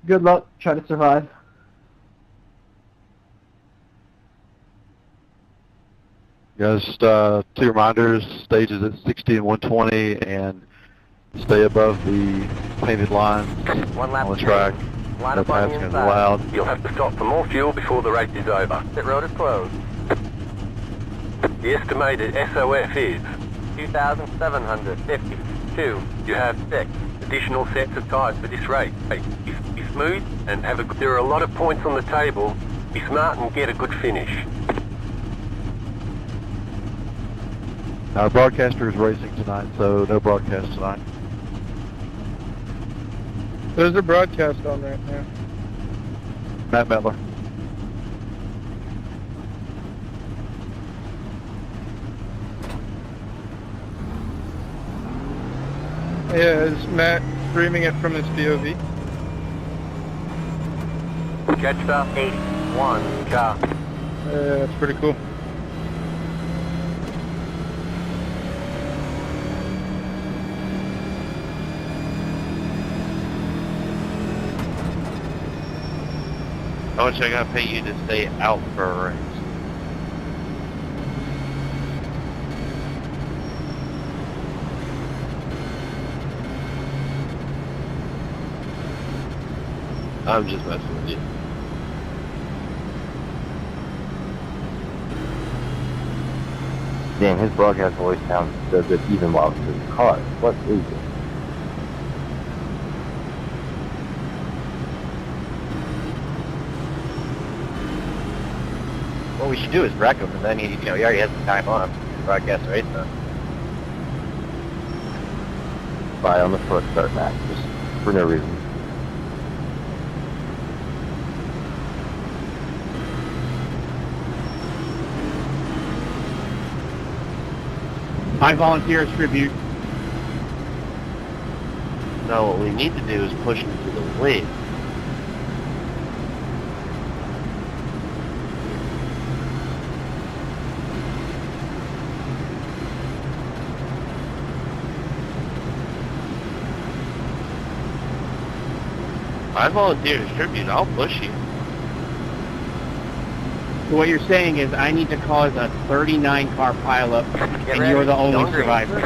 Good luck. Try to survive. Guys, just 2 reminders, stages at 60 and 120, and stay above the painted lines One lap on the track. Line No up on the passing is inside. allowed. You'll have to stop for more fuel before the race is over. Pit road is closed. The estimated SOF is 2,752. You have 6 additional sets of tyres for this race. Be smooth and have a good... There are a lot of points on the table. Be smart and get a good finish. Our broadcaster is racing tonight, so no broadcast tonight. There's a broadcast on right now. Matt Metler. Yeah, is Matt streaming it from his POV? Catch stop 81 car. That's pretty cool. How much I gotta pay you to stay out for a race? I'm just messing with you. Damn, his broadcast voice sounds so good even while it's in his car. What is it? What we should do is wreck him, and then he already has the time on him to broadcast the race though. Buy on the foot start, Matt, just for no reason. I volunteer as tribute. No, what we need to do is push him to the lead. I volunteer as tribute, I'll push you. So what you're saying is I need to cause a 39 car pileup, and ready. you're the only Don't green. survivor.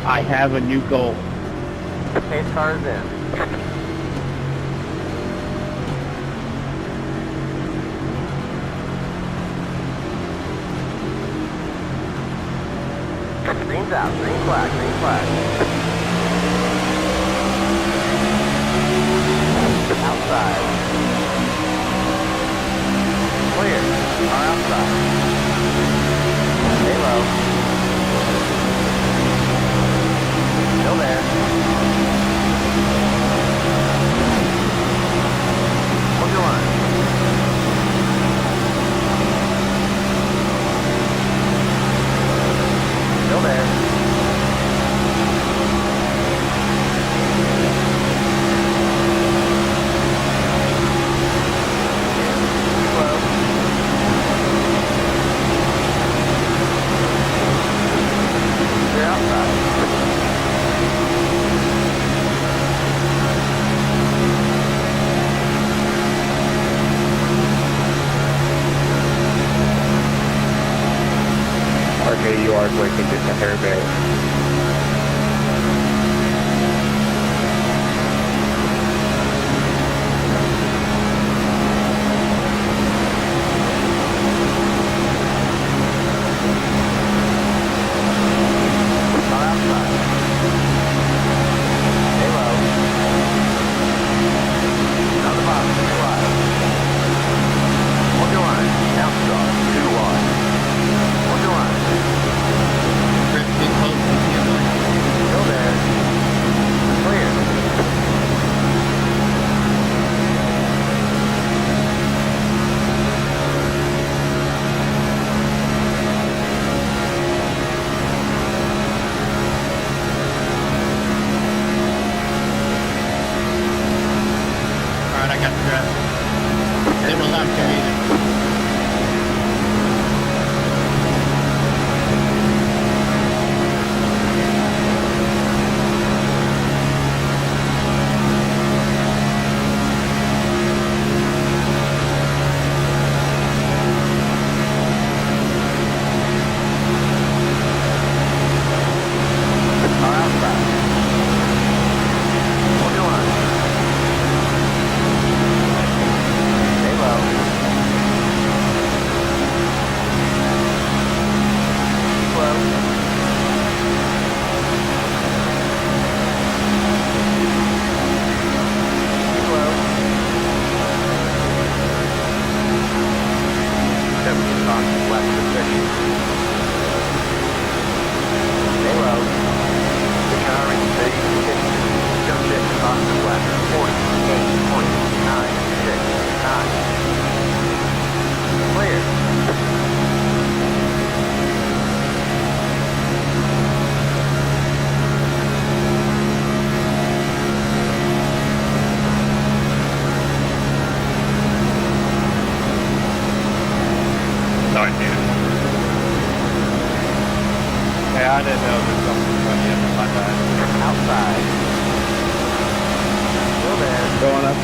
I have a new goal. Pace cars in. Green's out. Green flag. Green flag. Outside. Clear. Car outside. Stay low. Still there. Hold your line. Still there. You are going to get a hair bear.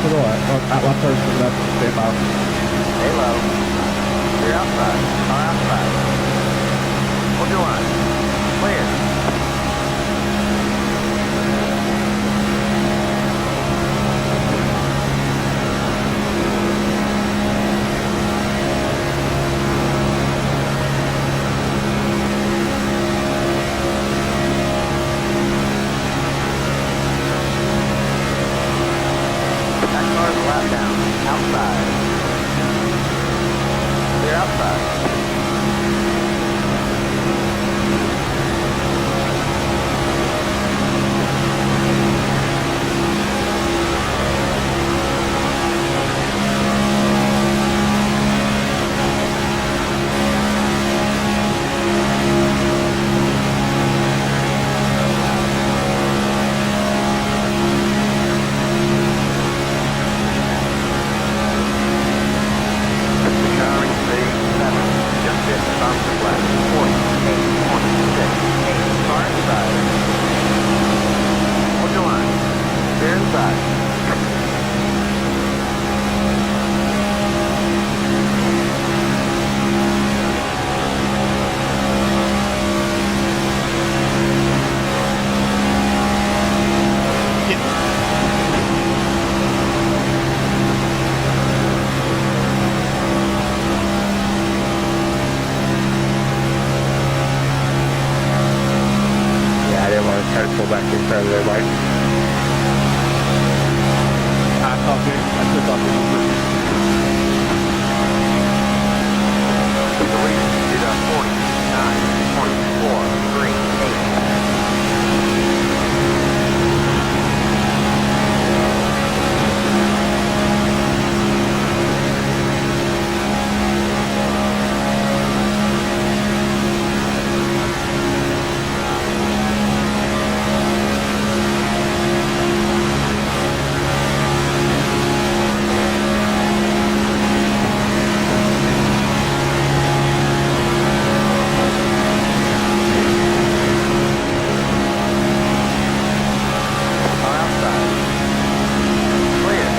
to the left. Left tires to the left. Stay low. Stay low. Clear outside. Car outside. Hold your line. Clear. That car's lap down. Outside. Clear outside. Showering speed 7. Just hit the bump to flat. 48.6. Car inside. Hold your line. Clear inside. Yeah, I didn't want to try to pull back in front of their light. I thought good. I still thought good. The lead is at 49.438. Car outside. Clear.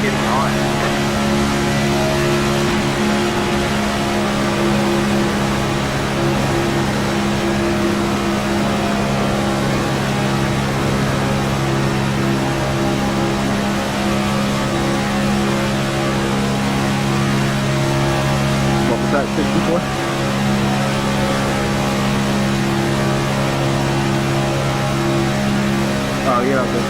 Getting on. What was that, 64? Oh, yeah, okay.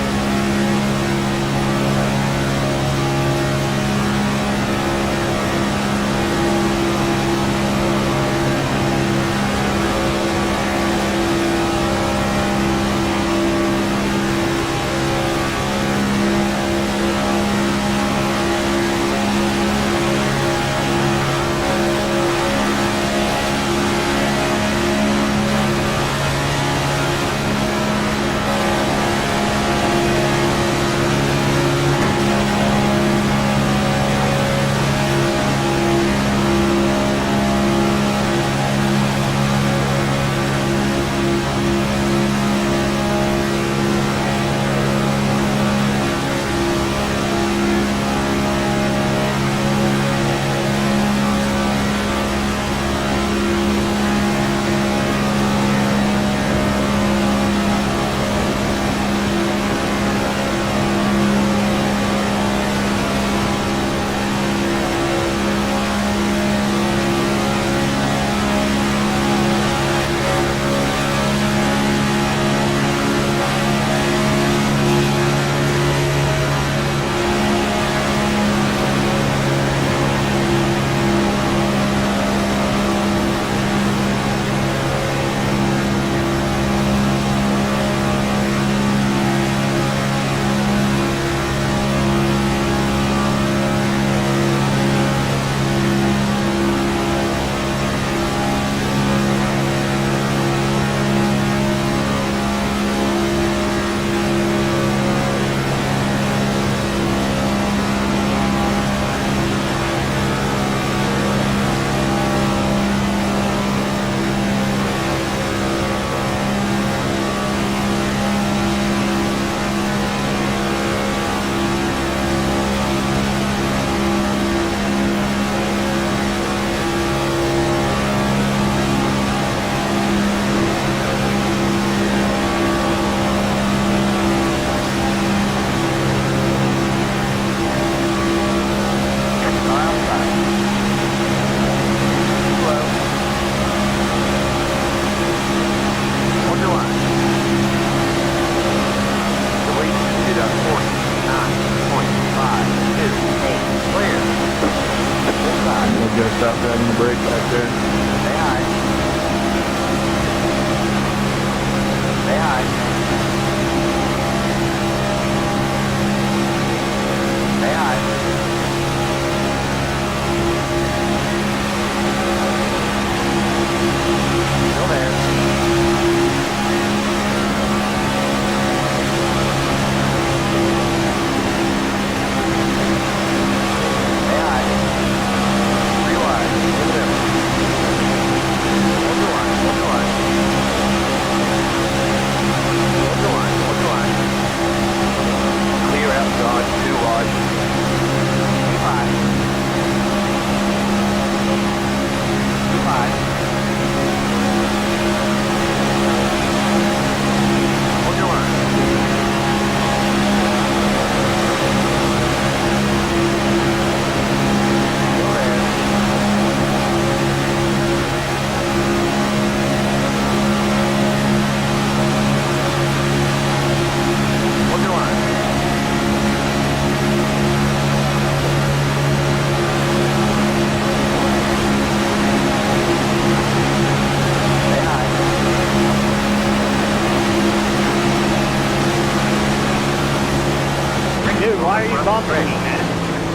off of me, man.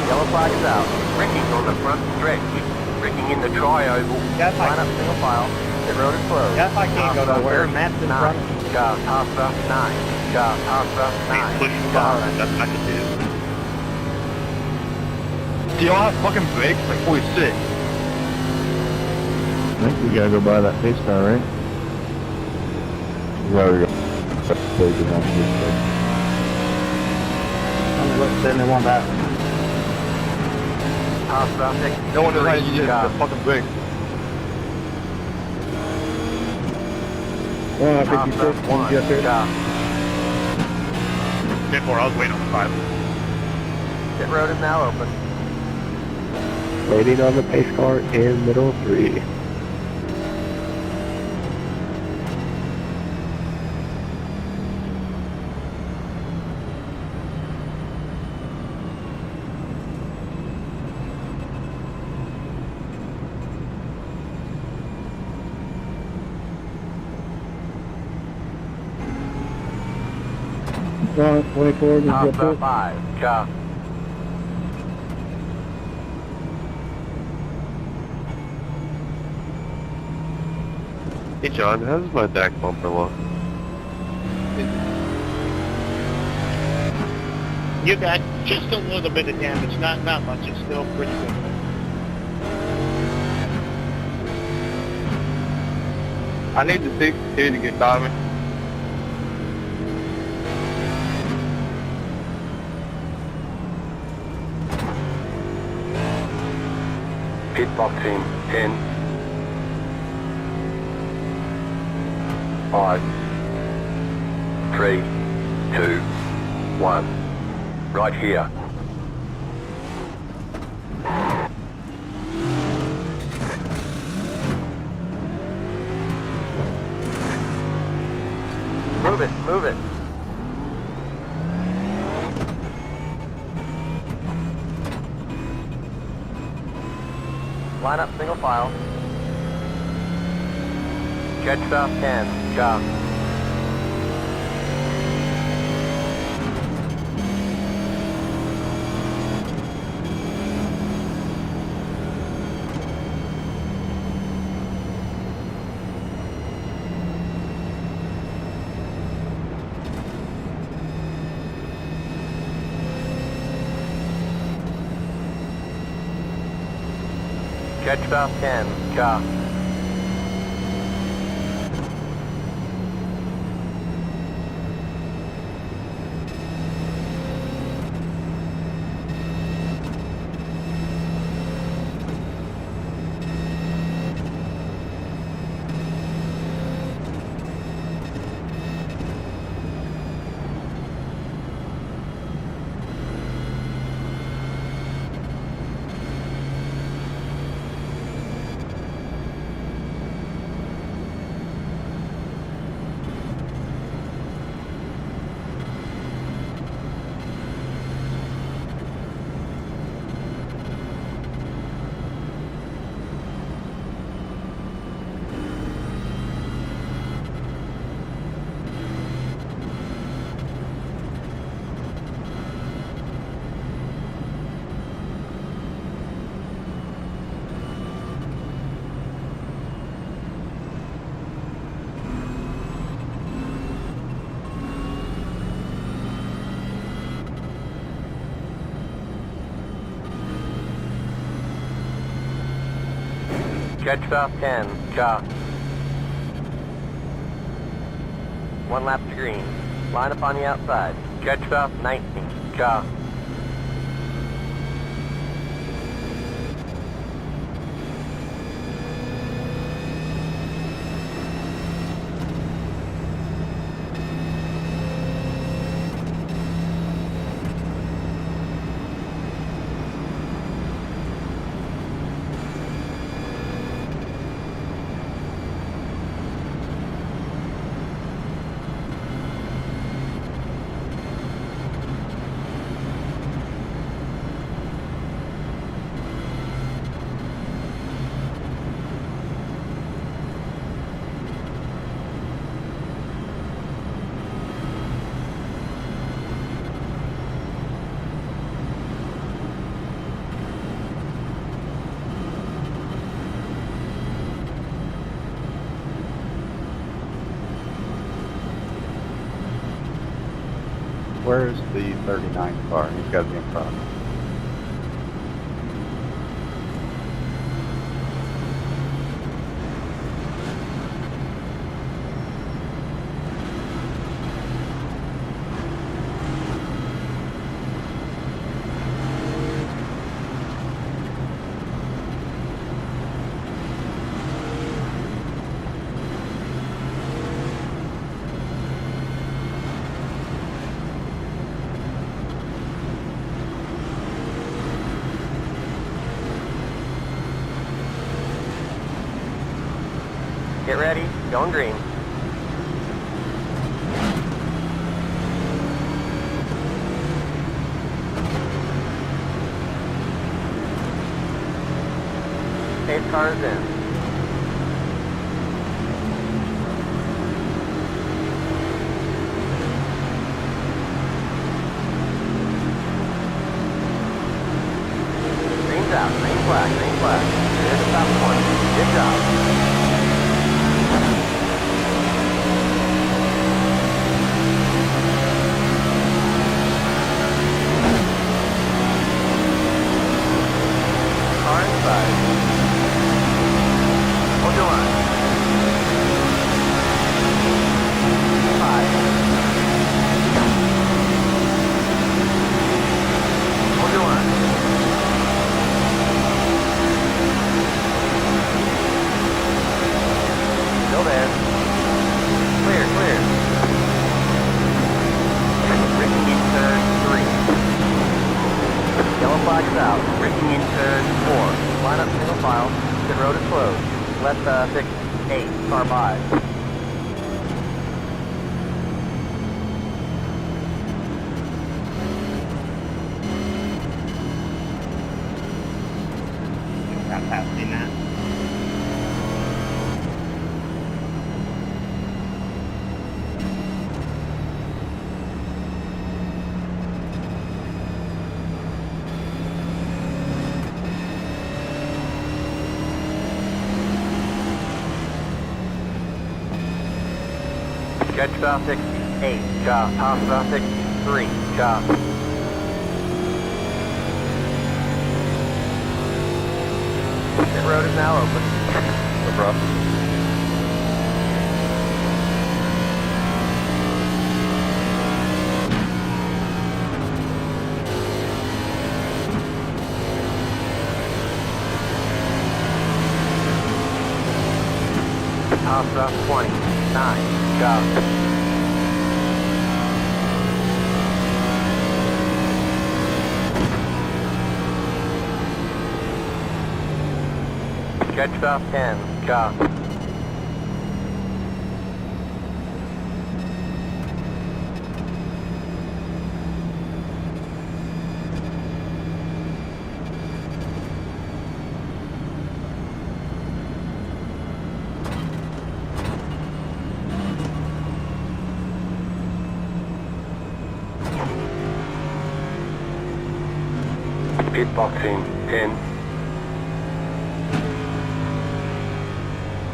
Yellow flag is out. Wrecking on the front stretch. Wrecking in the tri-oval. Yes, Line I, up single file. Pit road is closed. yes, I can't go nowhere. Matt's in front of me. Car, Alpha 9. Car, Alpha 9. Pushing Car, forward. That's what I can do. Do y'all have fucking brakes? Like, holy shit. I think we gotta go buy that pace car, right? We already got stages on this thing. Then they want that. Alpha 6. No one knows how to use Car. the fucking brakes. Well, 56, Alpha can 1. you get there? Car. Before I was waiting on the 5. Pit road is now open. Waiting on the pace car in middle 3. Wrong, 24, just Alpha get 5. Car. Hey John, how does my back bumper look? You got just a little bit of damage, not much. It's still pretty good. I need the 62 to get by me. Pit box in 10, 5, 3, 2, 1. Right here. Move it, move it. Line up single file. Catch south 10. Car. Catch south 10. Car. Catch south 10. Car. 1 lap to green. Line up on the outside. Catch south 19. Car. Where's the 39 car? He's got to be in front. Get ready, going green. Pace car is in. Green's out, green flag, green flag. Here's the top point. Good job. Car inside. Hold your line. 5. Hold your line. Still there. Clear, clear. Braking in turn 3. Yellow flag's out. Braking in turn 4. Line up single file. Pit road is closed. Left 6, 8. Car by. Got past me, Matt. Catch about 68. Job. Pass about 63. Job. Pit road is now open. No problem. Pass about 29. Job. Catch about 10. Job. Pit box in 10,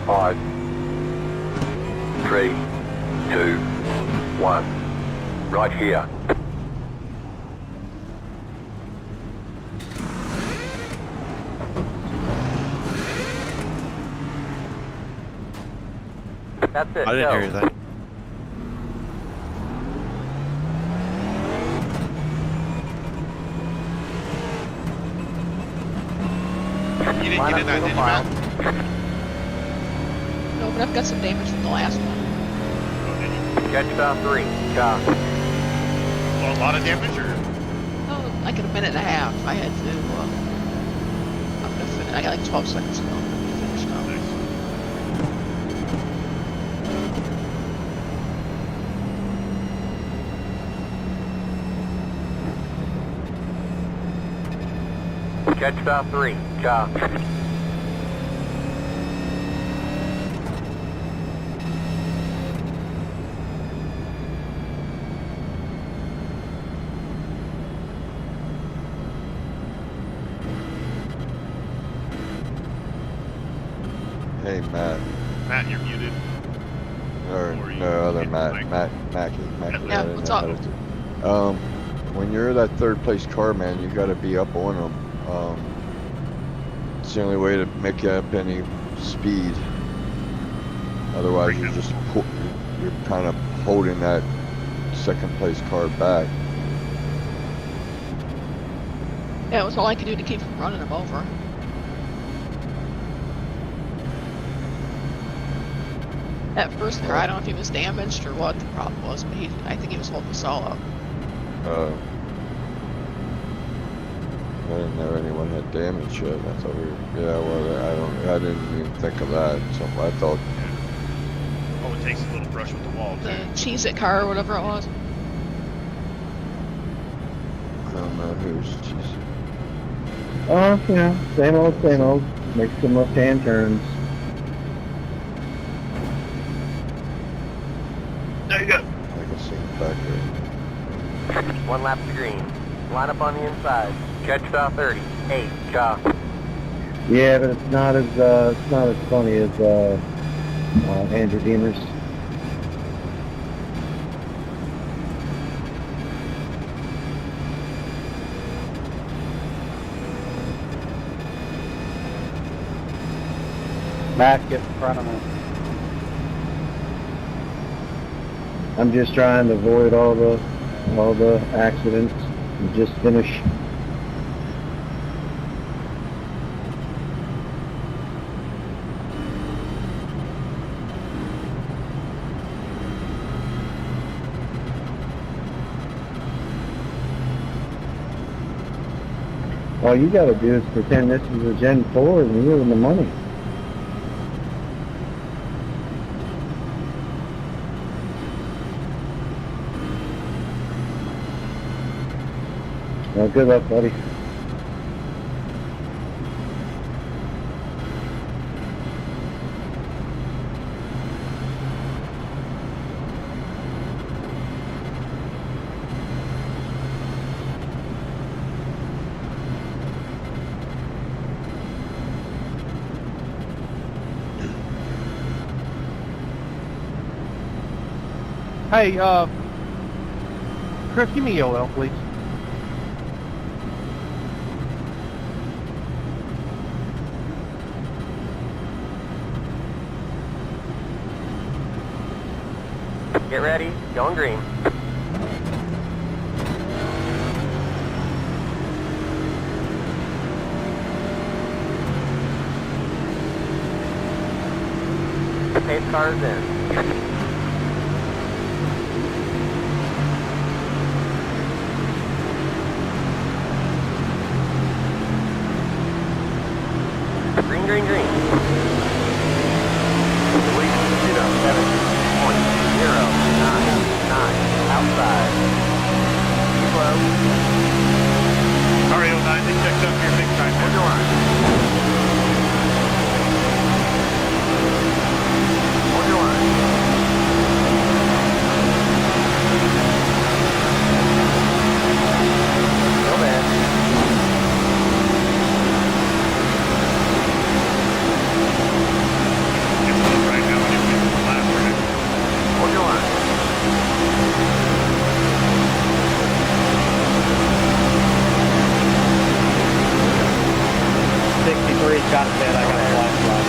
5, 3, 2, 1. Right here. That's it. I didn't hear anything. You didn't get in that, did you, Matt? No, but I've got some damage from the last one. Oh, did you? Catch about 3. Job. Well, a lot of damage, or? Oh, like in a minute and a half. I had to, I'm gonna finish. I got like 12 seconds ago. I'm gonna finish now. Nice. Catch about 3. Job. Hey, Matt. Matt, you're muted. Or Or you no, other hit Matt. the mic. Matt. Yeah, what's up? When you're that third place car, man, you got to be up on them. It's the only way to make up any speed. Otherwise, you're kind of holding that second place car back. Yeah, it was all I could do to keep from running him over. That first car, I don't know if he was damaged or what the problem was, but I think he was holding us all up. I didn't know anyone had damage yet. I thought I didn't even think of that. So I thought. Oh, it takes a little brush with the wall, too. The Cheez-It car or whatever it was. I don't know who's just. Oh, you know, same old. Make some left-hand turns. There you go. I can see it back there. 1 lap to green. Line up on the inside. Catch star 30. 8. Cha. Yeah, but it's not as funny as Andrew Deemer's. Back in front of me. I'm just trying to avoid all the accidents and just finish. All you gotta do is pretend this is a Gen 4 and you're in the money. Well, good luck, buddy. Hey, Chris, give me your oil, please. Get ready. Going green. Pace cars in. Green. Outside. Keep low. Sorry, 09, they checked up here big time. Hold your line. Hold your line. Still there. It's low right now, and it's in the last minute. Hold your line. Got it, man. I got a flashlight.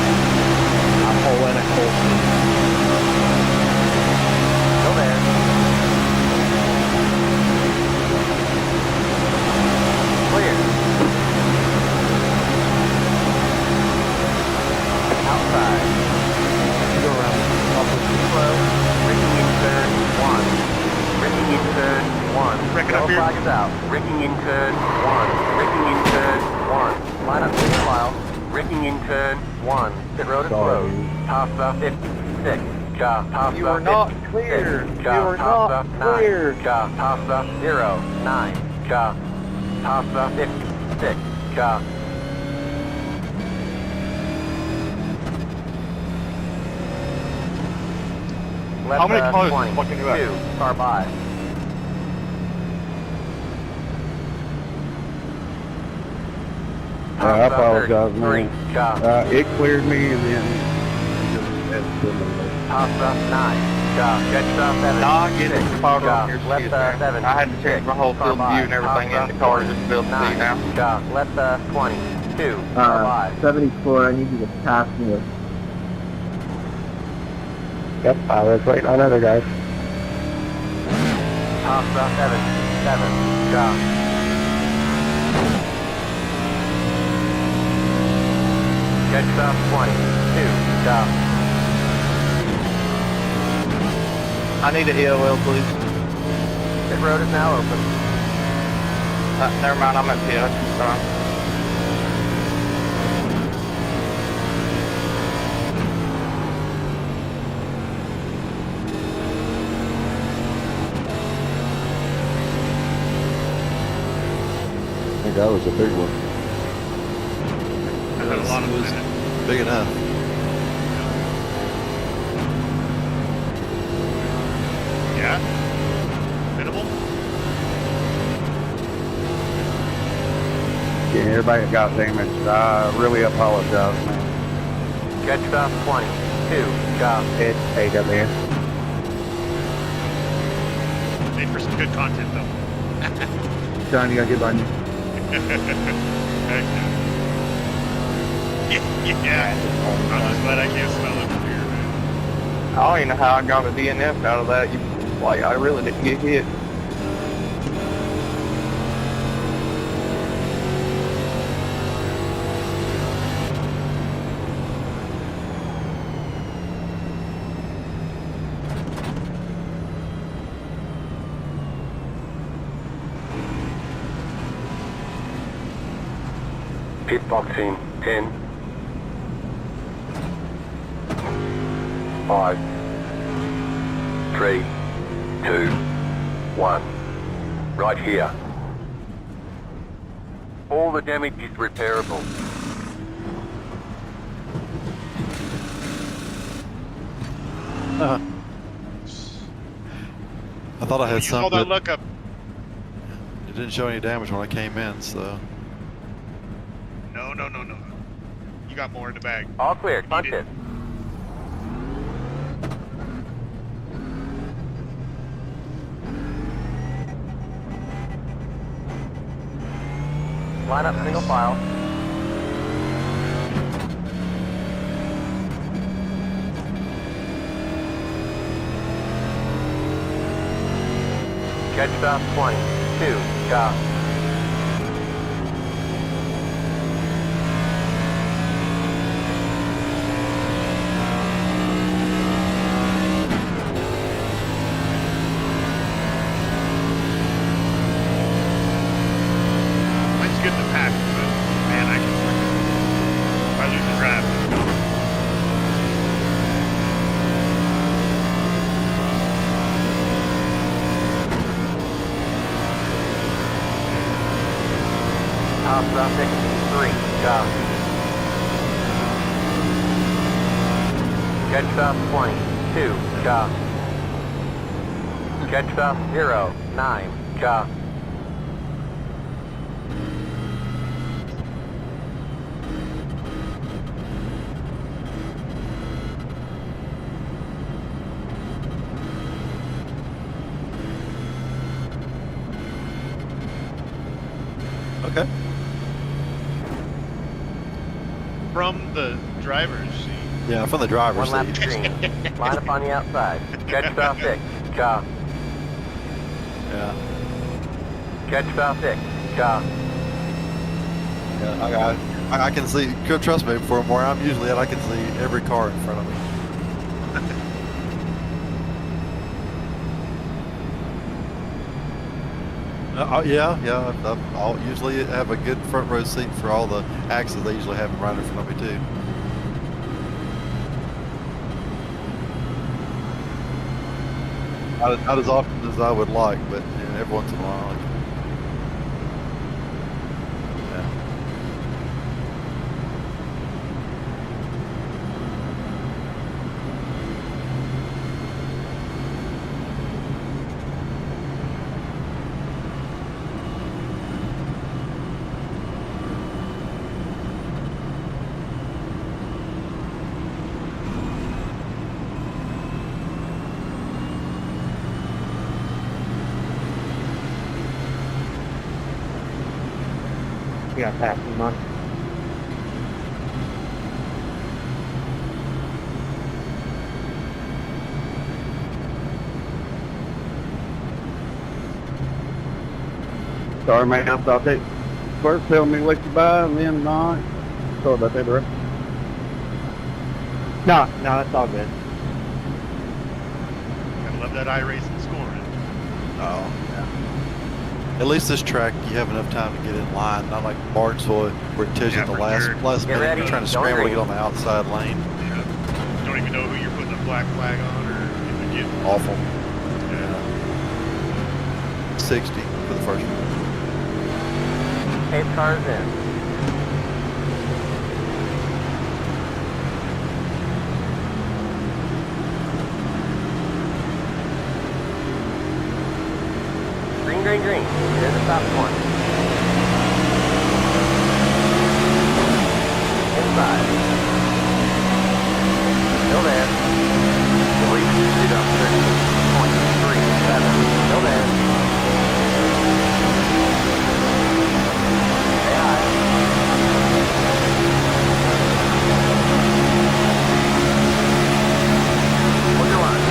I'm pulling it cold. Still there. Clear. Outside. Go around. Slow. Rigging in turn 1. Rigging in turn 1. Rigging up here. Flag is out. Rigging in turn 1. Rigging in turn 1. Line up single file. Rigging in turn 1. Pit road is closed. Pasta 56. Ja, pasta. You are not 56. clear. Ja, You are pasta not 9. clear. Ja, pasta 0. 9. Ja, pasta 56. Ja. Left, How many cars 20. fucking you at? 2. Car by. I apologize, 3. man. Ja. It cleared me and then it just had to Pass up 9. Car. Catch up 7. Nah, get Six. the spotter Car. on your Left shit, man. 7. I had to change my whole field of view and everything in the car just to be able to see now. Car. Left 20. 2. 74, I need you to pass me. Yep, I was waiting on other guys. Pass up 7. 7. Car. Catch up 20. 2. Car. I need an EOL, please. Pit road is now open. Never mind, I'm at pit. I should stop. I think that was a big one. I had a lot of them in it. Big enough. Yeah? Minimal? Yeah, everybody that got damaged, I really apologize, man. Catch up 20. 2. Car. It's AWS. Made for some good content, though. John, you gotta get behind you. Heck yeah. I'm just glad I can't smell it from here, man. I don't even know how I got a DNF out of that. Like, I really didn't get hit. Pit boxing 10. 5. 3. 2. 1. Right here. All the damage is repairable. I thought I had Use all some, that but luck up. it didn't show any damage when I came in, so. No. You got more in the bag. All clear. Punch it. Line up single file. Catch stop 20. 2. Car. Mine's good in the pack, but man, I can freaking. If I lose the drive, it's gone. Top traffic. 3. Car. Catch stop 20. 2. Car. Catch stop 0. 9. Car. Okay. From the driver's seat. Yeah, from the driver's One lap seat. green. Line up on the outside. Catch stop 6. Car. Yeah. Catch stop 6. Car. Yeah, I can see. Trust me, from where I'm usually at, I can see every car in front of me. Yeah. I'll usually have a good front row seat for all the axes. They usually have them right in front of me too. Not as often as I would like, but every once in a while. Yeah. You got passing money. Sorry, man. I thought they first tell me what you buy and then not. Sorry about that, bro. No, that's all good. Gotta love that iRacing scoring. Oh, yeah. At least this track, you have enough time to get in line. Not like Barnesville, where it tells you Yeah, at the for last sure. minute, ready, you're trying to don't scramble to green. get on the outside lane. Yeah. Don't even know who you're putting the black flag on or if you get Awful. Yeah. 60 for the first one. 8 cars in. Green, green, green. There's the top one. Inside. Still there. Release speed up 13.37. Still there. Stay high. Hold your line.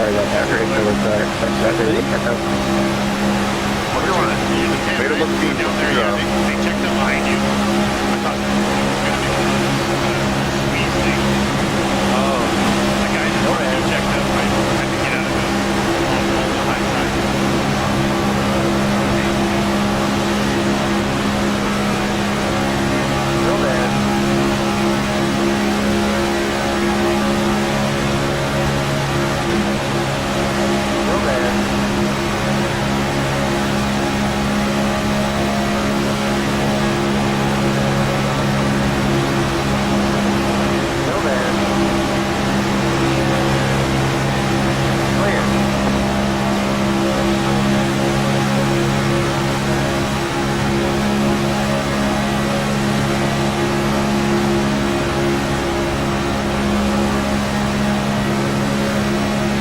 sorry about that. Great, there was that. What do you want? Made it look good down there, yeah. They checked up behind you. I thought it was going to be squeeze thing. Oh. The guy just wanted to check up. I had to get out of it. On the high side. Still there. Still there. Still there. Clear.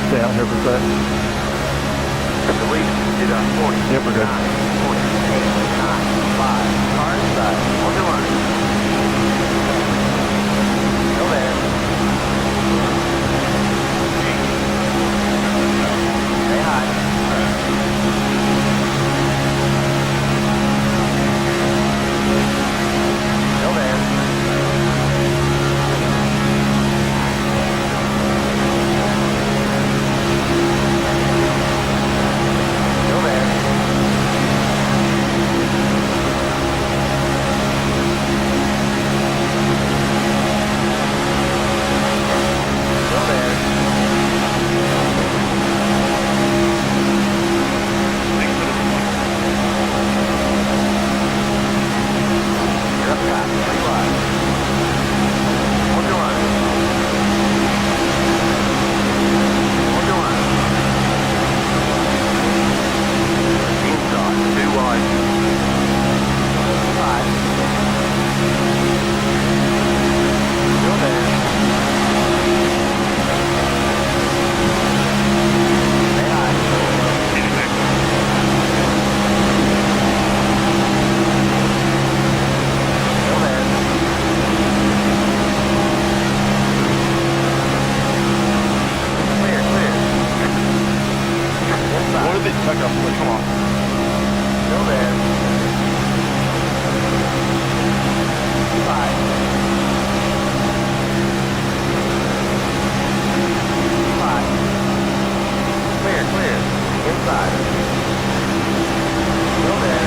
Stay out here for a sec. Delete. Did 40. Yep, we're good. 48, 9, 5. Car inside. On the line. Still there. Stay high. Still there. Still there. Still there. You're up top. 3 wide. On your line. On your line. Inside. 2 wide. 5. Still there. Stay high. Still there. Clear, clear. Inside. What did they check up for? Come on. Still there. 5. 5. Clear, clear. Inside. Still there.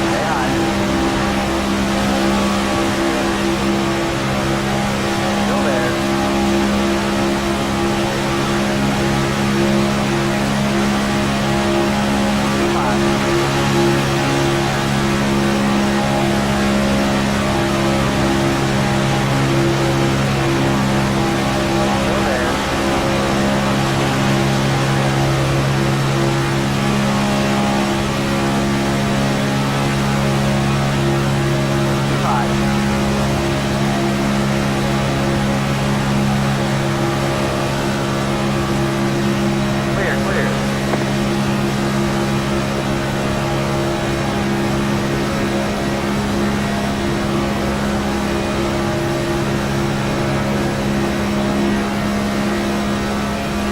Stay high. Still there. 5. Still there. Clear, clear.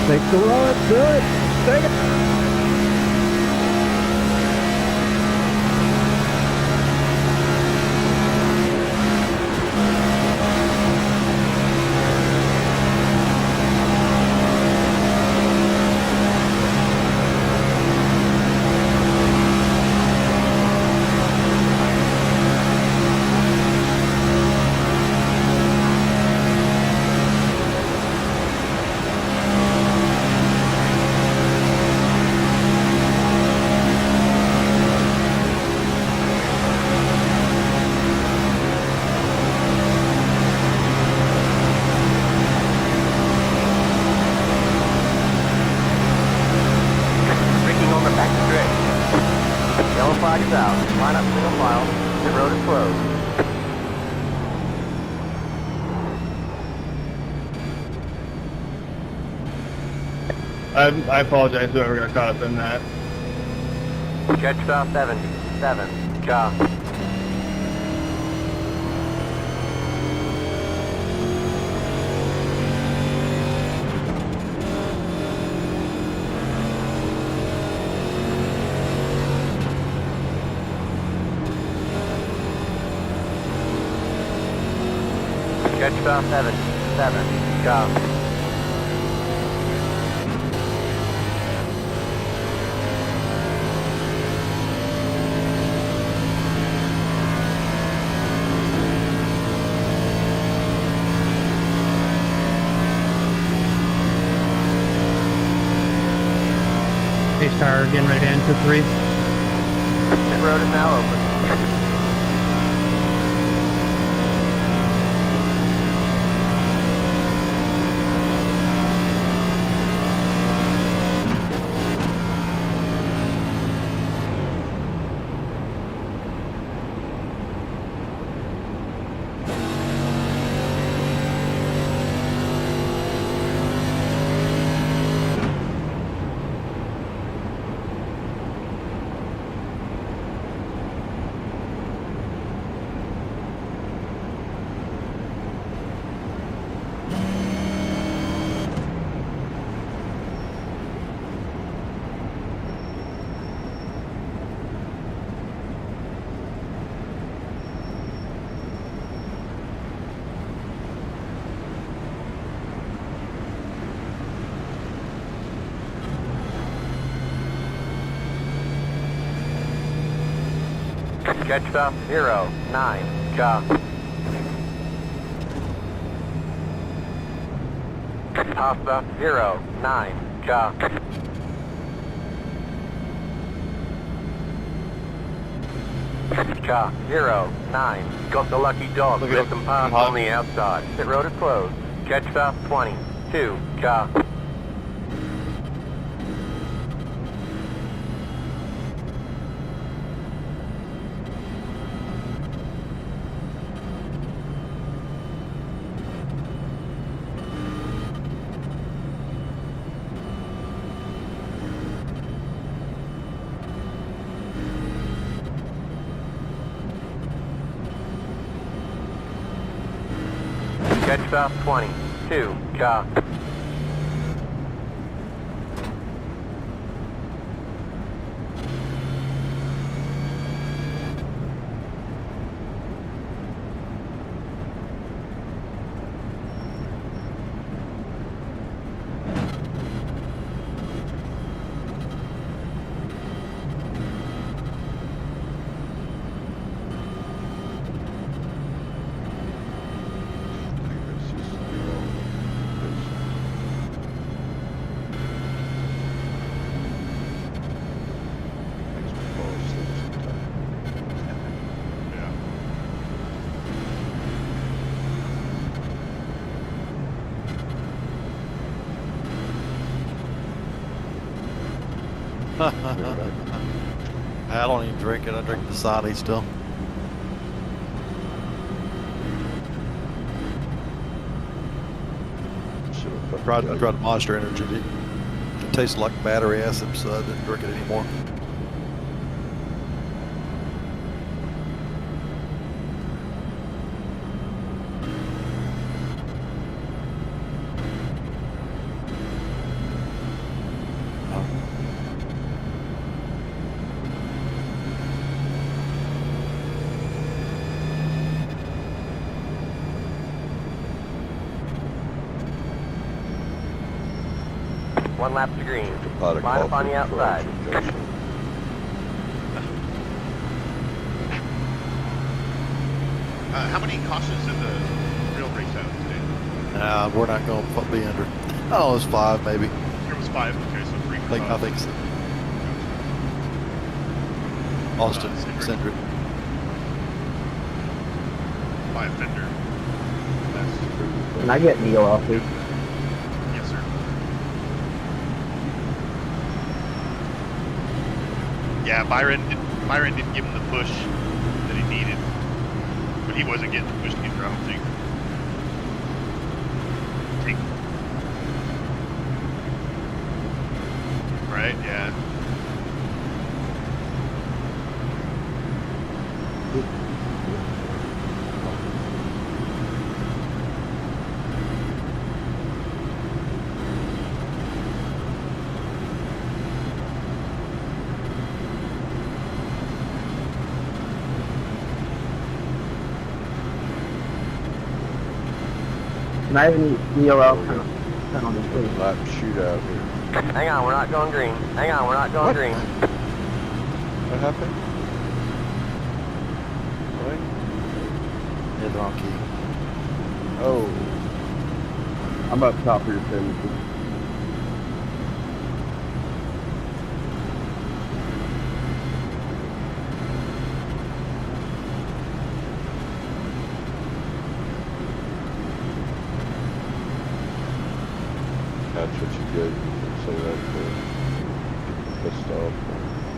Take the run, do it. Take it. Braking on the back stretch. Yellow flag is out. Line up single file. The road is closed. I apologize to whoever got caught up in that. Jet star 77. Car. star 7, 7, car. Pace car getting ready to enter 3. Pit road is now open. Catch stop 0, 9, car. Pass stop 0, 9, car. Car 0, 9. Got the lucky dog. Got some pass on the outside. Pit road is closed. Catch stop 20, 2, car. Catch stop 20, 2, car. I don't even drink it. I drink the Dasani still. I tried Monster Energy. It tasted like battery acid, so I didn't drink it anymore. One lap to green. Line up on the outside. How many cautions did the real race have today? Nah, we're not going to be under. Oh, it was 5 maybe. There was 5. Okay, so 3. I think so. Austin, Cindric. 5 Fender. Can I get Neil off here? Yes, sir. Yeah, Byron didn't give him the push that he needed, but he wasn't getting the push either, I don't think. Right? Yeah. And I have any EOL There we go. penalties, please. Lap shootout here. Hang on, we're not going green. Hang on, we're not going What? green. What happened? What? Hit the wrong key. Oh. I'm up top here, Timothy. That's what you get. You say that for pissed off.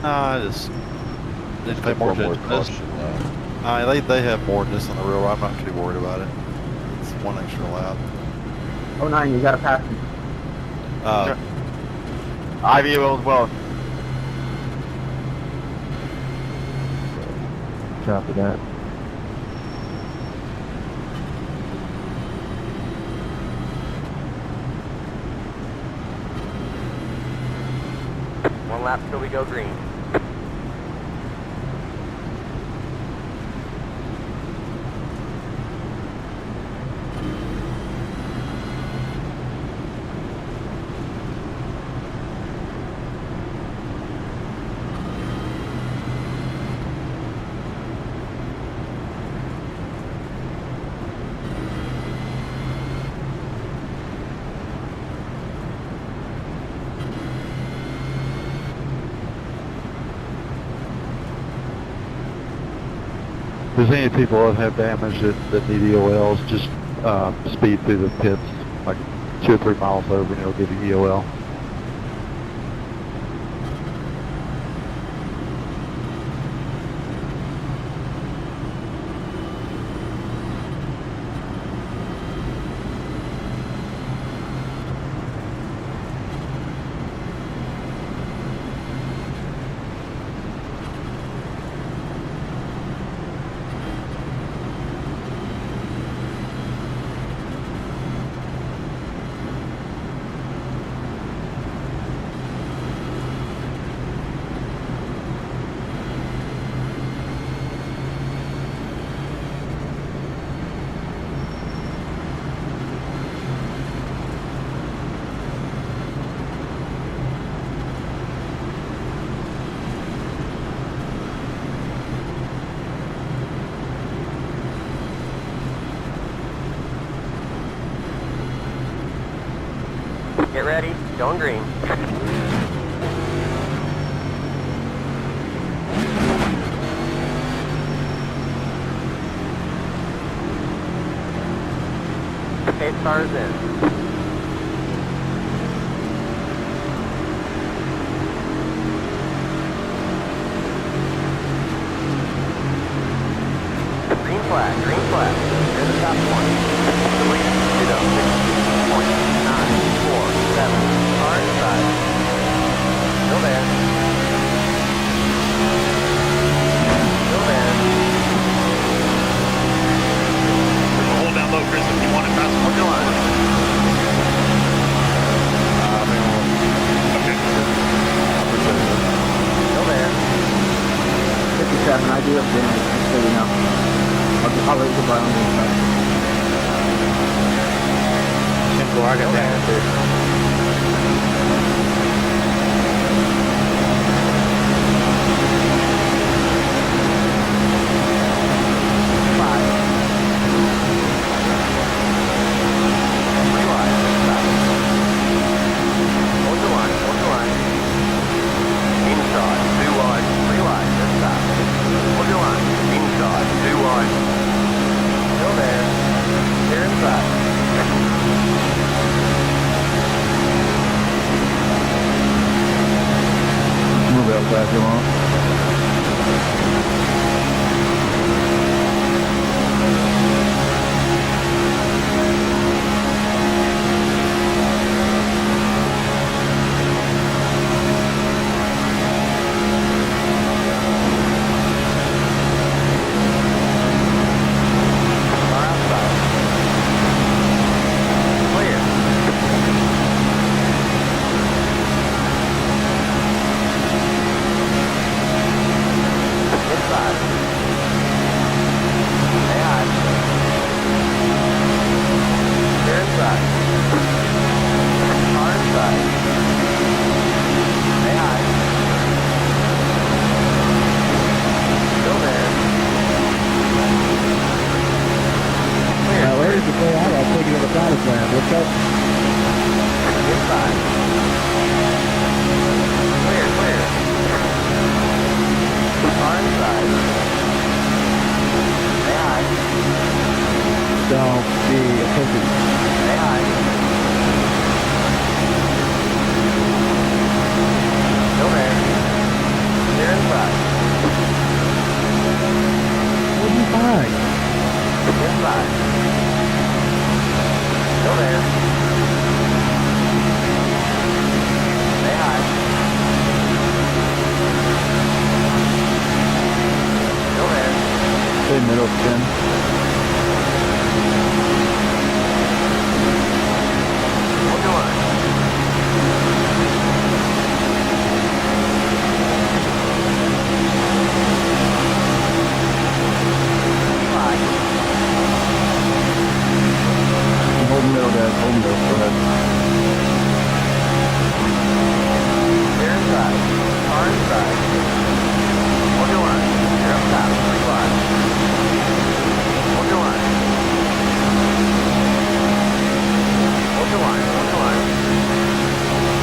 I just they Just pay take more one more attention. caution now. They have more than this on the real. I'm not too worried about it. It's one extra lap. 09, you gotta pass me. Ivy will as well. Copy that. One lap till we go green. If there's any people that have damage that need EOLs, just speed through the pits like 2 or 3 miles over and it'll give you EOL. Get ready, going green. Pace cars in. Green flag, green flag. Here's the top point. 3, 9, 4, 7. Car inside. Still there. Still there. Hold down low, Chris, if you want to pass one. Hold your line. Okay. Still there. 57, I do have damage, just so you know. I'll raise the bar on the inside. Simple, I got damage too. inside. Clear, clear. Car inside. Stay high. Don't be a pussy. Stay high. Still there. Clear inside. 45. Inside. Still there. Stay high. Still there. Stay middle, Ken. Hold your line. Hold middle, guys. Hold middle. Go ahead. Clear inside. Car inside. Hold your line. You're up top. Free line. Hold your line. Hold your line. Hold your line.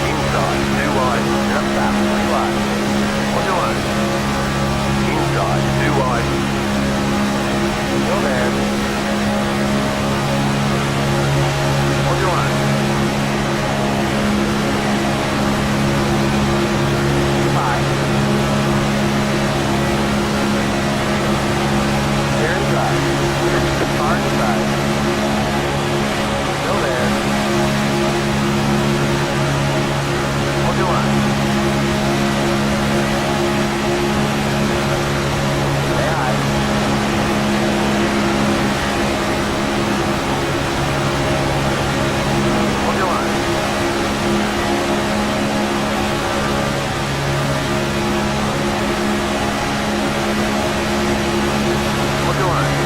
Inside. 2 wide. You're up top. Free line. Hold your line. Inside. 2 wide. Still there. Hold your line. 5. Clear inside. Car inside. Still there. Hold your line. Stay high. Hold your line. Hold your line.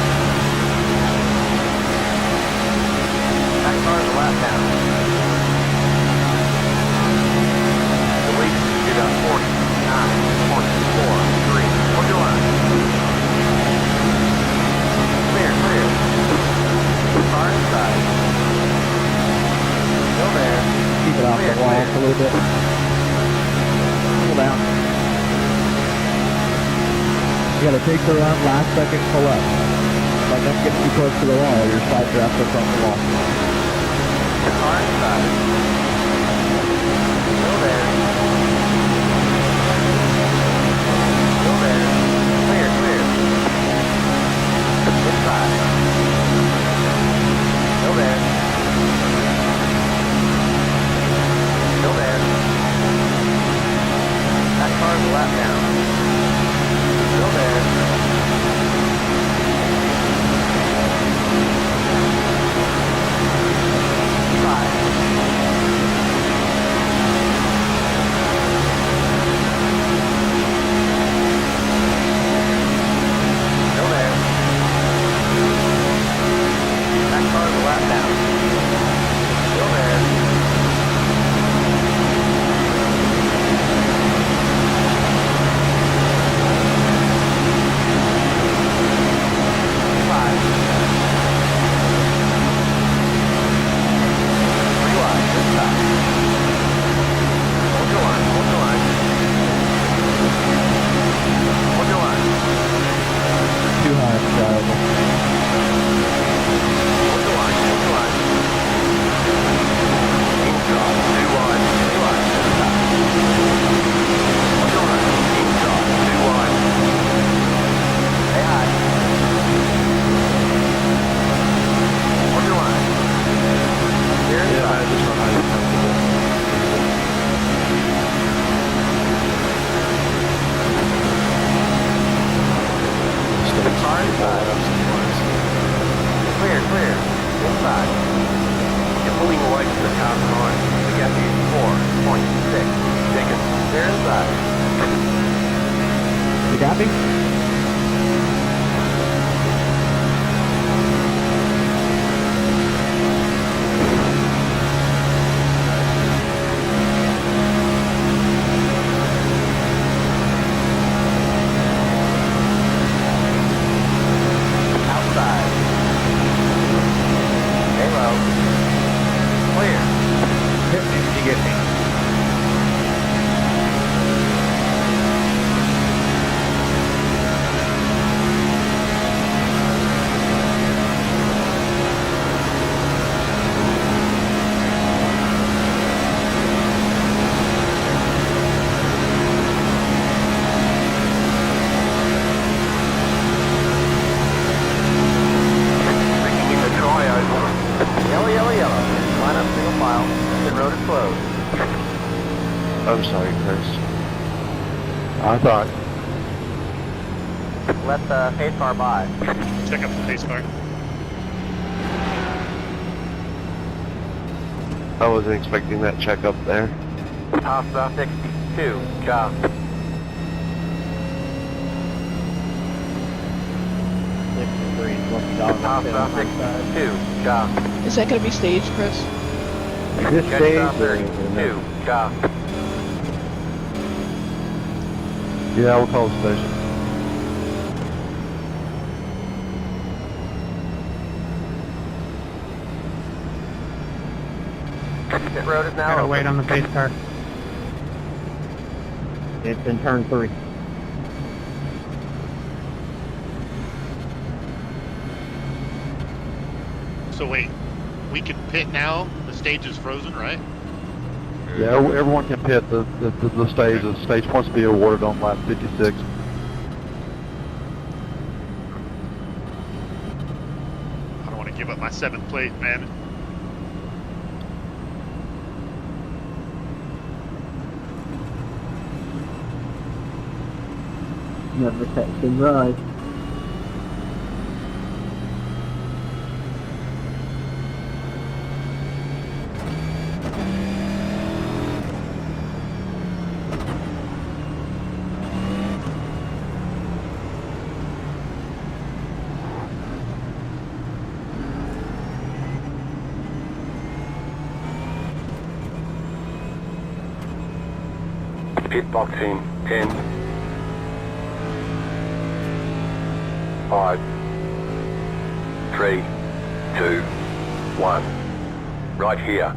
That car's a lap down. The lead, you got 40, 9, 24, 3. Hold your line. Clear, clear. Car inside. Still there. Keep it off Clear, the wall clear. a little bit. Pull down. You gotta take the run, last second, pull up. Like I'm getting too close to the wall, your side draft is on the wall. Car inside. Still there. Still there. Clear, clear. Inside. Still there. Still there. That car's a lap down. Still there. Five. Still there. That car's a lap down. Still there. Five. Rewind, this time. Hold your line, hold your line. Hold your line. Too high, it's drivable. Hold your line, hold your line. Inside, 2 wide, 2 wide, this time. Hold your line. Inside, 2 wide. Stay high. Hold your line. Clear inside. just run high. Car inside. Clear, clear. Inside. You're pulling away from the car behind. We got you 4.6 seconds. Clear inside. You got me? road is closed. I'm sorry, Chris. I thought, Let the pace car by. Check up the pace car. I wasn't expecting that check up there. Pasta 62, job. Pasta 62, job. Is that gonna be staged, Chris? Is this Jet stage stop or 32, job. yeah, we'll call the station. Pit road is now Gotta open. wait on the pace car. It's in turn 3. So wait, we can pit now? The stage is frozen, right? Yeah, everyone can pit the stage. The stage wants to be awarded on lap 56. I don't want to give up my 7th plate, man. never text and ride? Pit box in 10, 5, 3, 2, 1. Right here.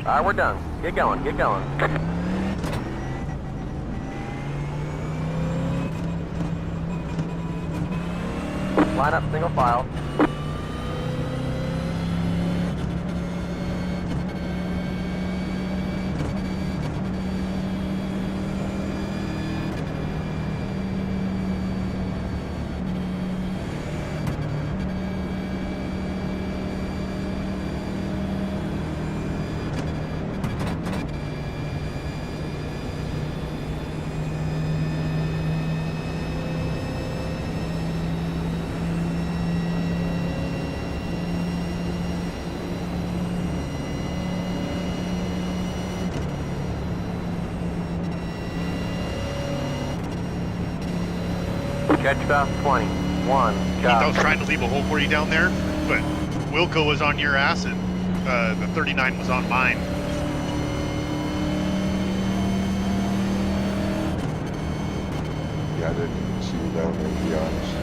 Alright, we're done. Get going, get going. Line up single file. Catch about 20, 1, Keith, I was job. trying to leave a hole for you down there, but Wilco was on your ass and the 39 was on mine. Yeah, I didn't even see you down there, to be honest.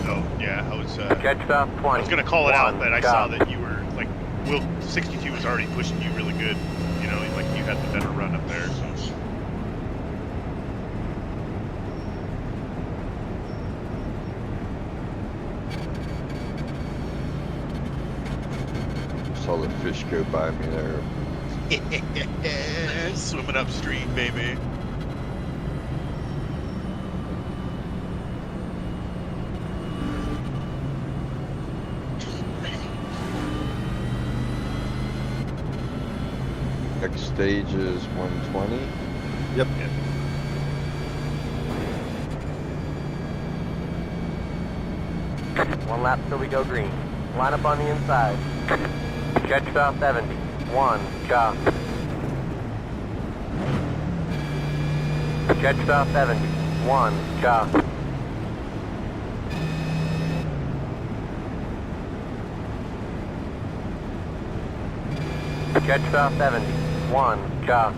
Oh, yeah, I was Catch about 20. gonna call it out, 1, but I saw job. that you were, like, Will 62 was already pushing you really good. You know, like you had the better run up there, so. Saw the fish go by me there. Swimming upstream, baby. Next stage is 120. Yep. One lap till we go green. Line up on the inside. Catch about 70, 1, job. Catch about 70, 1, job. Catch about 70, 1, job.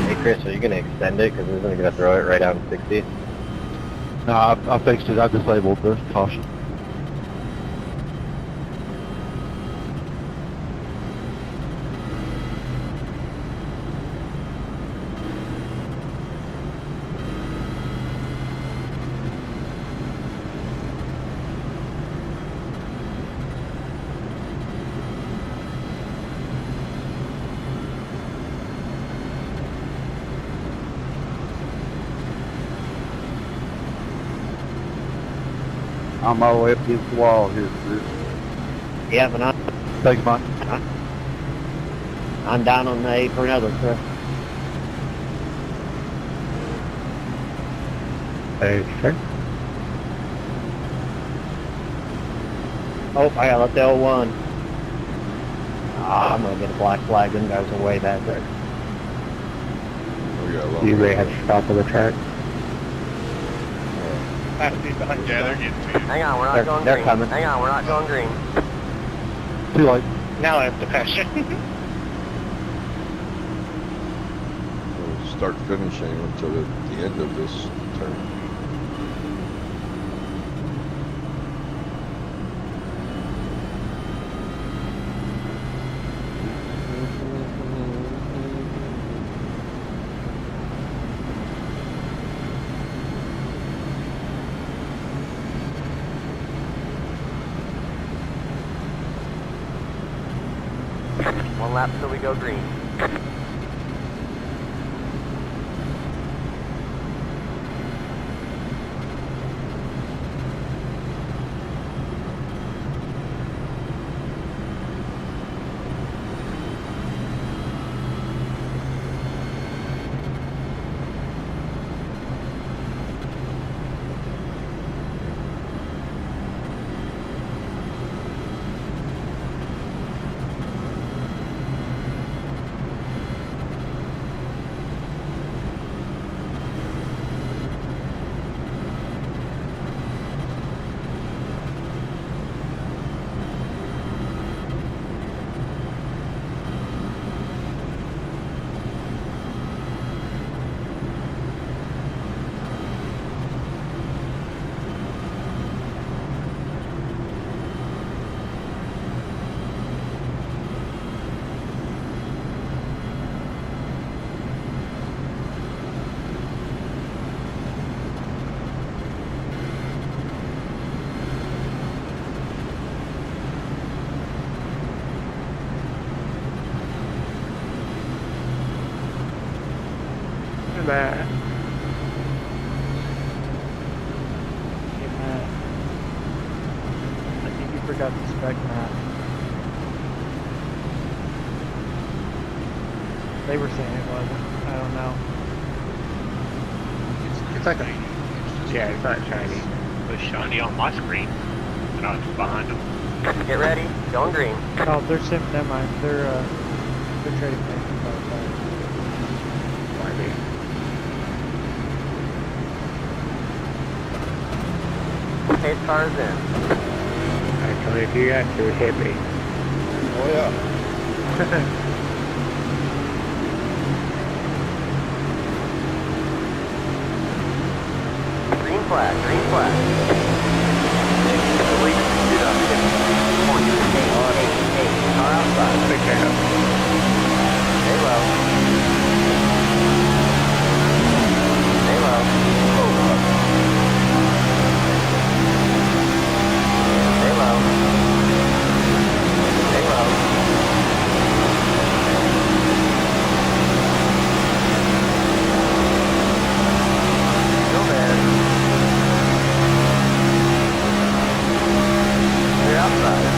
Hey Chris, are you gonna extend it? Because we're gonna throw it right out in 60. No, I fixed it. I disabled the caution. I'm all the way up against the wall here, Chris. Yeah, but Thanks, Mike. I'm down on the A for another, Chris. Okay. Oh, I gotta let the L1. I'm gonna get a black flag. Them guys are way back there. We got a long You way may have to to stop on the track. Yeah, they're getting to you. Hang on, we're not They're- going they're green. coming. Hang on, we're not going green. Too late. Now I have to pass you. We'll start finishing until the end of this turn. One lap till we go green. Matt. Hey, Matt. I think you forgot the spec map. They were saying it wasn't. I don't know. It's like a... Yeah, it's not shiny. It was shiny on my screen. And I was behind them. Get ready, going green. Oh, they're sim. Never mind. They're trading things. Might be. Pace cars in. Alright, Tony, if you got to hit me. Oh yeah. Green flag, green flag. Car outside. Big hand. Stay low. Stay low. Stay low. Stay low. Still there. You're outside.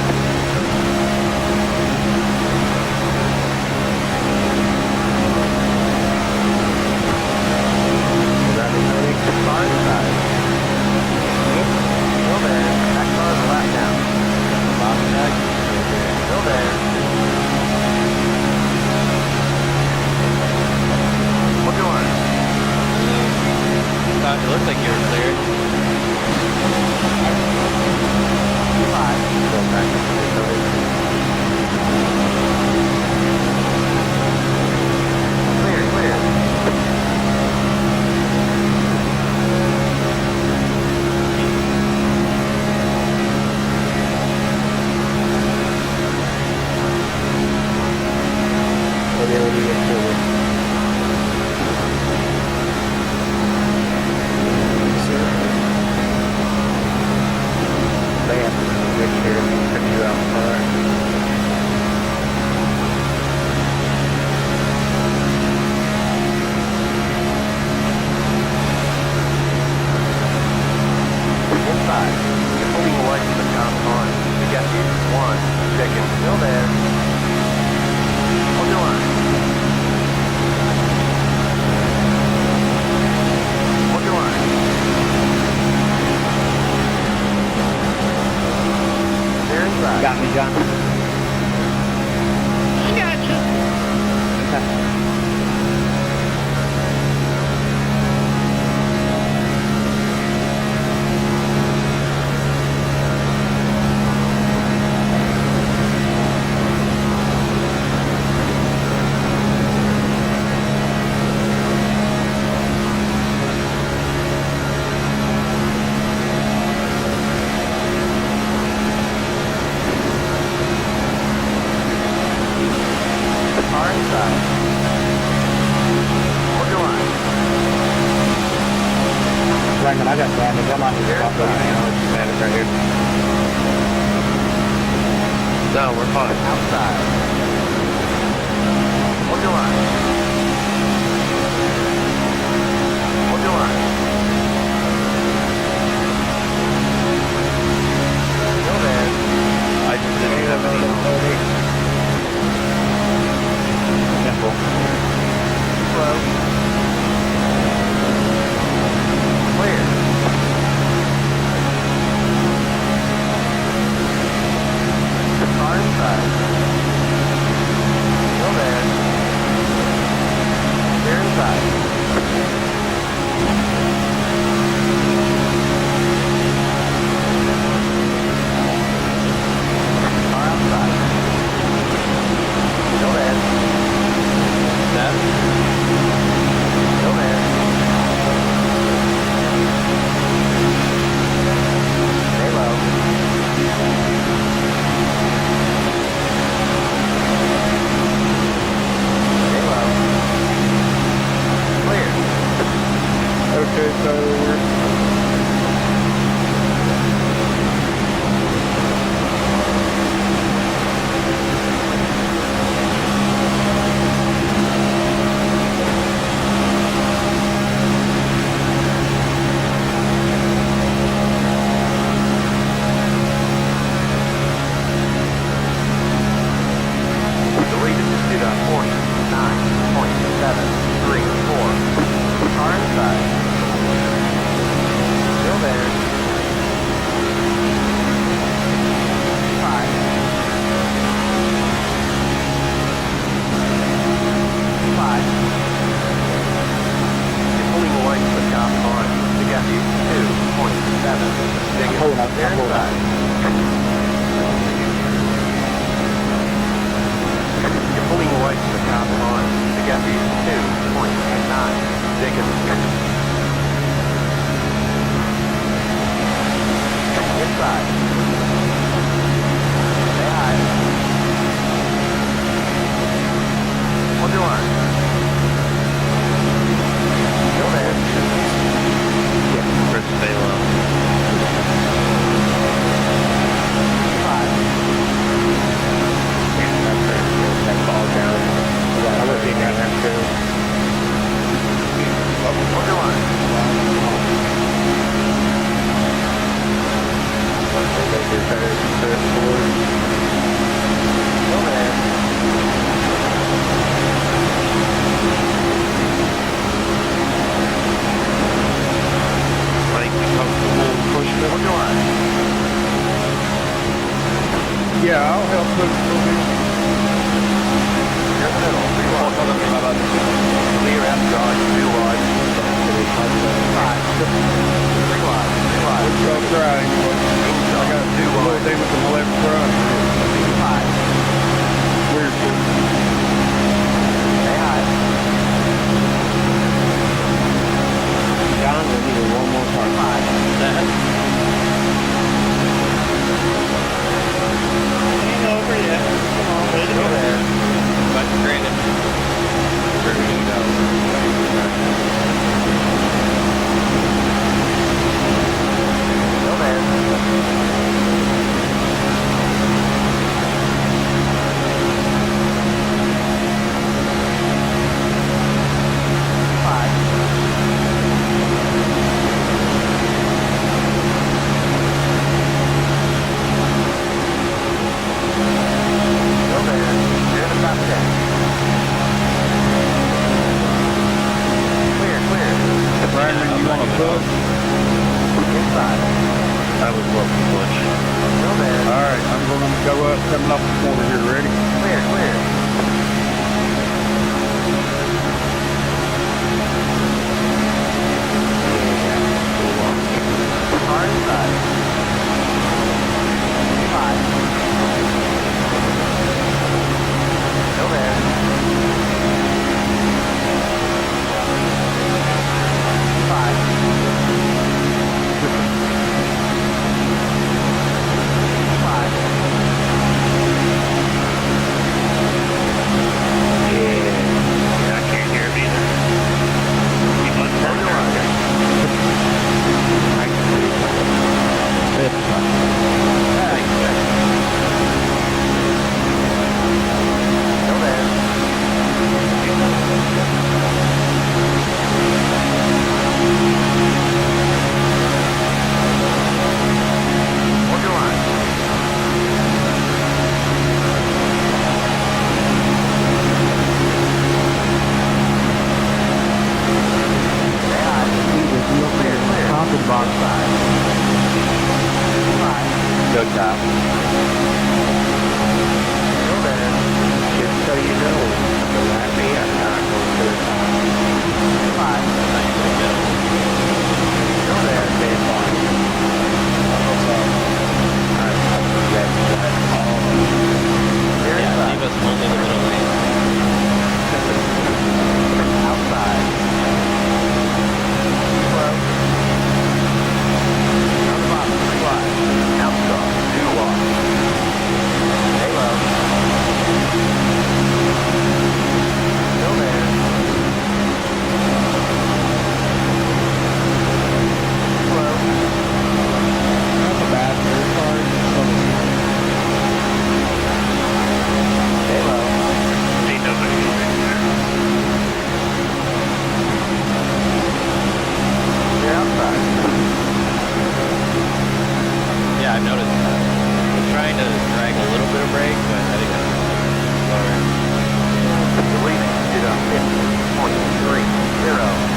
It looks like you're clear. Sir? coming. I got damage. I'm on Clear the spot. Damage right here. No, we're fine. outside. Hold your line. Hold your line. Still there. I just didn't have any. Simple. Slow. Clear. Car inside. Still there. Clear inside. Car outside. Still there. Step. Still there. Stay low. Stay low. Clear. Okay, so The lead is listed on 49.734. Car inside. Still there. 5. 5. You're pulling away from the car behind. To get you 2.7. Hold up, Clear hold up. inside. You're pulling away from the car behind. To get you 2.9 seconds. Inside. Stay high. Hold your line. Still there. Chris, stay low. 5. That ball down. Yeah, I would be down there too. Hold your line. Still there. Make me comfortable pushing it. Hold your line. Yeah, I'll help push it a little bit. You're in the middle. 3 wide. Clear outside. 2 wide. 5. 3 wide. 3 wide. I'll try anyway. I got a 2 little wide. damage on the left front. 5. Weird. Stay high. John, we need one more car. 5. Ain't over yet. Come on, way to Still go. there. But granted, we're gonna go. Still there. coming off the corner here. Ready? Clear, clear. Car inside. 5. Still there. 5. 5.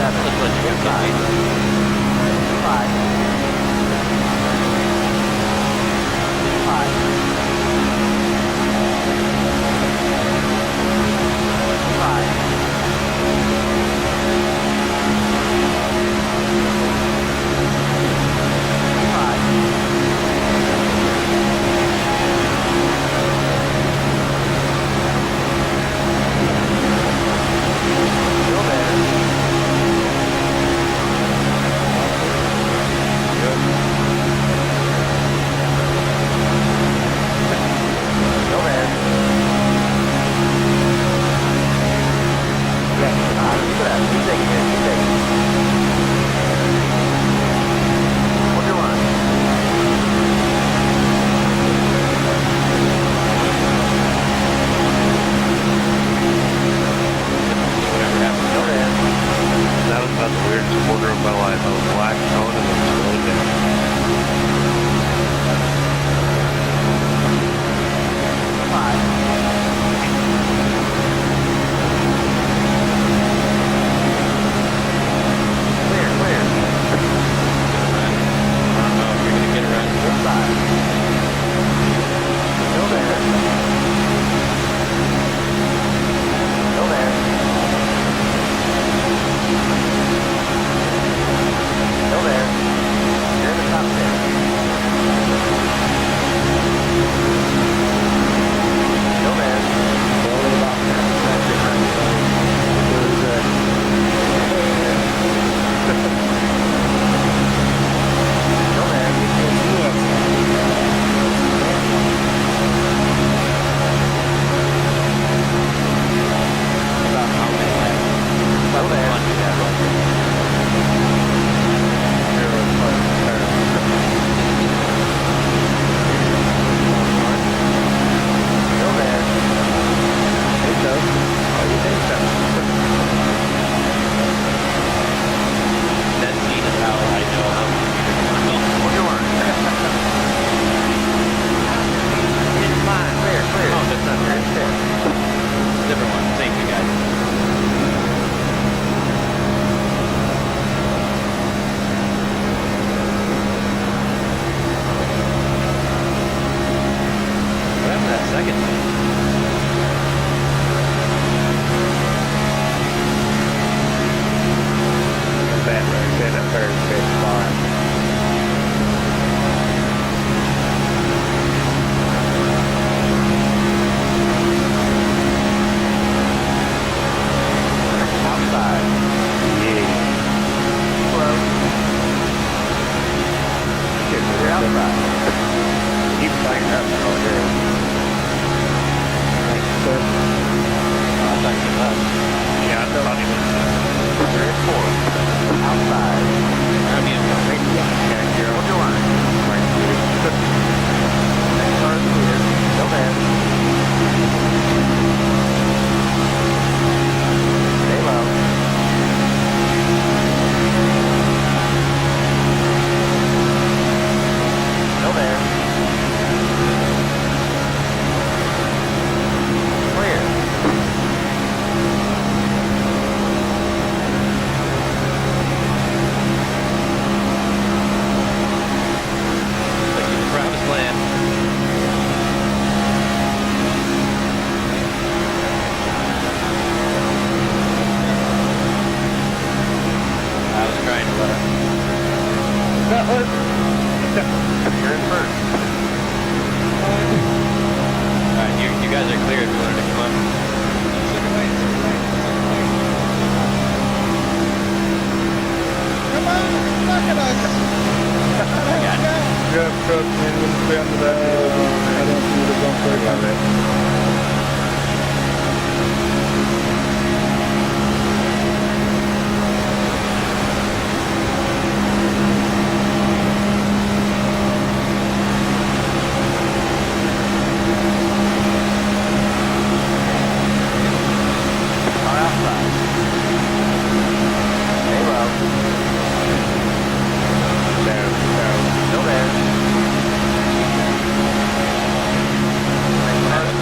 Let's let you go. 5. 5.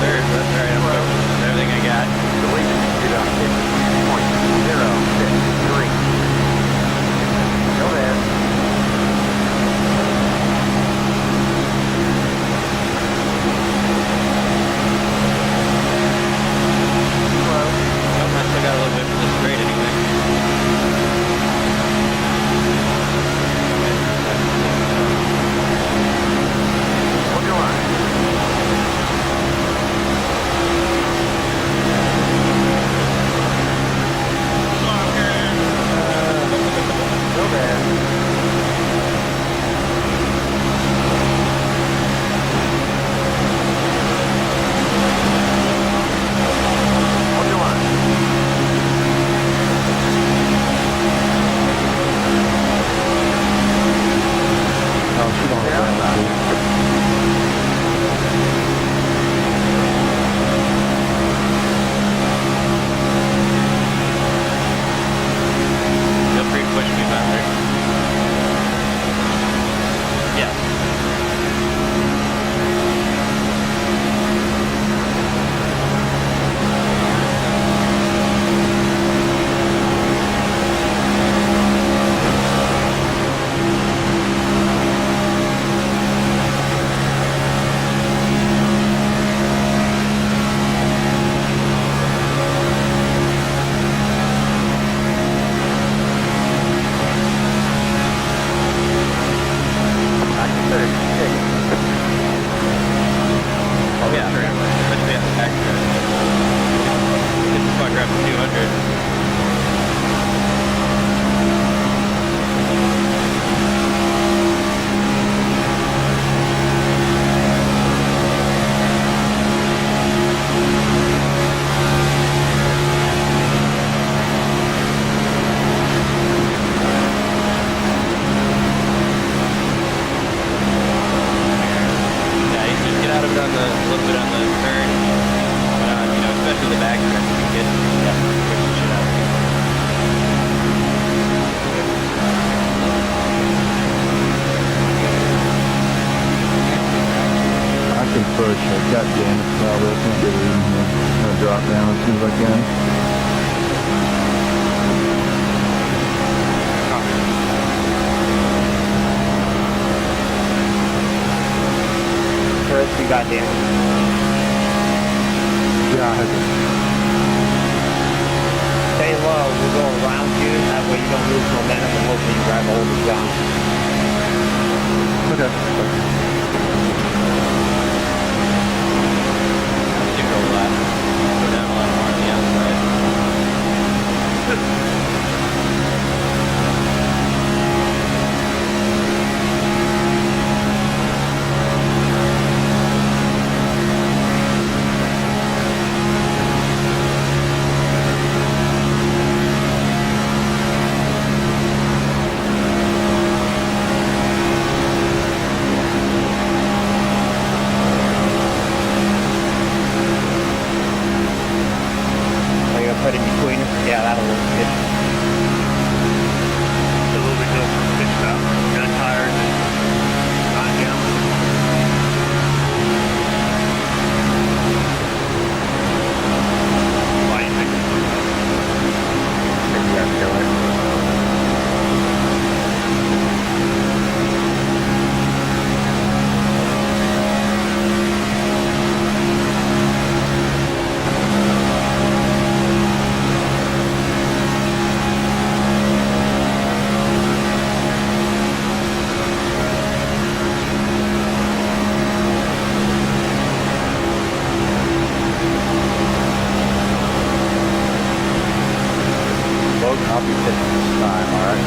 3rd. got damaged probably. I can't get it in here. I'm gonna drop down as soon as I can. Chris, you got damage. Yeah, I had to. Stay low, we'll go around you, that way you don't lose momentum and hopefully you grab hold of the ground. Okay. You go left. Go down a lot more on the outside. Are you gonna put it between us? Yeah, that'll look good. A little bit hill from pitch stop. Got tired. Not down. Why you think it's Maybe that's killer. Logan, I'll be pitching this time, alright?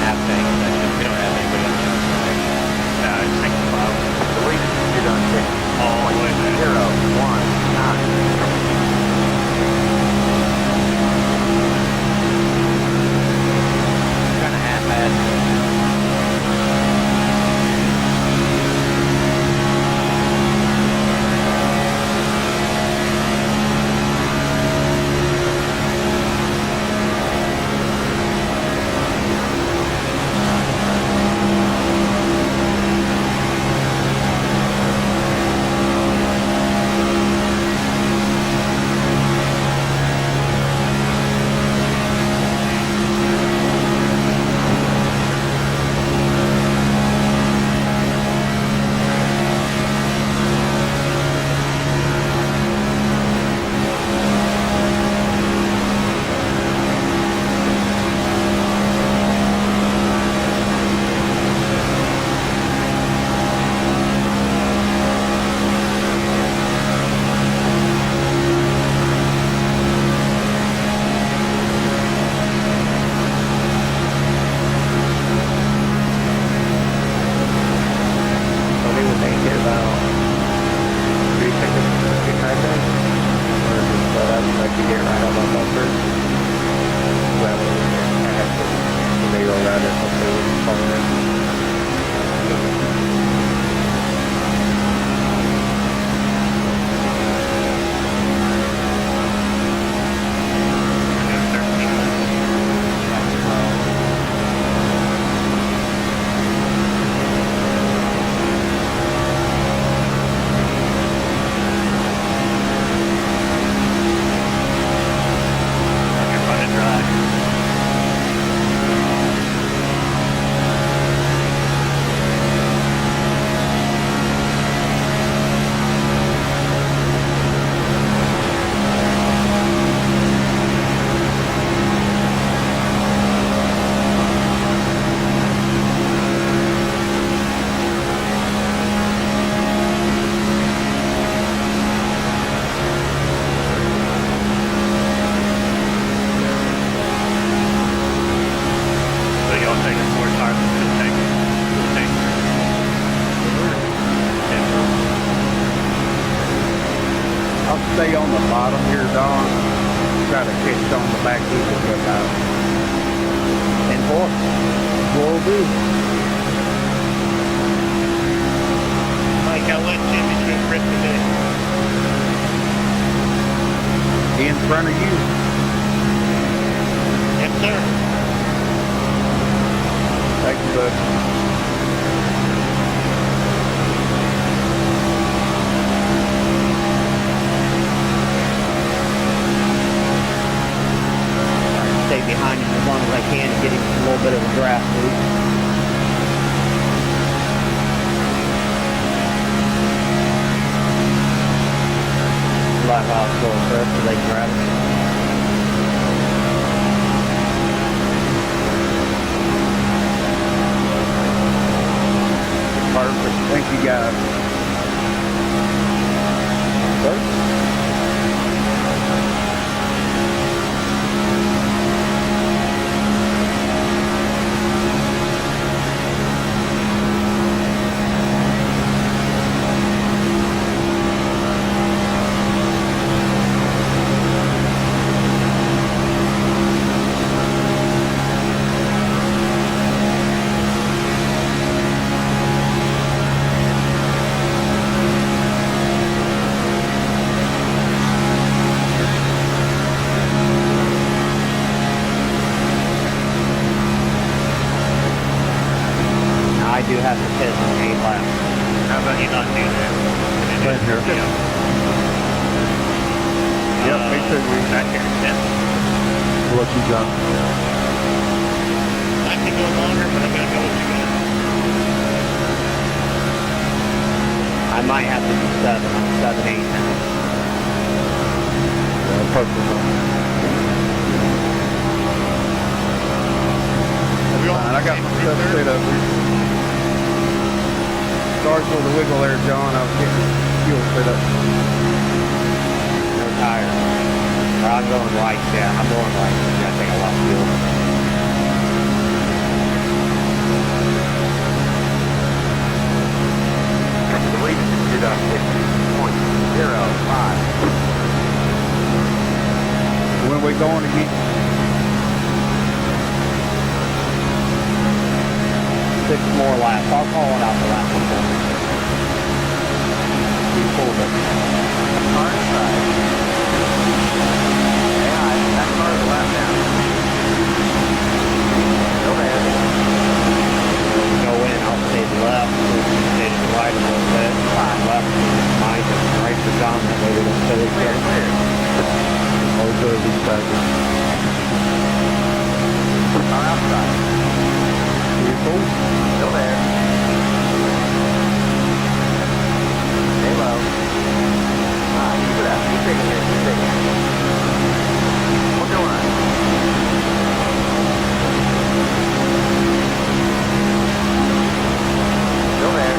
Half tank, we don't have anybody on the outside. nah, it's like about The latest speed on 6. all the way back. 019. Kinda half-assed. on the bottom here, Don. Try to catch on the back wheel and look out. 10-4. Will do. Mike, I'll let Jimmy shoot Chris today. In front of you. Yes, sir. Thank you, bud. Stay behind him as long as I can to get him a little bit of a draft loop. Black Hawk's going first so they can grab it. Perfect. Thank you, guys. Sir? I do have to pit on 8 laps. How about you not do that? Right here. Yep, make sure we Back here. Yeah. We'll let you, John. I can go longer, but I'm gonna go with you guys. I might have to do 7. I'm 7-8 now. Yeah, perfect. I got my stuff set up here. Sorry for the wiggle there, John. I was getting fuel set up. No tire. I'm going right, yeah. I'm going right. I think I lost fuel. The lead is at 50.05. When we going again? 6 more laps. I'll call it out the last one. We pulled it. Car inside. Yeah, that car is a lap down. Go ahead. Go in, I'll stay left, stay to the right a little bit, left, Mike, and right for John, that way we don't kill each Clear, other. clear. Always go to these packets. Car outside. Still there. Stay low. Keep it up. Keep taking it. Keep taking it. Hold your line. Still there.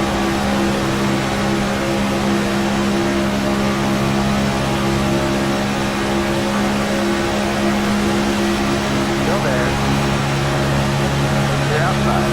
Still there. You're outside.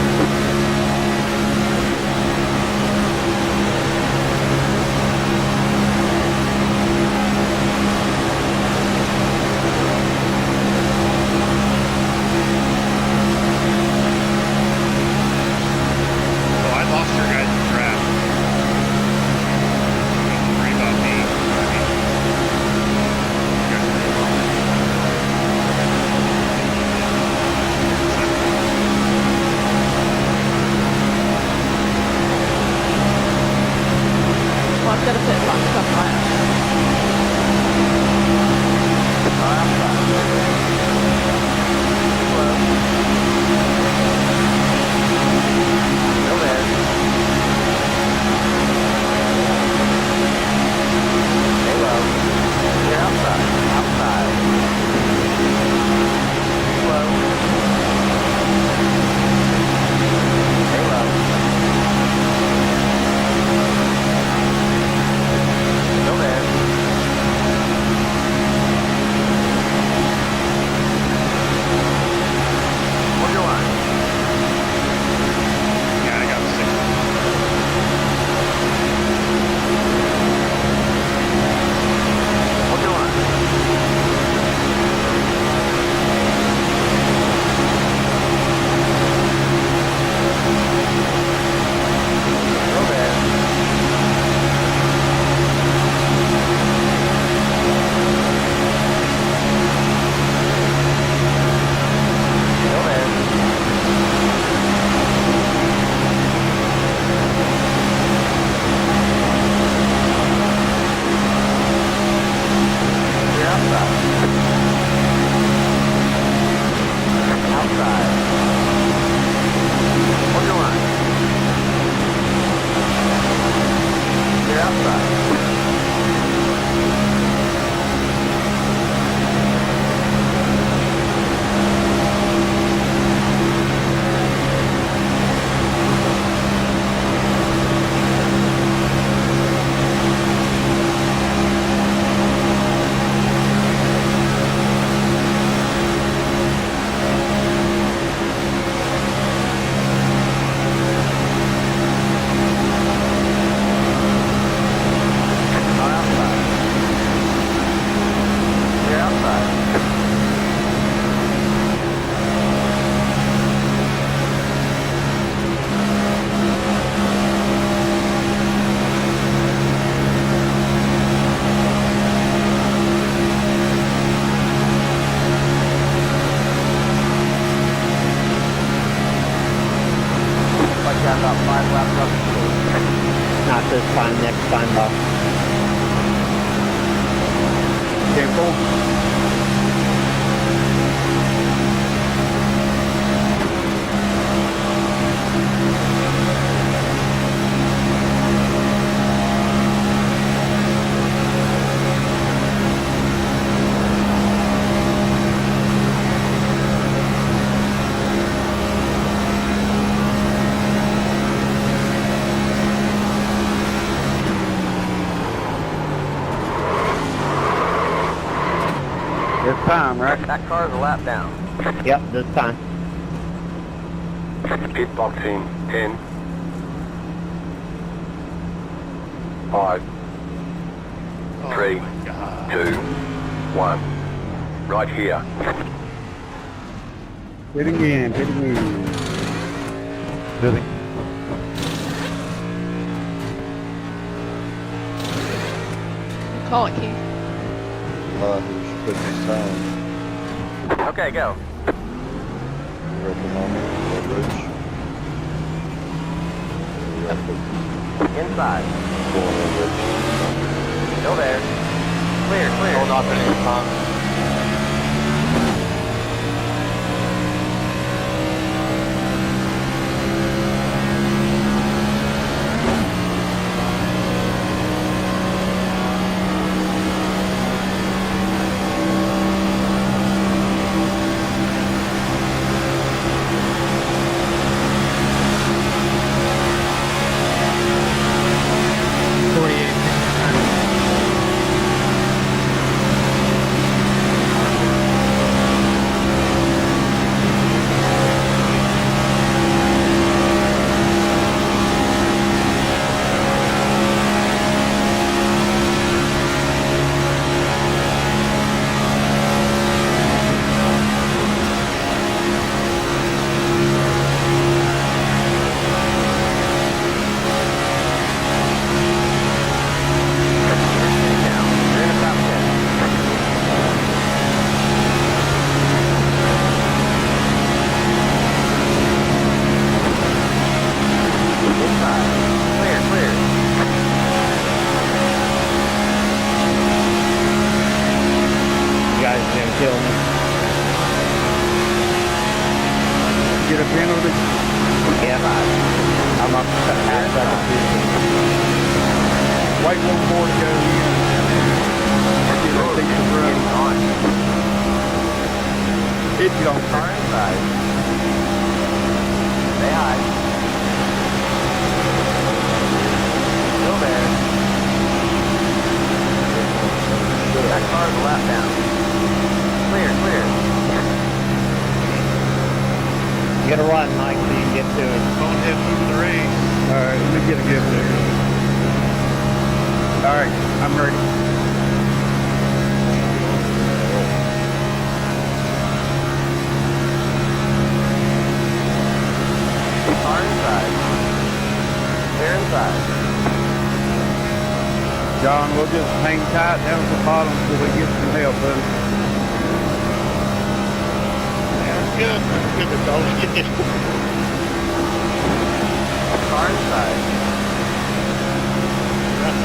fine next time, Bob. Careful. This time, right? That car's a lap down. Yep, this time. Pit box in 10, 5, 3, 2, 1. Right here. Hit again, hit again. Moving. Call it, Keith. Who's putting this time? Okay, go. We're at the moment, the bridge. We're at the Inside. corner bridge. Still there. Clear, clear. Hold off any time. Get a penalty? Yeah, I'm up to half second. Wait one more to go in. Get a decent run. If you don't Car inside. Stay high. Still there. That car's a lap down. Clear, clear. Get a run, Mike, so you can get to it. Bonehead moving the race. Alright, let me get a gift there. Alright, I'm ready. Car inside. Clear inside. John, we'll just hang tight down at the bottom until we get some help, buddy. That's good. That's good. That's all we get. Car inside.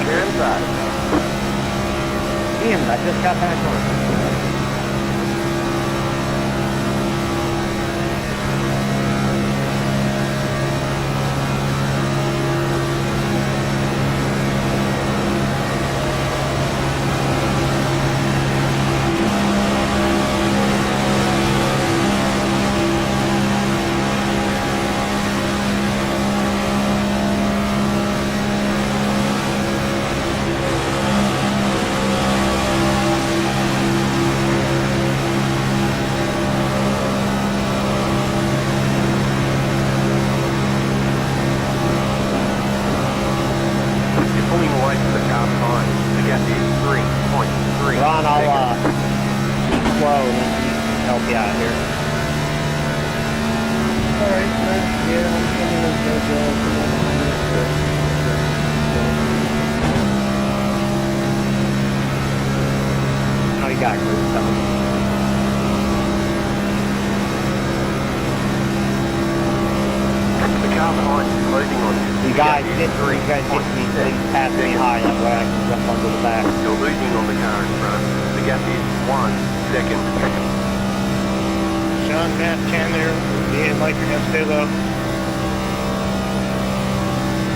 Clear inside. Damn, I just got back on. Ron, I'll slow and help you out here. Alright, yeah, I'm Oh, you got cruise coming. The car behind is closing on you. You Guys, you guys get me, please pass me high, that way I can jump onto the back. You're losing on the car in front. The gap is 1 second. Sean, Matt, Chandler, me and Mike are gonna stay low.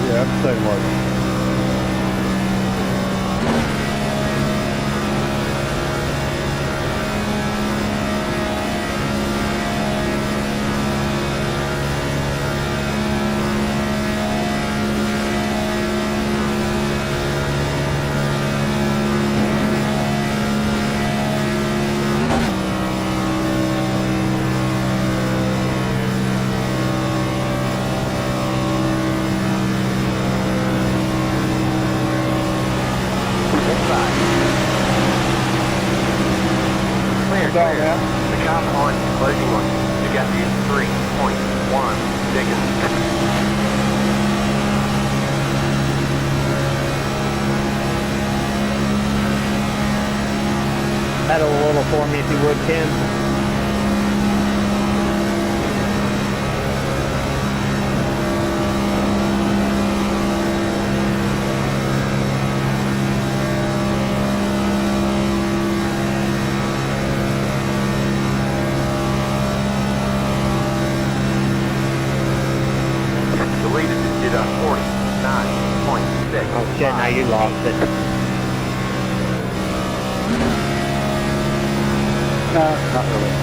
Yeah, I'm saying Mark. Clear. The car behind is closing on you. The gap is 3.1 seconds. Pedal a little for me if you would, Ken. The leader just did a 49.6. Oh shit, now you lost it. Not really.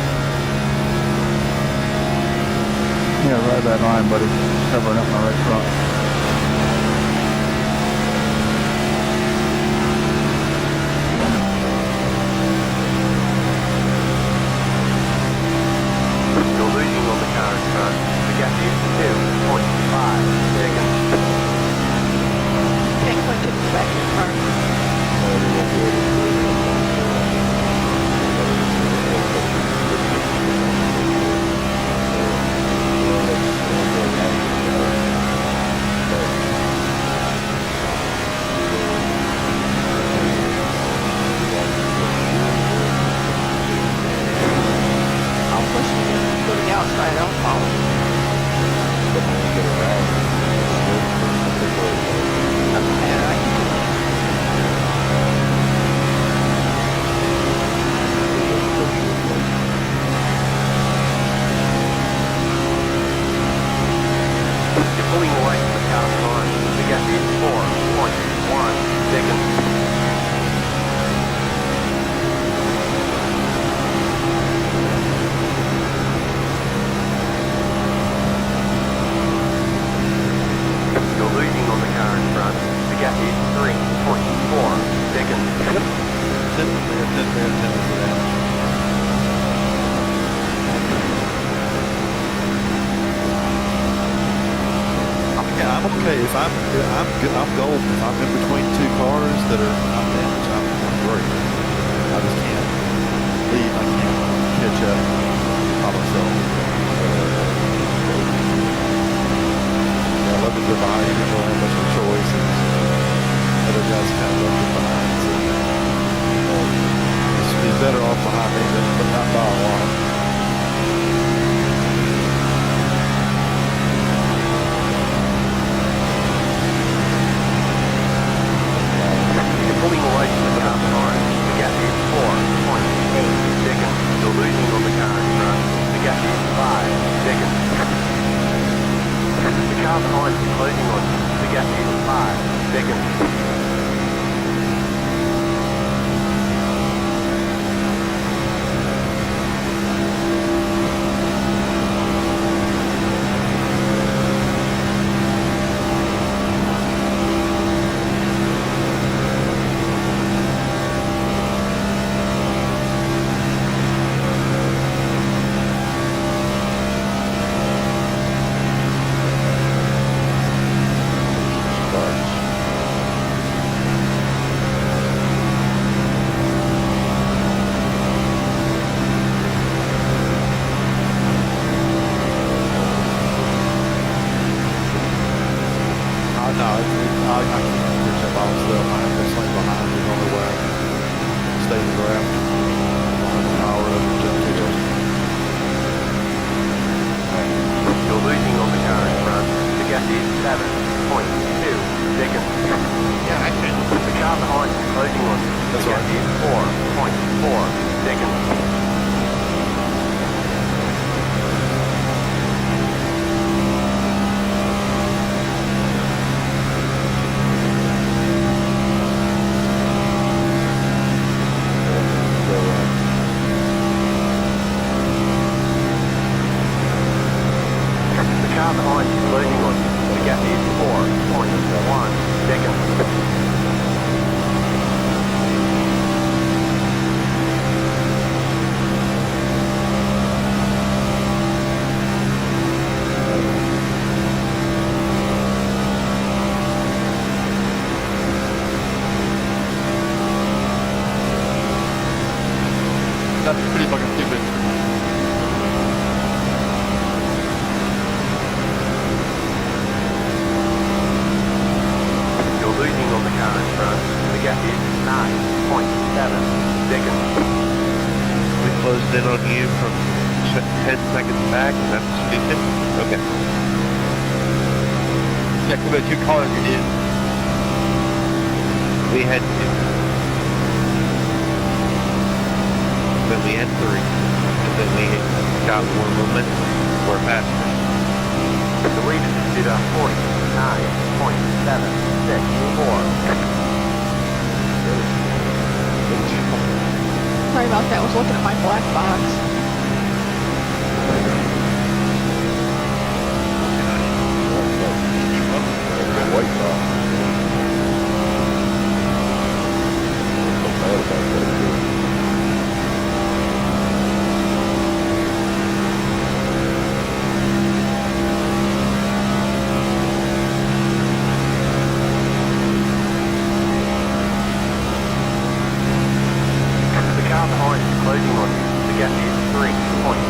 Yeah, right that line, buddy. Covering up my right front. You're losing on the car in front. The gap is 2.5 seconds. Can't quite get the back of the car. I'll push you to the outside, I'll follow. Doesn't matter, I can do it. You're pulling away from the car behind. The gap is 4.1 seconds. You're losing on the car in front. The gap is 3.4 seconds. 10 for that. Yeah, I'm okay. If I'm good, I'm golden. If I'm in between two cars that are not damaged, I'm great. I just can't leave. I can't catch up by myself. Yeah, I love to go behind you. People have much of a choice, and other guys kind of left behind. So, he's better off behind me, but not by a lot. Pulling away from the car behind. The gap is 4.8 seconds. You're losing on the car in front. The gap is 5 seconds. The car behind is closing on you. The gap is 5 seconds. seconds. The car behind you is losing on you. The gap is 4.1 seconds. That's pretty fucking stupid. You're losing on the car in front. The gap is 9.7 seconds. We closed in on you from 10 seconds back, and that's stupid. Okay. Yeah, because the 2 cars you did. We had 2. Then we had 3. And then we got more momentum. We're faster. The leader did a 49.7 Sorry about that. I was looking at my black box. White box. So bad about that, too. The car behind is closing on you. The gap is 3.8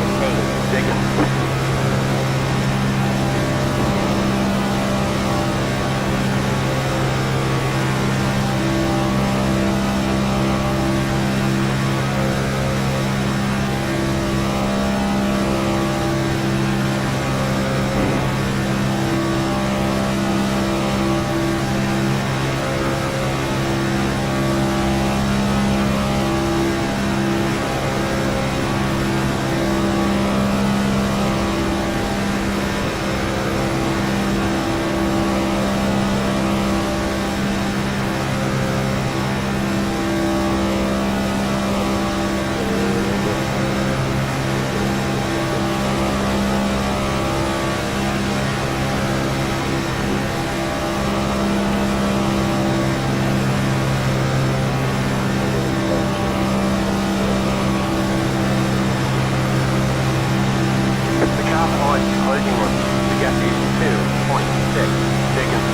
seconds.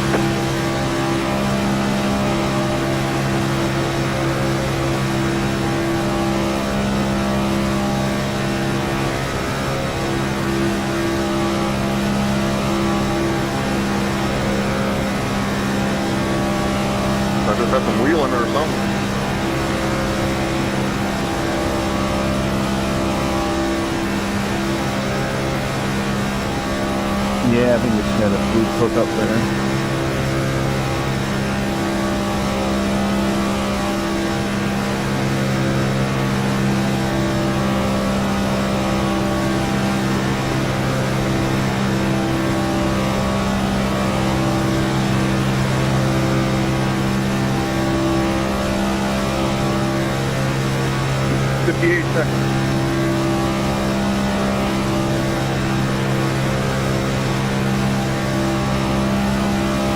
I just had some wheeling or something. Yeah, I think it's got a food hookup there.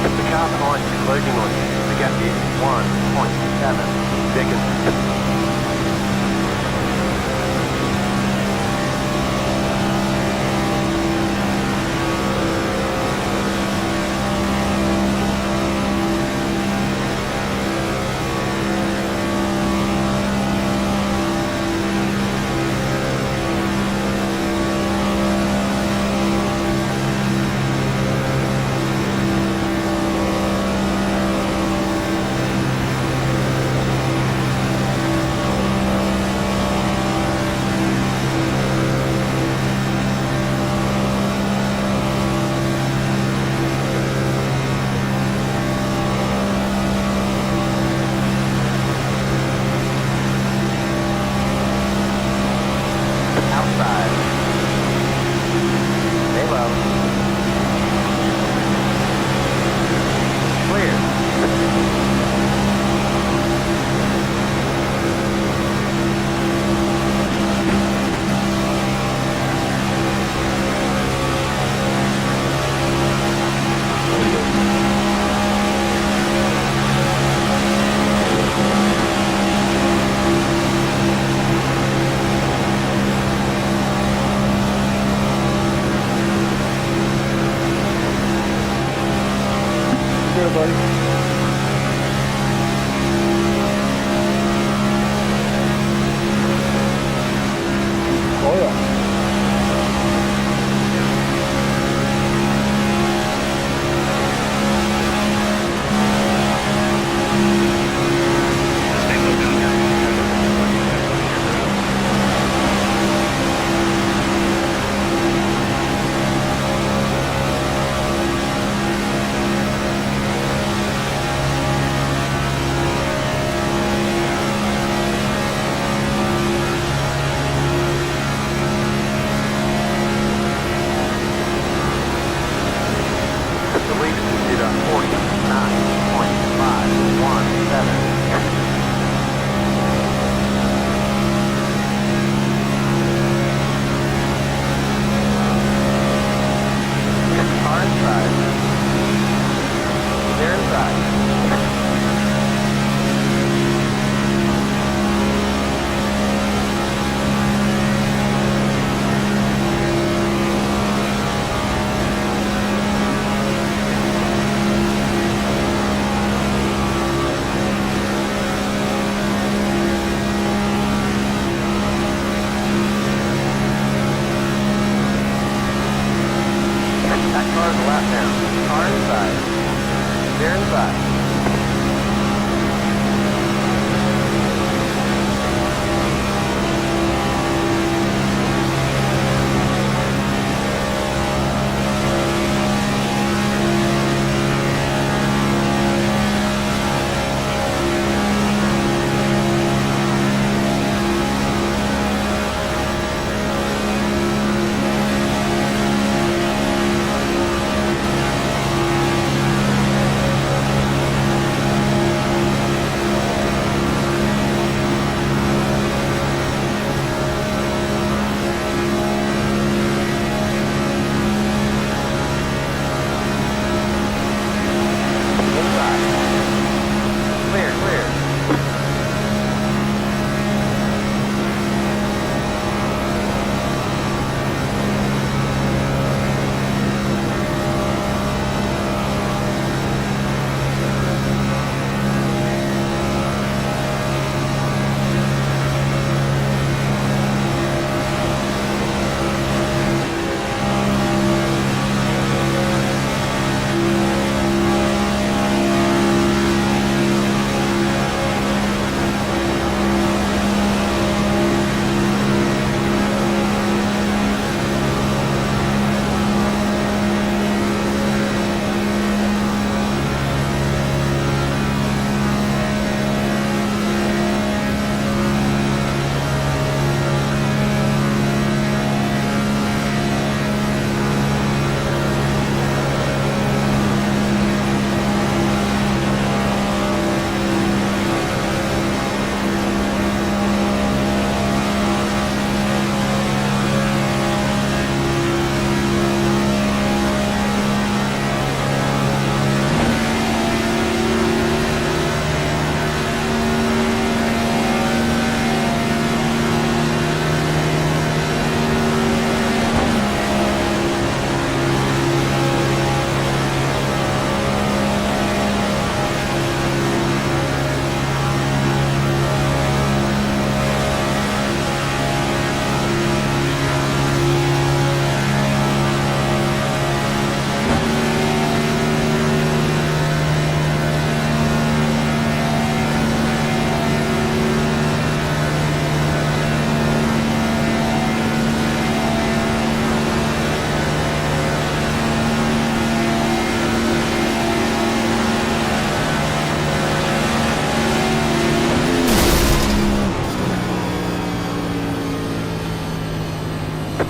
The car behind is closing on you. The gap is 1.7 seconds. car inside. They're inside.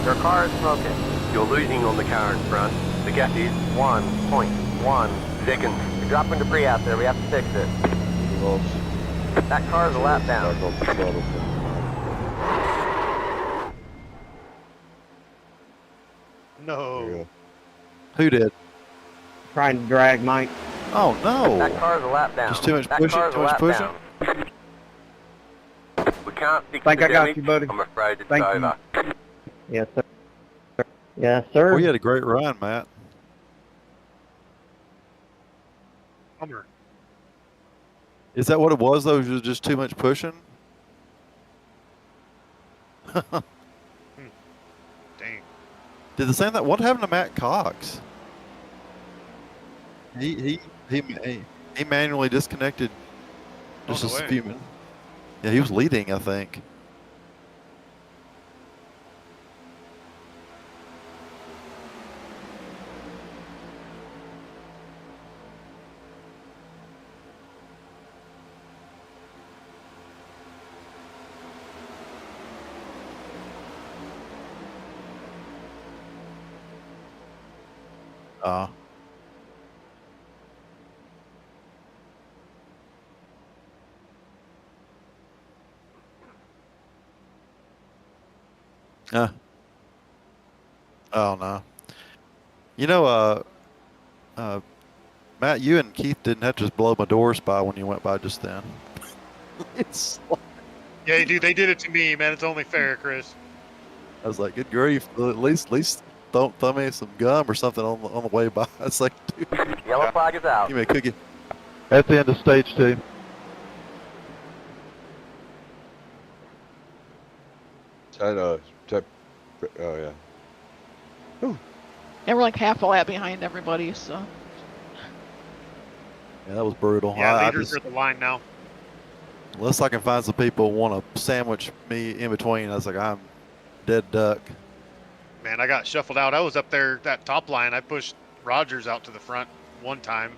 Your car is smoking. You're losing on the car in front. The gap is 1.1 seconds. You're dropping debris out there. We have to fix it. That car is a lap down. No. Who did? Trying to drag Mike. Oh no! That car is a lap down. Just too much That pushing. car is Too a much lap pushing. down. We can't fix Think the I got damage. you, buddy. I'm afraid it's Thank you. over. Yes, sir. Yes, sir. We had a great run, Matt. Bummer. Is that what it was though? Was it just too much pushing? Dang. Did the same thing? What happened to Matt Cox? He manually disconnected just Oh, no a way. few minutes. Yeah, he was leading, I think. Oh no. You know, Matt, you and Keith didn't have to just blow my doors by when you went by just then. It's. Yeah, dude, they did it to me, man. It's only fair, Chris. I was like, good grief. At least don't throw me some gum or something on the way by. It's like, dude, Yellow flag is out. give me a cookie. At the end of stage 2. Oh yeah. And we're like half a lap behind everybody, so Yeah, that was brutal. Yeah, I leaders just, are at the line now. unless I can find some people who want to sandwich me in between, I was like, I'm dead duck. Man, I got shuffled out. I was up there, that top line. I pushed Rogers out to the front one time,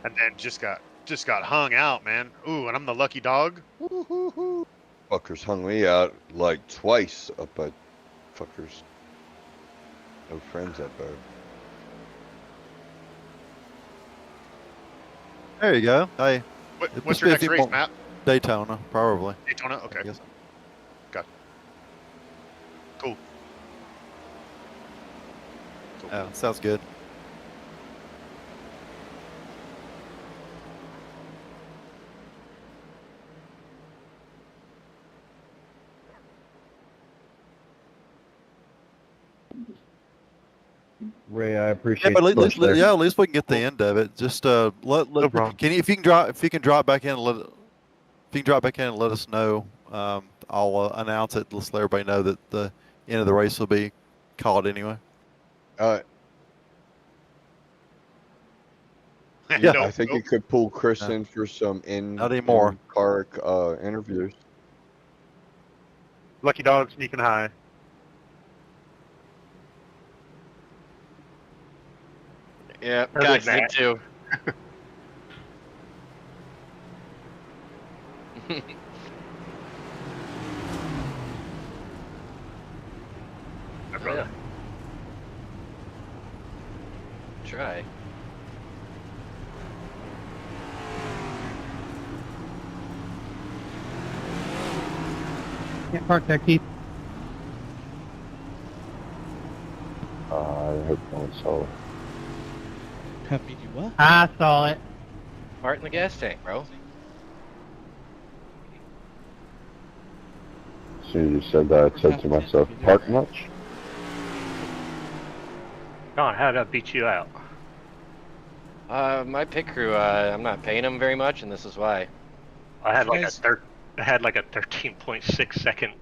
and then just got hung out, man. Ooh, and I'm the lucky dog. Woo-hoo-hoo. Fuckers hung me out like twice up at fuckers. No friends up there. There you go. Hey, What's must your be a next few race, more- Matt? Daytona, probably. Daytona? I Okay. guess. Got it. Cool. Oh, sounds good. Ray, I Yeah, appreciate but the push there. at least we can get the end of it. Just No problem. if you can drop back in and let us know. I'll announce it. Let's let everybody know that the end of the race will be called anyway. Yeah, Nope, I think nope. you could pull Chris No. in for some Not anymore. car interviews. Lucky dog sneaking high. Yeah, Or guys did did Matt. too. My brother. Try. Can't park there, Keith. I hope no one saw it. Have me do what? I saw it. Part in the gas tank, bro. As soon as you said that, I said to myself, park much? Don, how did I beat you out? My pit crew, I'm not paying them very much, and this is why. I had You like guys- I had like a 13.6 second.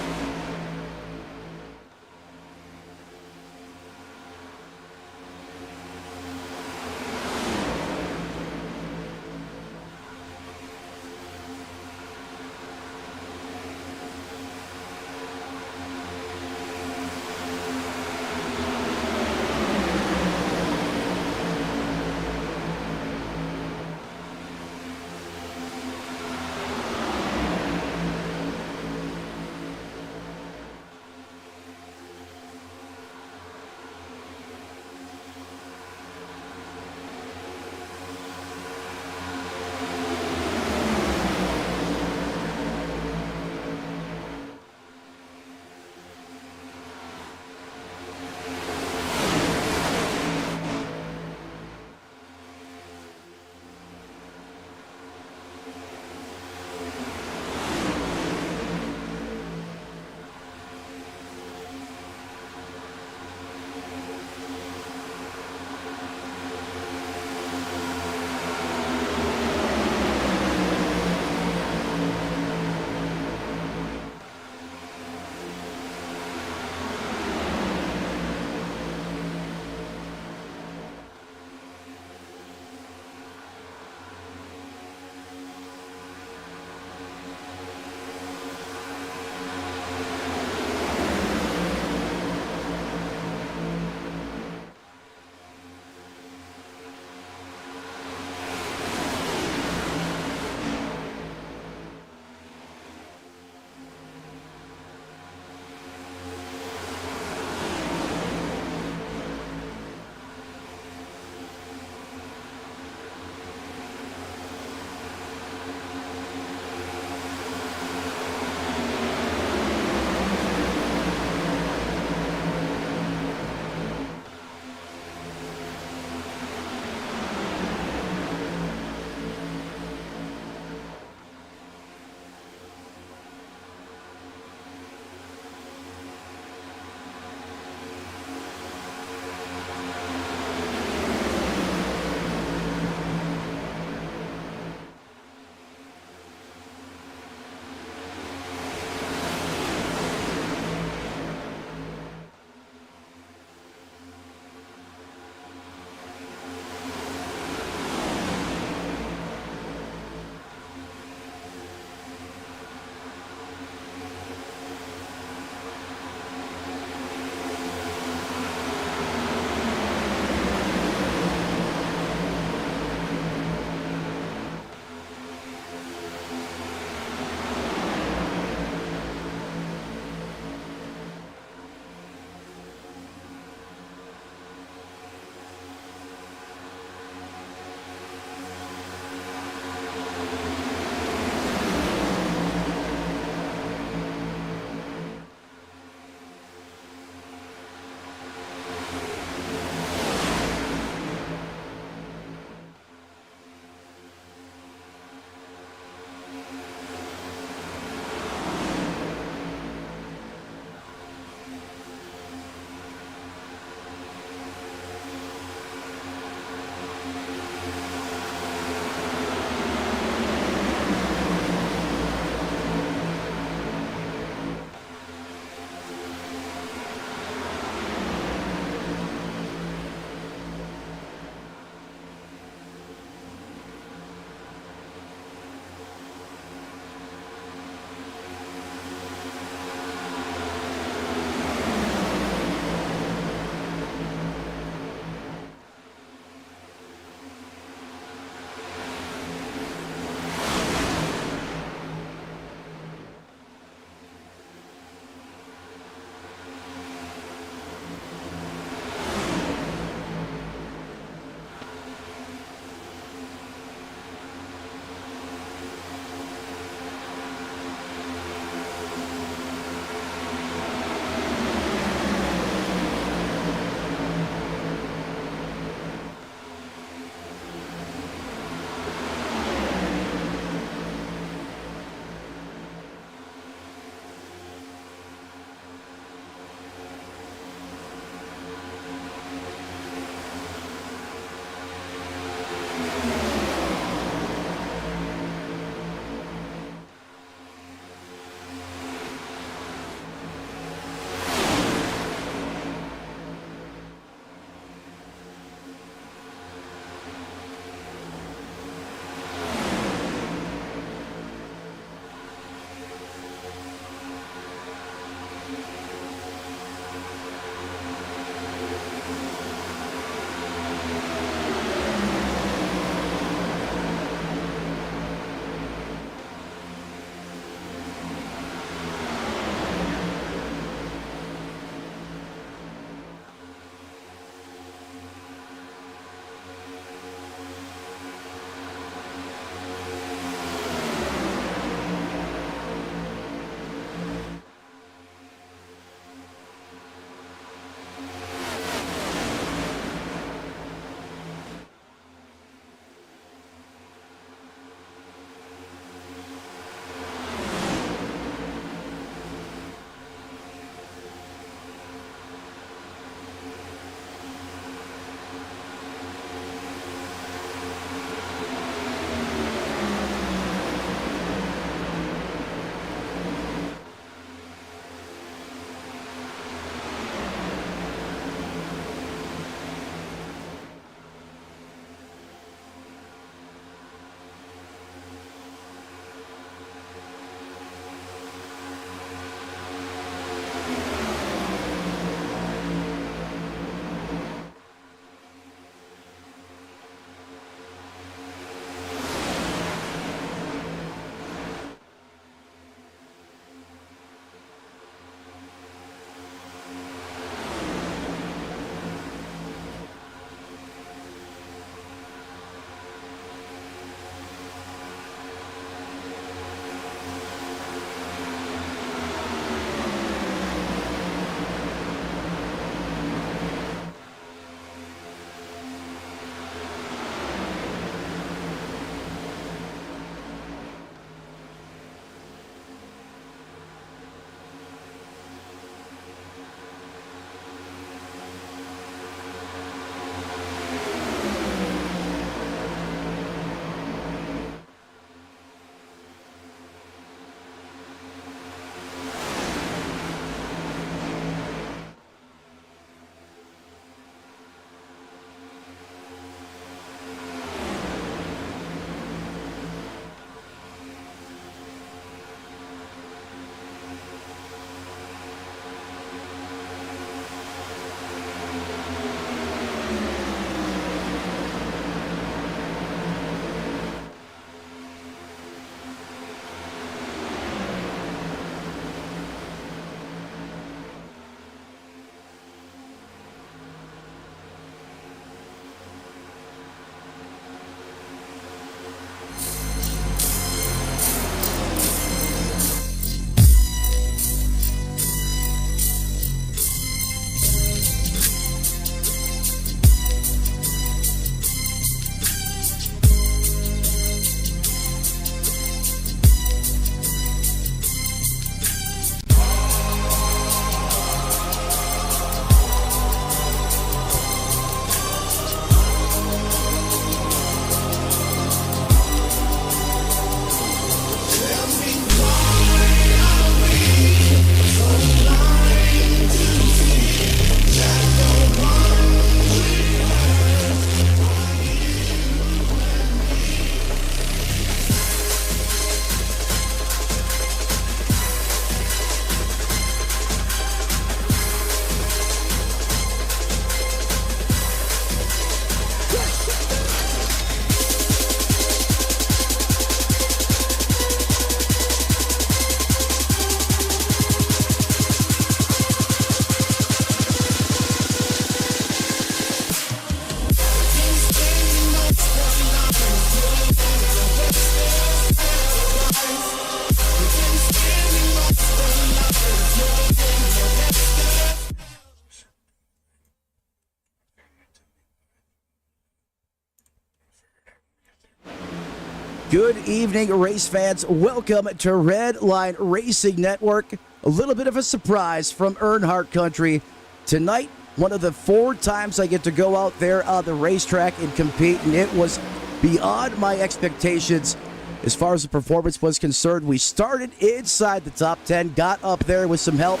Good evening, race fans. Welcome to Redline Racing Network. A little bit of a surprise from Earnhardt Country. Tonight, one of the 4 times I get to go out there on the racetrack and compete, and it was beyond my expectations as far as the performance was concerned. We started inside the top 10, got up there with some help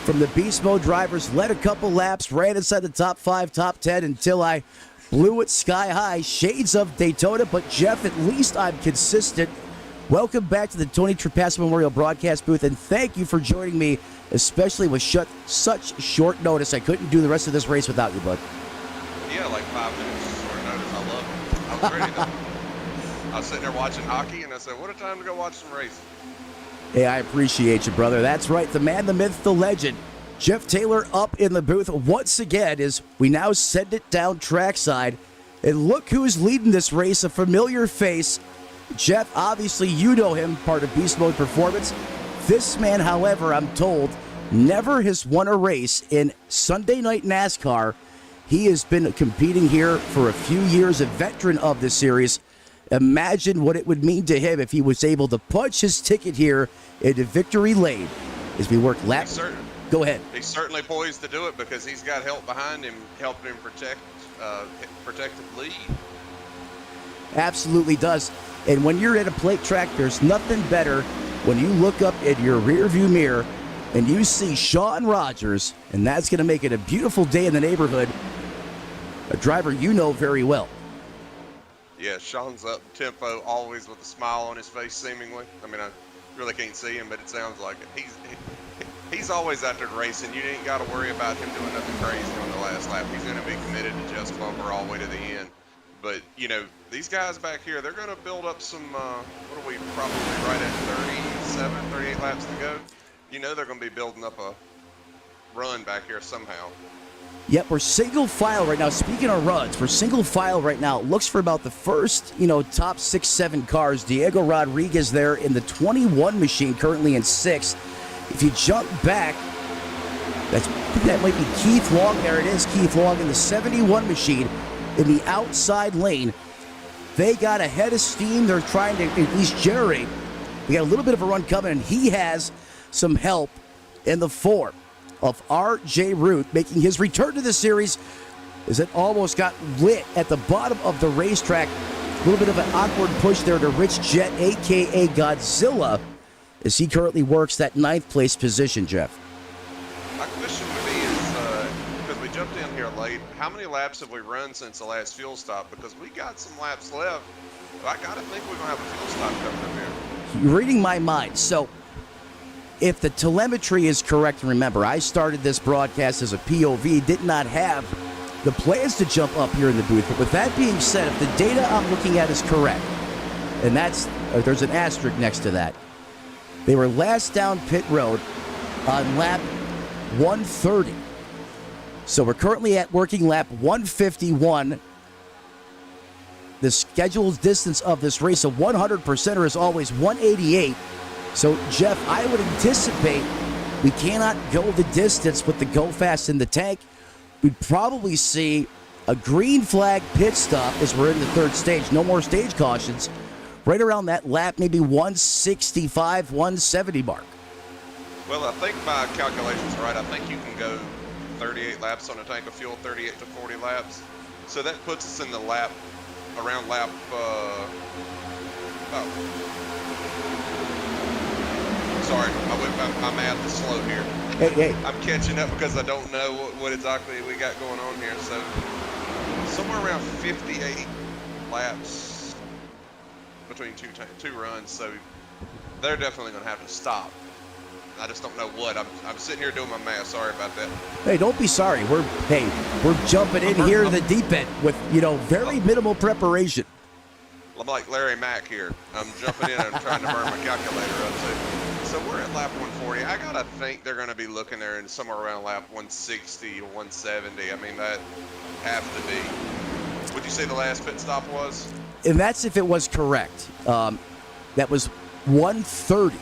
from the beast mode drivers, led a couple laps, ran inside the top 5, top 10 until I blew it sky high, shades of Daytona. But Jeff, at least I'm consistent. Welcome back to the Tony Trapasso Memorial Broadcast booth, and thank you for joining me, especially with such short notice. I couldn't do the rest of this race without you, bud. Yeah, like 5 minutes short notice. I love it. I was ready to. I was sitting there watching hockey, and I said, what a time to go watch some racing. Hey, I appreciate you, brother. That's right, the man, the myth, the legend. Jeff Taylor up in the booth once again as we now send it down trackside. And look who's leading this race, a familiar face. Jeff, obviously you know him, part of Beast Mode Performance. This man, however, I'm told, never has won a race in Sunday Night NASCAR. He has been competing here for a few years, a veteran of this series. Imagine what it would mean to him if he was able to punch his ticket here into victory lane as we work laps. Go ahead. He's certainly poised to do it because he's got help behind him, helping him protect the lead. Absolutely does. And when you're at a plate track, there's nothing better when you look up in your rearview mirror and you see Shawn Rogers, and that's going to make it a beautiful day in the neighborhood. A driver you know very well. Yeah, Shawn's up tempo, always with a smile on his face, seemingly. I mean, I really can't see him, but it sounds like it. He's always out there racing. You ain't got to worry about him doing nothing crazy on the last lap. He's going to be committed to just bumper all the way to the end. But, you know, these guys back here, they're going to build up some, what are we, probably right at 37, 38 laps to go. You know they're going to be building up a run back here somehow. Yep, we're single file right now. Speaking of runs, we're single file right now. It looks for about the first, top 6, 7 cars. Diego Rodriguez there in the 21 machine, currently in 6th. If you jump back, that might be Keith Long. There it is, Keith Long in the 71 machine in the outside lane. They got a head of steam. They're trying to at least generate. We got a little bit of a run coming, and he has some help in the form of R.J. Root making his return to the series as it almost got lit at the bottom of the racetrack. A little bit of an awkward push there to Rich Jett, a.k.a. Godzilla, as he currently works that 9th place position, Jeff. My question would be is, because we jumped in here late, how many laps have we run since the last fuel stop? Because we got some laps left. But I got to think we're going to have a fuel stop coming up here. You're reading my mind. So, if the telemetry is correct, remember, I started this broadcast as a POV, did not have the plans to jump up here in the booth. But with that being said, if the data I'm looking at is correct, and there's an asterisk next to that, they were last down pit road on lap 130. So we're currently at working lap 151. The scheduled distance of this race, a 100%er, is always 188. So, Jeff, I would anticipate we cannot go the distance with the go fast in the tank. We'd probably see a green flag pit stop as we're in the 3rd stage. No more stage cautions. Right around that lap, maybe 165, 170 mark. Well, I think my calculations are right. I think you can go 38 laps on a tank of fuel, 38 to 40 laps. So that puts us in the lap, around lap, sorry, my math is slow here. Hey. I'm catching up because I don't know what exactly we got going on here. So somewhere around 58 laps between two runs. So they're definitely going to have to stop. I just don't know what. I'm sitting here doing my math. Sorry about that. Hey, don't be sorry. We're jumping in here to the deep end with, very minimal preparation. I'm like Larry Mack here. I'm jumping in and trying to burn my calculator up. So we're at lap 140. I got to think they're going to be looking there in somewhere around lap 160 or 170. I mean, that have to be. Would you say the last pit stop was? And that's if it was correct. That was 130.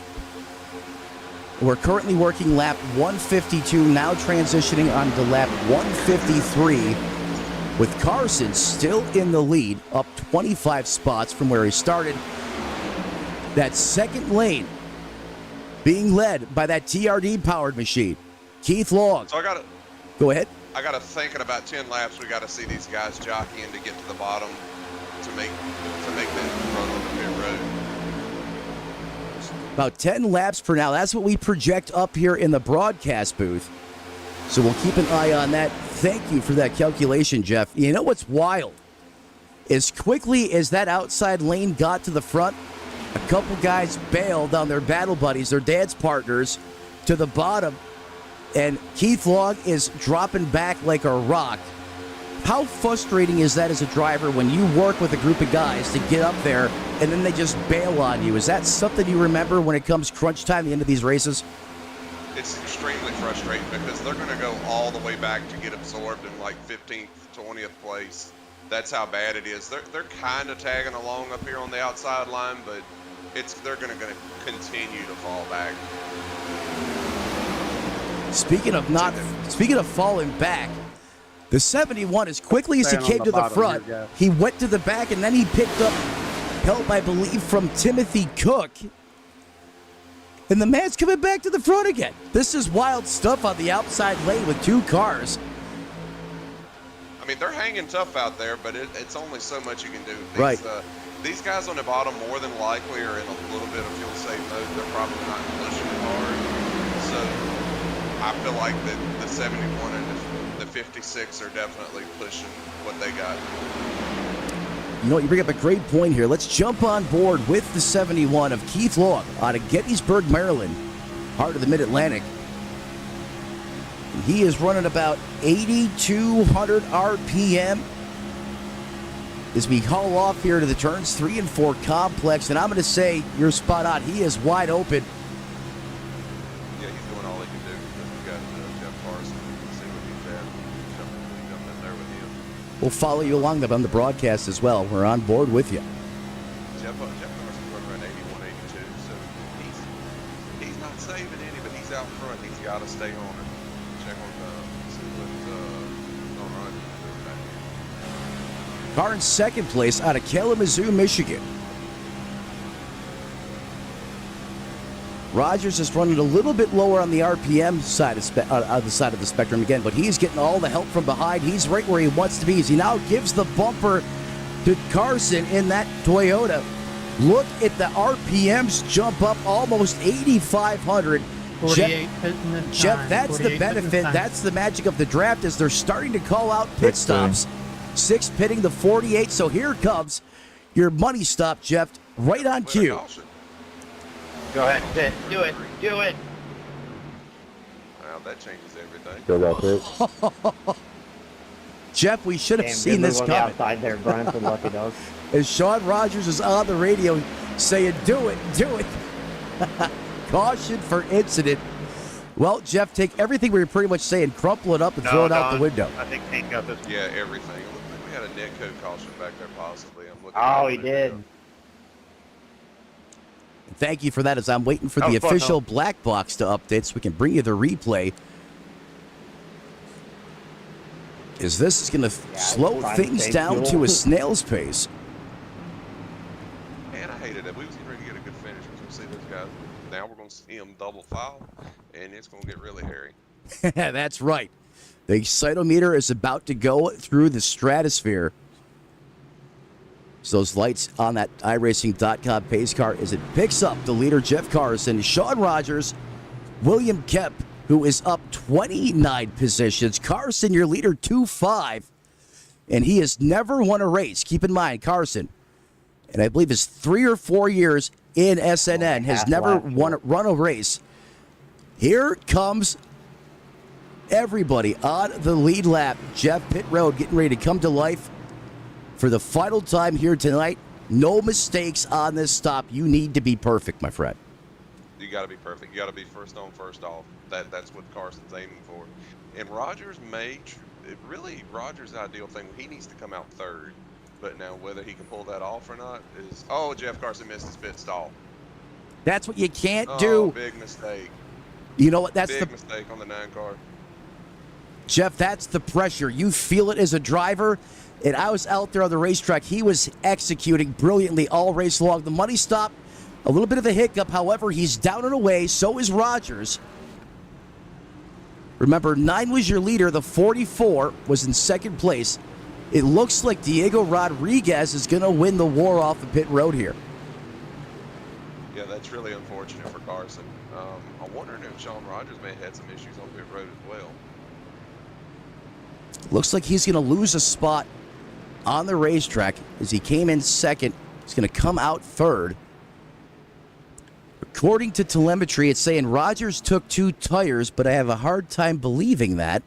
We're currently working lap 152, now transitioning onto lap 153, with Carson still in the lead, up 25 spots from where he started. That second lane being led by that TRD powered machine. Keith Long. So Go ahead. I got to think in about 10 laps, we got to see these guys jockeying to get to the bottom to make that run on the pit road. About 10 laps per now. That's what we project up here in the broadcast booth. So we'll keep an eye on that. Thank you for that calculation, Jeff. You know what's wild? As quickly as that outside lane got to the front, a couple guys bailed on their battle buddies, their dance partners, to the bottom. And Keith Long is dropping back like a rock. How frustrating is that as a driver when you work with a group of guys to get up there and then they just bail on you? Is that something you remember when it comes crunch time at the end of these races? It's extremely frustrating because they're going to go all the way back to get absorbed in like 15th, 20th place. That's how bad it is. They're kind of tagging along up here on the outside line, but they're going to continue to fall back. Speaking of falling back, the 71, as quickly as he came to the front, he went to the back and then he picked up help, I believe, from Timothy Cook. And the man's coming back to the front again. This is wild stuff on the outside lane with two cars. I mean, they're hanging tough out there, but it's only so much you can do. These guys on the bottom more than likely are in a little bit of fuel safe mode. They're probably not pushing hard. So I feel like the 71 and the 56 are definitely pushing what they got. You know what? You bring up a great point here. Let's jump on board with the 71 of Keith Long out of Gettysburg, Maryland, heart of the Mid-Atlantic. He is running about 8,200 RPM as we haul off here to the turns 3 and 4 complex. And I'm going to say you're spot on. He is wide open. Yeah, he's doing all he can do. We got Jeff Carson. See what he's at. Jump in there with him. We'll follow you along on the broadcast as well. We're on board with you. Jeff Carson's running around 81, 82, so he's not saving any, but he's out front. He's got to stay on it. Check on see what's going on back here. Car in second place out of Kalamazoo, Michigan. Rogers is running a little bit lower on the RPM side of the side of the spectrum again, but he's getting all the help from behind. He's right where he wants to be as he now gives the bumper to Carson in that Toyota. Look at the RPMs jump up almost 8,500. 48 pitting this Jeff, time. that's the benefit. That's the magic of the draft is they're starting to call out pit stops. 6 pitting the 48. So here comes your money stop, Jeff, right on cue. Go ahead, pit. Do it. Do it. Wow, that changes everything. Go about it. Jeff, we should have seen this coming. Outside there, Brian, for Lucky Dog. As Sean Rogers is on the radio saying, do it, do it. Caution for incident. Well, Jeff, take everything we were pretty much saying, crumple it up, and throw it out the window. I think Hank got this. Yeah, everything. It looked like we had a net code caution back there, possibly. I'm looking. Oh, he did. Thank you for that as I'm waiting for the official black box to update so we can bring you the replay. As this is going to slow things down to a snail's pace. Man, I hated it. We was ready to get a good finish. We're going to see those guys. Now we're going to see them double foul, and it's going to get really hairy. That's right. The excitometer is about to go through the stratosphere. So those lights on that iRacing.com pace car as it picks up the leader, Jeff Carson, Sean Rogers, William Kemp, who is up 29 positions. Carson, your leader, 2-5. And he has never won a race. Keep in mind, Carson, and I believe it's 3 or 4 years in SNN, has never run a race. Here comes everybody on the lead lap. Jeff Pit Road getting ready to come to life for the final time here tonight. No mistakes on this stop. You need to be perfect, my friend. You got to be perfect. You got to be first on, first off. That's what Carson's aiming for. And Rogers Rogers' ideal thing, he needs to come out third. But now whether he can pull that off or not is... Oh, Jeff Carson missed his pit stall. That's what you can't do. Big mistake. You know what? That's big mistake on the 9 car. Jeff, that's the pressure. You feel it as a driver. And I was out there on the racetrack. He was executing brilliantly all race long. The money stop A little bit of a hiccup. However, he's down and away. So is Rogers. Remember, 9 was your leader. The 44 was in second place. It looks like Diego Rodriguez is going to win the war off the pit road here. Yeah, that's really unfortunate for Carson. I'm wondering if Sean Rogers may have had some issues on pit road as well. Looks like he's going to lose a spot on the racetrack as he came in second. He's going to come out third. According to telemetry, it's saying Rogers took 2 tires, but I have a hard time believing that.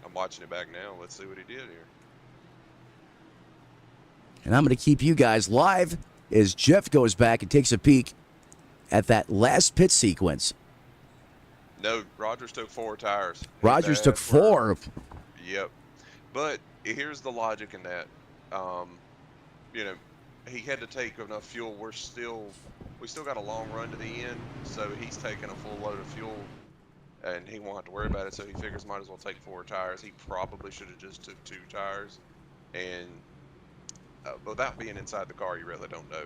I'm watching it back now. Let's see what he did here. And I'm going to keep you guys live as Jeff goes back and takes a peek at that last pit sequence. No, Rogers took 4 tires. Rogers took 4. Yep. But here's the logic in that. You know, he had to take enough fuel. We still got a long run to the end, so he's taking a full load of fuel, and he won't have to worry about it. So he figures might as well take 4 tires. He probably should have just took 2 tires, and without being inside the car, you really don't know.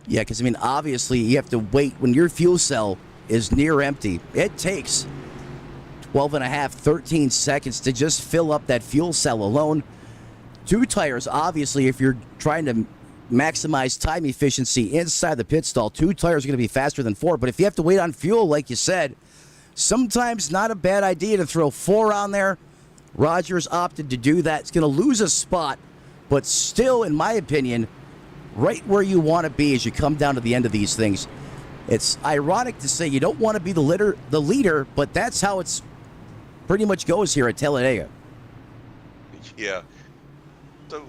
Yeah, because, I mean, obviously you have to wait. When your fuel cell is near empty, it takes 12 and a half, 13 seconds to just fill up that fuel cell alone. 2 tires, obviously, if you're trying to maximize time efficiency inside the pit stall, 2 tires are going to be faster than 4. But if you have to wait on fuel, like you said, sometimes not a bad idea to throw 4 on there. Rogers opted to do that. It's going to lose a spot, but still, in my opinion, right where you want to be as you come down to the end of these things. It's ironic to say you don't want to be the leader, but that's how it's pretty much goes here at Talladega. Yeah. So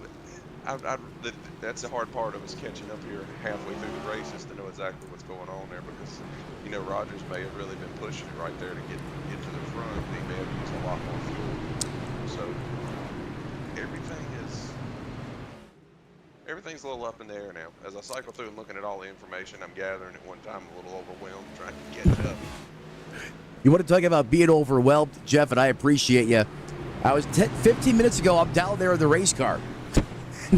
that's the hard part of us catching up here halfway through the race, is to know exactly what's going on there, because, you know, Rogers may have really been pushing it right there to get to the front. He may have used a lot more fuel. So everything's a little up in the air now. As I cycle through and looking at all the information I'm gathering at one time, I'm a little overwhelmed trying to catch up. You want to talk about being overwhelmed, Jeff, and I appreciate you. I was 15 minutes ago, I'm down there in the race car.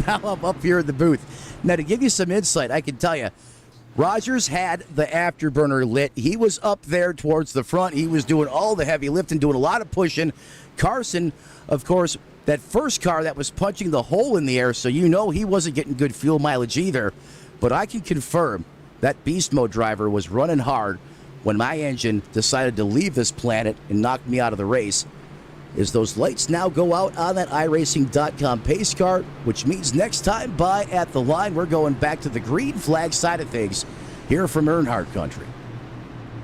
Now I'm up here in the booth. Now, to give you some insight, I can tell you, Rogers had the afterburner lit. He was up there towards the front. He was doing all the heavy lifting, doing a lot of pushing. Carson, of course, that first car that was punching the hole in the air, so you know he wasn't getting good fuel mileage either. But I can confirm that beast mode driver was running hard when my engine decided to leave this planet and knock me out of the race. As those lights now go out on that iRacing.com pace car, which means next time by at the line, we're going back to the green flag side of things here from Earnhardt Country.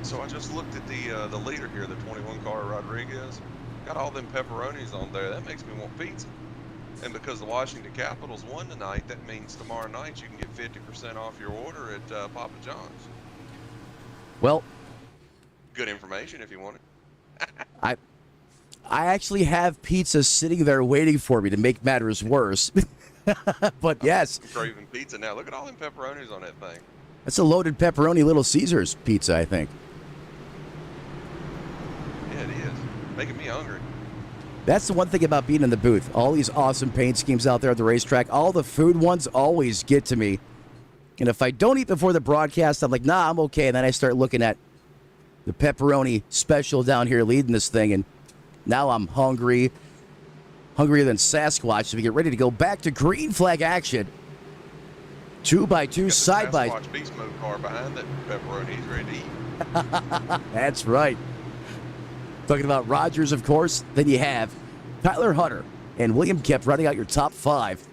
So I just looked at the leader here, the 21 car Rodriguez. Got all them pepperonis on there. That makes me want pizza. And because the Washington Capitals won tonight, that means tomorrow night you can get 50% off your order at Papa John's. Well, good information if you want it. I actually have pizza sitting there waiting for me to make matters worse. But yes. I'm craving pizza now. Look at all them pepperonis on that thing. That's a loaded pepperoni Little Caesars pizza, I think. Yeah, it is. Making me hungry. That's the one thing about being in the booth. All these awesome paint schemes out there at the racetrack, all the food ones always get to me. And if I don't eat before the broadcast, I'm like, nah, I'm okay. And then I start looking at the pepperoni special down here leading this thing, and now I'm hungry. Hungrier than Sasquatch. So we get ready to go back to green flag action. 2x2 side by side. Beast mode car behind that pepperoni. He's ready to eat. That's right. Talking about Rogers, of course. Then you have Tyler Hunter and William Kemp running out your top 5.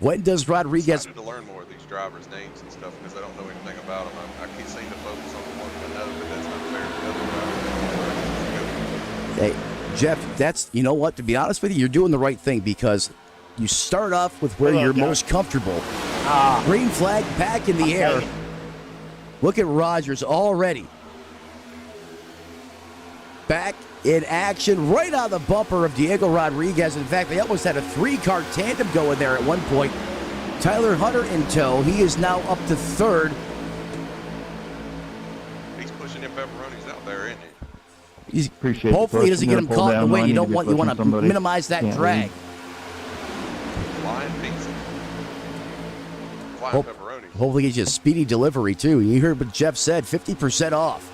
When does Rodriguez... I'm excited to learn more of these drivers' names and stuff because I don't know anything about them. I can't seem to focus on the ones I know, but that's not fair to the other drivers. Hey, Jeff, that's... You know what? To be honest with you, you're doing the right thing because you start off with where you're most comfortable. Green flag back in the air. Look at Rogers already. Back in action, right on the bumper of Diego Rodriguez. In fact, they almost had a 3-car tandem going there at one point. Tyler Hunter in tow. He is now up to 3rd. He's pushing them pepperonis out there, isn't he? Hopefully he doesn't get him caught in the wind. You want to minimize that drag. Flying pizza. flying pepperoni. Hopefully get you a speedy delivery, too. You heard what Jeff said, 50% off.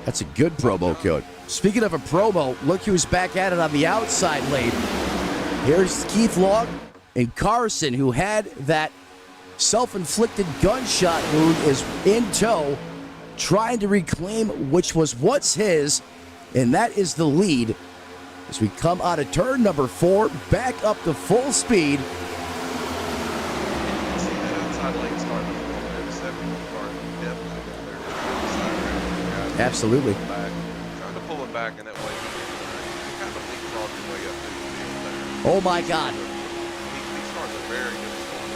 That's a good promo code. Speaking of a promo, look who's back at it on the outside lane. Here's Keith Long and Carson, who had that self-inflicted gunshot wound, is in tow, trying to reclaim which was once his, and that is the lead as we come out of turn number 4, back up to full speed. Absolutely. Trying to pull him back in that way. He kind of leapfrogged his way up through the field there. Oh my God. He starts a very good score to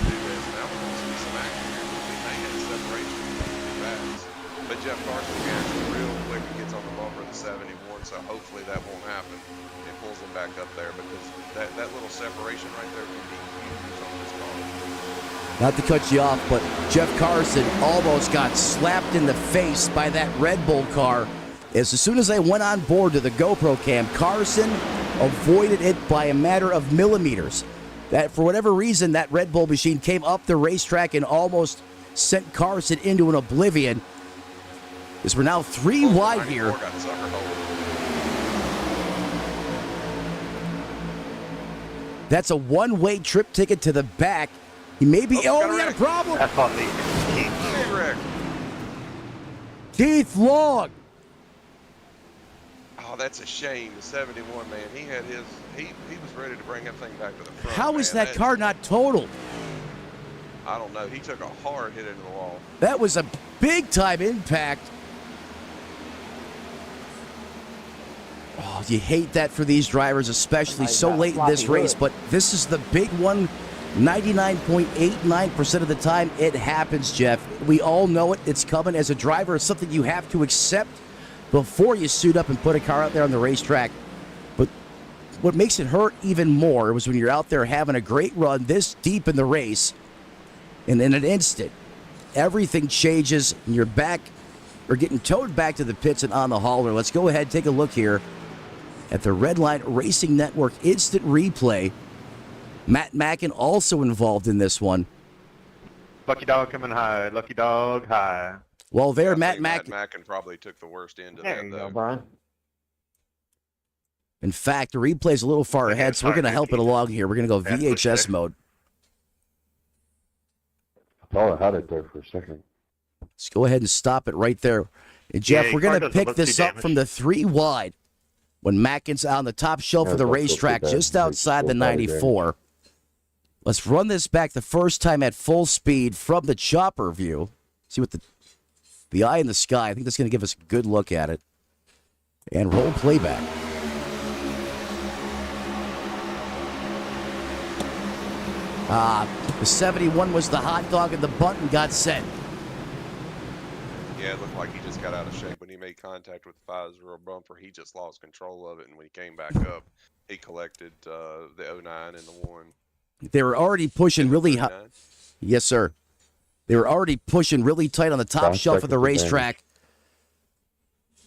do this. Now we're going to see some action here. We may have separation between the bats. But Jeff Carson gets real quick and gets on the bumper of the 71, so hopefully that won't happen. It pulls him back up there because that little separation right there can be huge on this car. Not to cut you off, but Jeff Carson almost got slapped in the face by that Red Bull car. As soon as I went on board to the GoPro cam, Carson avoided it by a matter of millimeters. That, for whatever reason, that Red Bull machine came up the racetrack and almost sent Carson into an oblivion. As we're now 3 wide here. That's a one-way trip ticket to the back. He may be. Oh, we got a problem. That's on me. Keith Long. Oh, that's a shame. The 71, man. He had his. He was ready to bring that thing back to the front. How is that car not totaled? I don't know. He took a hard hit into the wall. That was a big-time impact. Oh, you hate that for these drivers, especially so late in this race. But this is the big one. 99.89% of the time, it happens, Jeff. We all know it. It's coming. As a driver, it's something you have to accept before you suit up and put a car out there on the racetrack. But what makes it hurt even more was when you're out there having a great run this deep in the race, and in an instant, everything changes, and you're back or getting towed back to the pits and on the hauler. Let's go ahead and take a look here at the Redline Racing Network instant replay. Matt Mackin also involved in this one. Lucky dog coming high. Lucky dog high. Well, there, Matt Mackin probably took the worst end of that, though. There you go, Brian. In fact, the replay's a little far ahead, so we're going to help it along here. We're going to go VHS mode. I thought I had it there for a second. Let's go ahead and stop it right there. And Jeff, we're going to pick this up from the 3 wide when Mackin's on the top shelf of the racetrack just outside the 94. Let's run this back the first time at full speed from the chopper view. See what the eye in the sky. I think that's going to give us a good look at it. And roll playback. The 71 was the hot dog and the button got set. Yeah, it looked like he just got out of shape when he made contact with the 5-0 bumper. He just lost control of it, and when he came back up, he collected the 09 and the 1. They were already pushing really high. Yes, sir. They were already pushing really tight on the top shelf of the racetrack.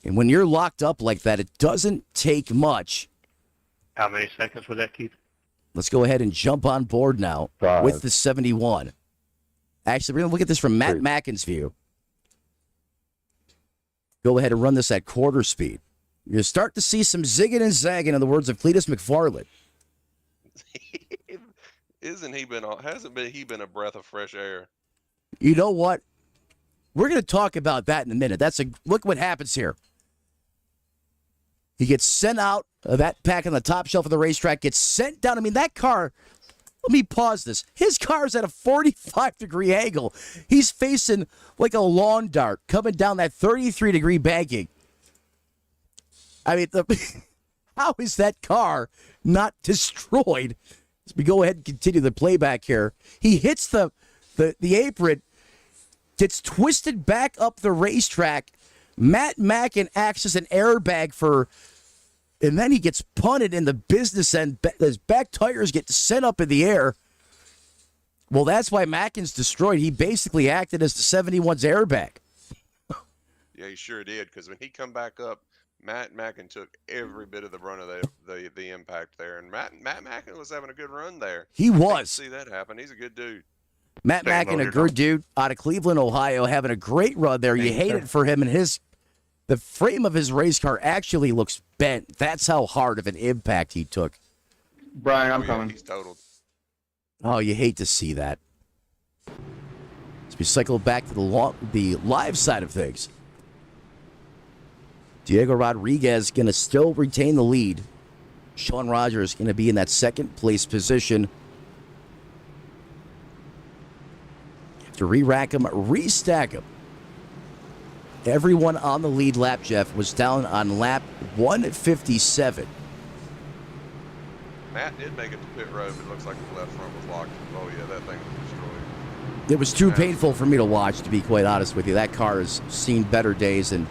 And when you're locked up like that, it doesn't take much. How many seconds was that, Keith? Let's go ahead and jump on board now with the 71. Actually, we're going to look at this from Matt Mackin's view. Go ahead and run this at quarter speed. You're going to start to see some zigging and zagging, in the words of Cletus McFarland. Hasn't he been a breath of fresh air? You know what? We're going to talk about that in a minute. Look what happens here. He gets sent out of that pack on the top shelf of the racetrack, gets sent down. I mean, that car, let me pause this. His car's at a 45-degree angle. He's facing like a lawn dart coming down that 33-degree banking. I mean, how is that car not destroyed? As we go ahead and continue the playback here, he hits the apron, gets twisted back up the racetrack. Matt Mackin acts as an airbag and then he gets punted in the business end. His back tires get sent up in the air. Well, that's why Mackin's destroyed. He basically acted as the 71's airbag. Yeah, he sure did, because when he come back up, Matt Mackin took every bit of the brunt of the impact there, and Matt Mackin was having a good run there. He was. See that happen. He's a good dude. Matt Mackin, a good dude out of Cleveland, Ohio, having a great run there. You hate it for him, and the frame of his race car actually looks bent. That's how hard of an impact he took. Brian, I'm coming. He's totaled. Oh, you hate to see that. As we cycle back to the live side of things. Diego Rodriguez going to still retain the lead. Sean Rogers going to be in that second place position. You have to re-rack him, restack him. Everyone on the lead lap, Jeff, was down on lap 157. Matt did make it to pit road, but it looks like the left front was locked. Oh, yeah, that thing was destroyed. It was too painful for me to watch, to be quite honest with you. That car has seen better days, and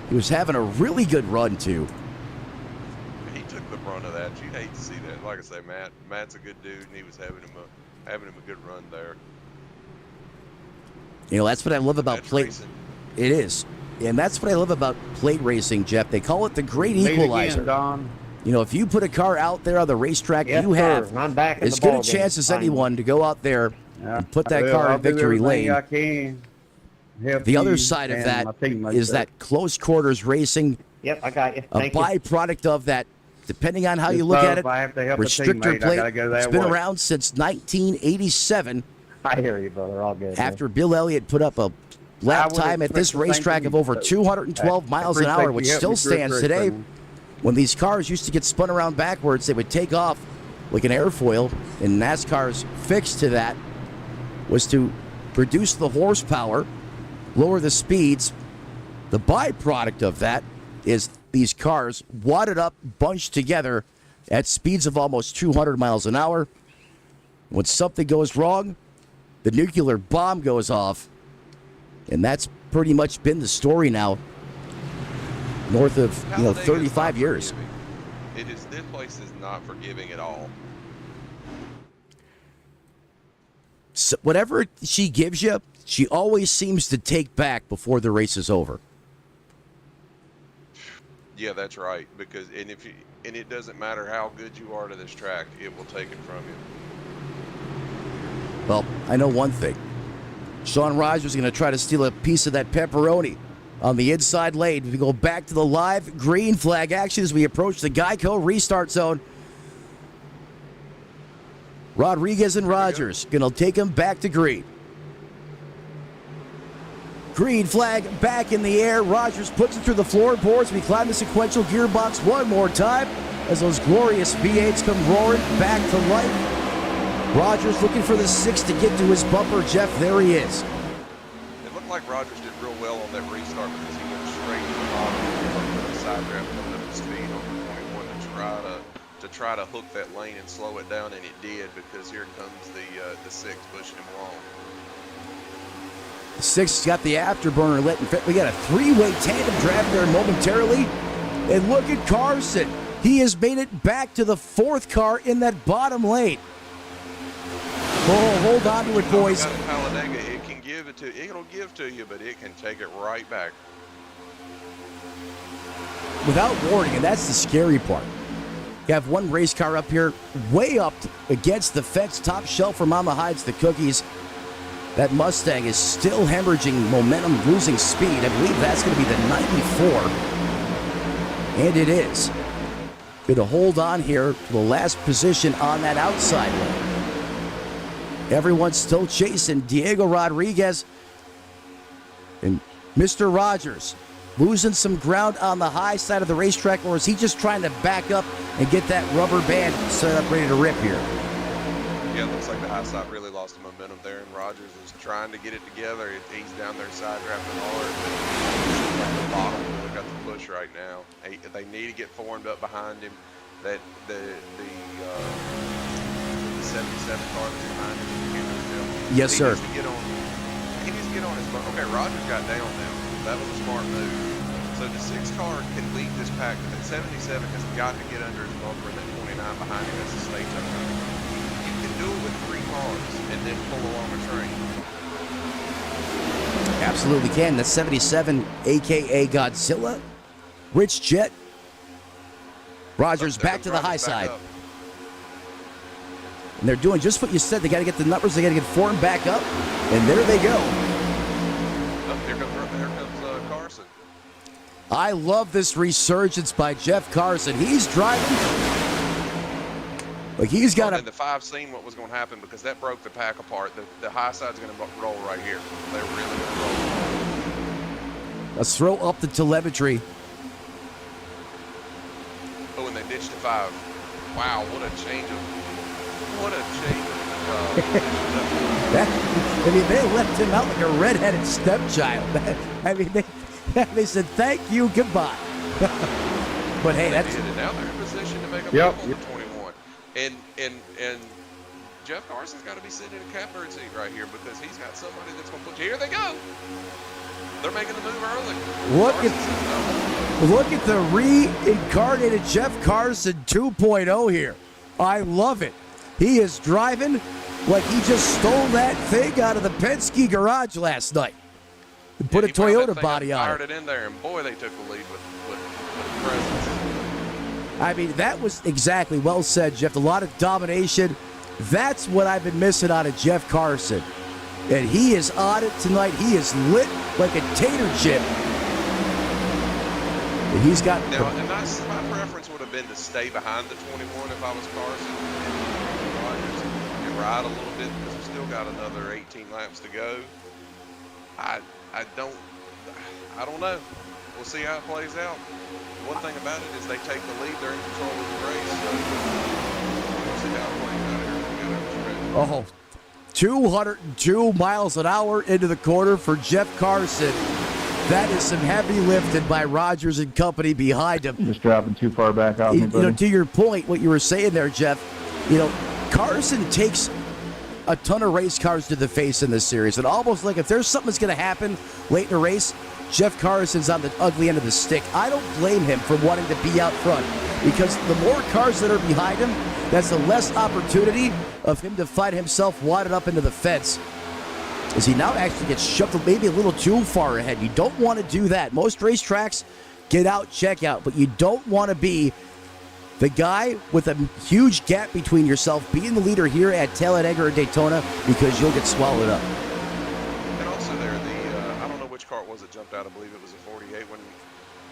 he was having a really good run, too. He took the brunt of that. You'd hate to see that. Like I say, Matt's a good dude, and he was having him a good run there. You know, that's what I love about plate. Racing. It is. And that's what I love about plate racing, Jeff. They call it the great equalizer. You know, if you put a car out there on the racetrack, you have as good a chance as anyone to go out there and put that car in victory lane. The other side of that is that close quarters racing. Yep, I got you. A byproduct of that, depending on how you look at it, restrictor plate. It's been around since 1987. I hear you, brother. All good. After Bill Elliott put up a lap time at this racetrack of over 212 miles an hour, which still stands today. When these cars used to get spun around backwards, they would take off like an airfoil, and NASCAR's fix to that was to reduce the horsepower, lower the speeds. The byproduct of that is these cars wadded up, bunched together at speeds of almost 200 miles an hour. When something goes wrong, the nuclear bomb goes off, and that's pretty much been the story now. North of 35 years. This place is not forgiving at all. So whatever she gives you, she always seems to take back before the race is over. Yeah, that's right. Because it doesn't matter how good you are to this track, it will take it from you. Well, I know one thing. Sean Rogers is going to try to steal a piece of that pepperoni on the inside lane. We go back to the live green flag action as we approach the Geico restart zone. Rodriguez and Rogers going to take him back to green. Green flag back in the air. Rogers puts it through the floorboards. We climb the sequential gearbox one more time as those glorious V8s come roaring back to life. Rogers looking for the 6 to get to his bumper. Jeff, there he is. It looked like Rogers did real well on that restart because he went straight to the bottom of the side draft, coming up to speed on the 21 to try to hook that lane and slow it down, and it did because here comes the 6 pushing him along. The 6 has got the afterburner lit. In fact, we got a 3-way tandem draft there momentarily. And look at Carson. He has made it back to the 4th car in that bottom lane. Oh, hold on to it, boys. It can give it to you. It'll give to you, but it can take it right back. Without warning, and that's the scary part. You have one race car up here way up against the fence, top shelf where Mama hides the cookies. That Mustang is still hemorrhaging momentum, losing speed. I believe that's going to be the 94. And it is. Going to hold on here to the last position on that outside lane. Everyone's still chasing Diego Rodriguez. And Mr. Rogers losing some ground on the high side of the racetrack, or is he just trying to back up and get that rubber band set up ready to rip here? Yeah, it looks like the high side really lost the momentum there, and Rogers is trying to get it together. He's down there side drafting hard, but at the bottom, they've got the push right now. They need to get formed up behind him. That the 77 car that's behind him. Yes, sir. He needs to get on his bumper. Okay, Rogers got down now. That was a smart move. So the 6 car can lead this pack, but that 77 has got to get under his bumper, and that 29 behind him has to stay tucked under. You can do it with 3 cars and then pull along a train. Absolutely can. That's 77, a.k.a. Godzilla. Rich Jet. Rogers They're back to gonna the high drive us back side. up. And they're doing just what you said. They got to get the numbers. They got to get form back up. And there they go. Oh, here comes Carson. I love this resurgence by Jeff Carson. He's driving. Like he's got And the 5 seen what was going to happen because that broke the pack apart. The high side's going to roll right here. They're really going to roll. Let's throw up the telemetry. Oh, and they ditched the 5. Wow, what a change of I mean, they left him out like a redheaded stepchild. I mean, they said thank you, goodbye. But hey, that's now they're in position to make a Yep. move on the 21. And Jeff Carson's got to be sitting in a catbird seat right here because he's got somebody that's going to put you. Here they go. They're making the move early. Look at the reincarnated Jeff Carson 2.0 here. I love it. He is driving like he just stole that thing out of the Penske garage last night and put a Toyota body on it. Fired it in there, and boy, they took the lead with presence. I mean, that was exactly well said, Jeff. A lot of domination. That's what I've been missing out of Jeff Carson. And he is on it tonight. He is lit like a tater chip. And he's got... Now, and my preference would have been to stay behind the 21 if I was Carson and Rogers and ride a little bit because we've still got another 18 laps to go. I don't know. We'll see how it plays out. One thing about it is they take the lead. They're in control of the race. So we'll see how it plays out here. Oh, 202 miles an hour into the corner for Jeff Carson. That is some heavy lifting by Rogers and company behind him. Just dropping too far back off me, buddy. To your point, what you were saying there, Jeff, Carson takes a ton of race cars to the face in this series. And almost like if there's something that's going to happen late in a race, Jeff Carson's on the ugly end of the stick. I don't blame him for wanting to be out front because the more cars that are behind him, that's the less opportunity of him to find himself wadded up into the fence. As he now actually gets shoved maybe a little too far ahead. You don't want to do that. Most racetracks, get out, check out, but you don't want to be the guy with a huge gap between yourself being the leader here at Talladega or Daytona because you'll get swallowed up. And also there, I don't know which car it was that jumped out. I believe it was a 48 when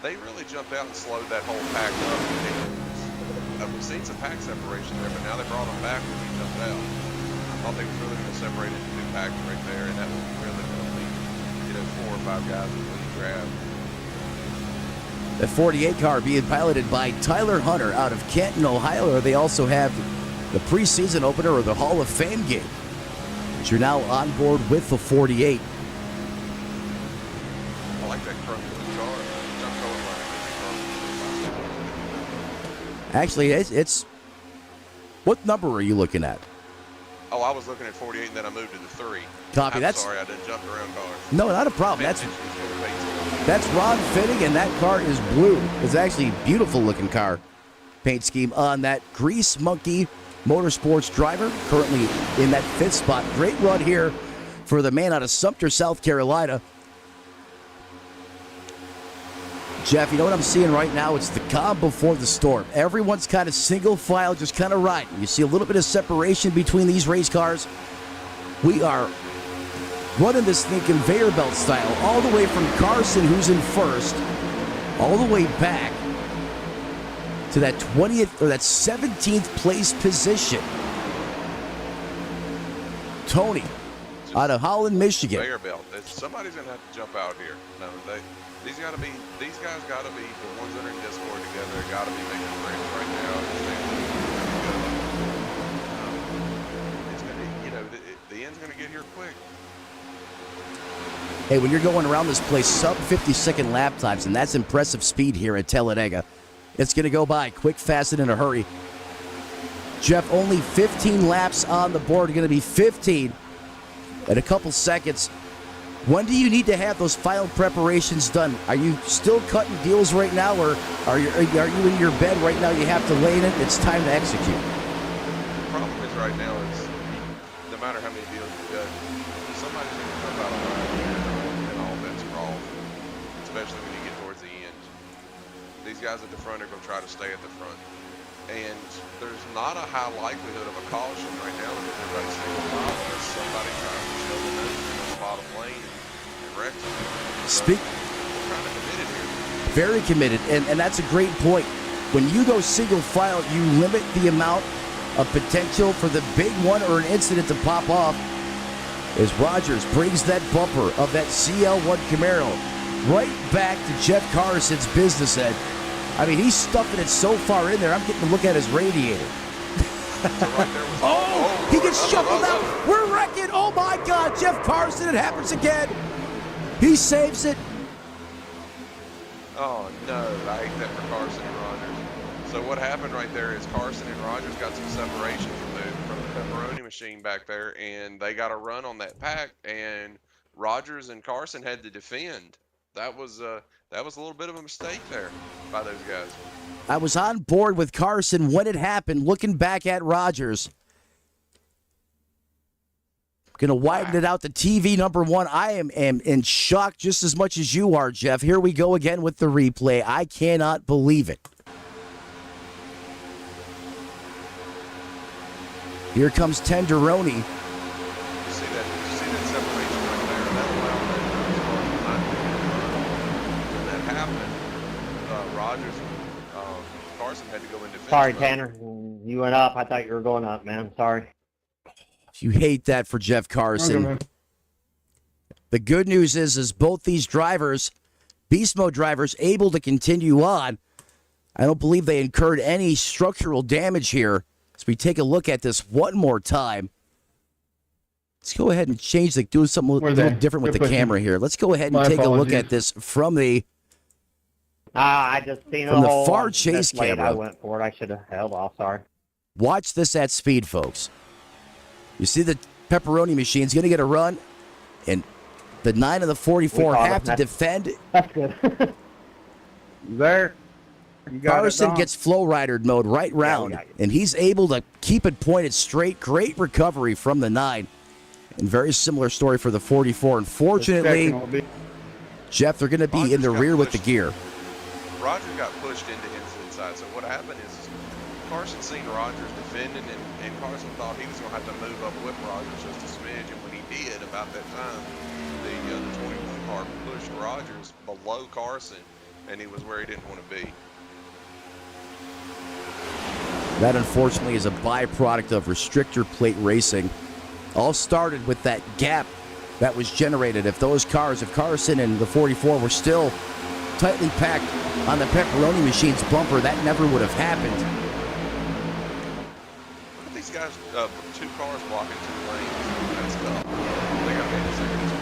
they really jumped out and slowed that whole pack up. We've seen some pack separation there, but now they brought them back when he jumped out. I thought they were really going to separate into 2 packs right there, and that was really going to leave, 4 or 5 guys in the lead grab. The 48 car being piloted by Tyler Hunter out of Canton, Ohio. They also have the preseason opener or the Hall of Fame game. But you're now on board with the 48. I like that chrome blue car. Actually, it's what number are you looking at? Oh, I was looking at 48, and then I moved to the 3. Copy. I'm That's sorry, I didn't jump around cars. No, not a problem. That's Ron Fitting, and that car is blue. It's actually a beautiful looking car. Paint scheme on that Grease Monkey Motorsports driver, currently in that 5th spot. Great run here for the man out of Sumter, South Carolina. Jeff, you know what I'm seeing right now? It's the calm before the storm. Everyone's kind of single file, just kind of riding. You see a little bit of separation between these race cars. We are running this thing conveyor belt style all the way from Carson, who's in first, all the way back to that 20th or that 17th place position. Tony out of Holland, Michigan. Conveyor belt. Somebody's going to have to jump out here. No, these guys got to be the ones that are in Discord together. Got to be making friends right now. It's going to, the end's going to get here quick. Hey, when you're going around this place, sub 50-second lap times, and that's impressive speed here at Talladega. It's going to go by quick, fast, and in a hurry. Jeff, only 15 laps on the board. Going to be 15 in a couple seconds. When do you need to have those final preparations done? Are you still cutting deals right now, or are you in your bed right now? You have to lay in it. It's time to execute. The problem is right now is no matter how many deals you got, somebody's going to jump out on and all bets are off, especially when you get towards the end. guys at the front are going to try to stay at the front. And there's not a high likelihood of a caution right now because everybody's single file unless somebody tries to show the nose in the bottom lane and wreck them. We're kind of committed here. Very committed, and that's a great point. When you go single file, you limit the amount of potential for the big one or an incident to pop off as Rogers brings that bumper of that CL1 Camaro right back to Jeff Carson's business end. I mean, he's stuffing it so far in there, I'm getting to look at his radiator. Oh, he gets shuffled out. We're wrecking. Oh, my God. Jeff Carson, it happens again. He saves it. Oh, no. I hate that for Carson and Rogers. So what happened right there is Carson and Rogers got some separation from the pepperoni machine back there, and they got a run on that pack, and Rogers and Carson had to defend. That was a little bit of a mistake there by those guys. I was on board with Carson when it happened, looking back at Rogers. Going to widen it out to TV number one. I am in shock just as much as you are, Jeff. Here we go again with the replay. I cannot believe it. Here comes Tenderoni. You see that separation right there? That allowed that not to run. When that happened, Rogers and Carson had to go in defense. Sorry, Tanner. You went up. I thought you were going up, man. Sorry. You hate that for Jeff Carson. Okay, the good news is both these drivers, Beast Mode drivers, able to continue on. I don't believe they incurred any structural damage here. As we take a look at this one more time. Let's go ahead and change do something a little different with the camera here. Let's go ahead and take a look at this from the I just seen from the hole. far I'm chase just late. camera. I went for it. I should have held off. Sorry. Watch this at speed, folks. You see the pepperoni machine's going to get a run, and the 9 and the 44 have to defend. That's good. You there? You got Carson it, gets flow rider mode right round, and he's able to keep it pointed straight. Great recovery from the 9. And very similar story for the 44. Unfortunately, Jeff, they're going to be in the rear with the gear. Roger got pushed into his inside. So what happened is Carson seen Rogers defending, and Carson thought he was going to have to move up with Rogers just a smidge. And when he did, about that time, the 21 car pushed Rogers below Carson, and he was where he didn't want to be. That, unfortunately, is a byproduct of restrictor plate racing. All started with that gap that was generated. If Carson and the 44 were still tightly packed on the pepperoni machine's bumper, that never would have happened. These guys, 2 cars blocking 2 lanes. That's tough. They got 8 seconds to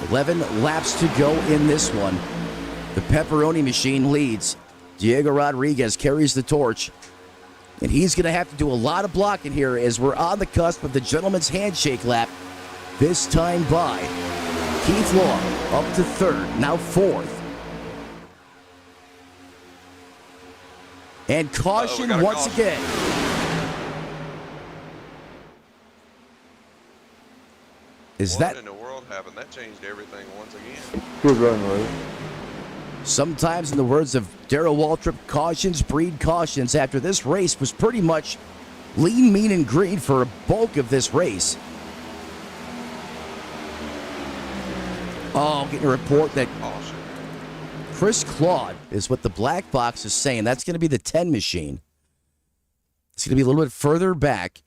go. 11 laps to go in this one. The pepperoni machine leads. Diego Rodriguez carries the torch. And he's going to have to do a lot of blocking here as we're on the cusp of the gentleman's handshake lap. This time by Keith Long up to 3rd, now 4th. And caution once again. What in the world happened? That changed everything once again. Good run, Ray. Sometimes, in the words of Darrell Waltrip, cautions breed cautions. After this race was pretty much lean, mean, and green for a bulk of this race. Oh, I'm getting a report that Chris Claude is what the black box is saying. That's going to be the 10 machine. It's going to be a little bit further back.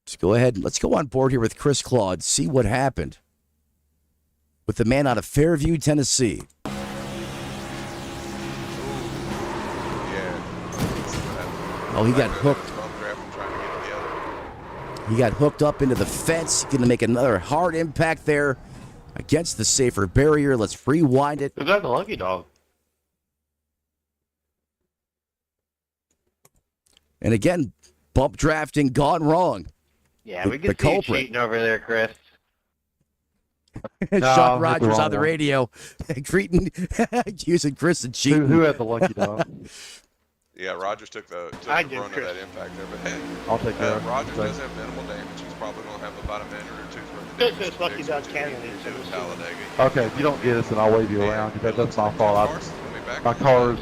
Let's go ahead and let's go on board here with Chris Claude, see what happened with the man out of Fairview, Tennessee. Oh, he got hooked. He got hooked up into the fence. Going to make another hard impact there against the safer barrier. Let's rewind it. Is that the lucky dog? And again, bump drafting gone wrong. Yeah, The- we the can see you culprit. cheating over there, Chris. Sean Rogers on the radio. Cretin accusing Chris of cheating. Who had the lucky dog? Yeah, Rogers took the I brunt did, of Chris. that impact there, but hey, I'll take care of it. Rogers Thanks. does have minimal damage. He's probably going to have about a minute or two's worth of Just damage as lucky fixed Dodge until we County get is to so Talladega. Okay, if you don't get us, then I'll wave you around, because that's my fault. My car's,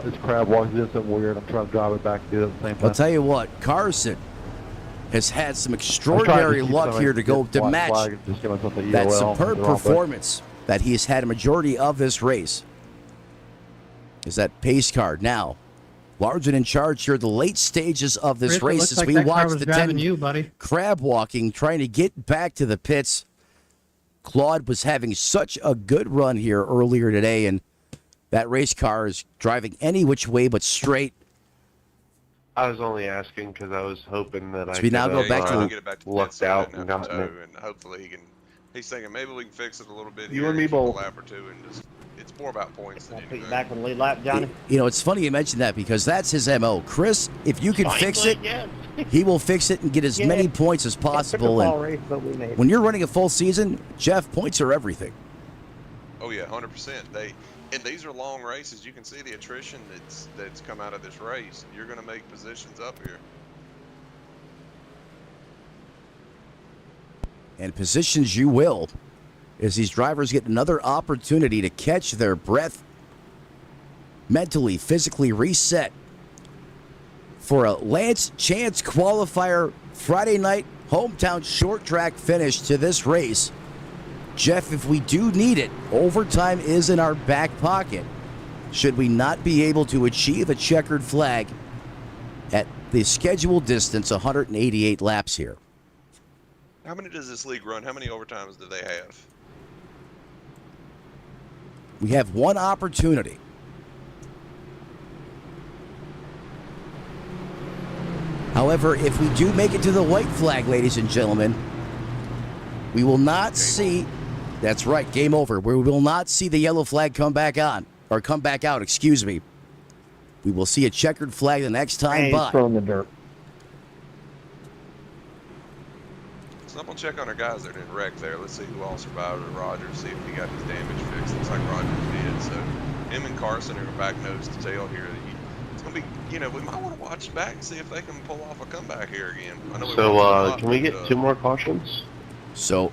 it's crab walking, it's something weird. I'm trying to drive it back and do it at the same time. I'll tell you what, Carson has had some extraordinary luck here to go to match that superb performance that he's had a majority of this race. Is that pace car now larger in charge here, the late stages of this Chris, race looks as like we that car watch was the driving 10 you, buddy. crab walking, trying to get back to the pits. Claude was having such a good run here earlier today, and that race car is driving any which way but straight. I was only asking because I was hoping that So we now go back to get it back to lucked out and gotten it. and hopefully he can. He's thinking maybe we can fix it a little bit You here and me keep a both. lap or two, and just it's more about points than anything. Back on the lead lap, Johnny. You know, it's funny you mentioned that because that's his MO. Chris, if you can fix it, he will fix it and get as many points as possible. And when you're running a full season, Jeff, points are everything. Oh yeah, 100%. And these are long races. You can see the attrition that's come out of this race. You're going to make positions up here. And positions you will, as these drivers get another opportunity to catch their breath, mentally, physically reset for a Lance Chance qualifier Friday night hometown short track finish to this race. Jeff, if we do need it, overtime is in our back pocket. Should we not be able to achieve a checkered flag at the scheduled distance, 188 laps here? How many does this league run? How many overtimes do they have? We have one opportunity. However, if we do make it to the white flag, ladies and gentlemen, we will not see, that's right, game over. We will not see the yellow flag come back on, or come back out, excuse me. We will see a checkered flag the next time by. Throw in the dirt. So I'm going to check on our guys that didn't wreck there. Let's see who all survived with Rogers, see if he got his damage fixed. Looks like Rogers did. So him and Carson are back nose to tail here. It's going to be, we might want to watch back and see if they can pull off a comeback here again. I know So can we get 2 more cautions? So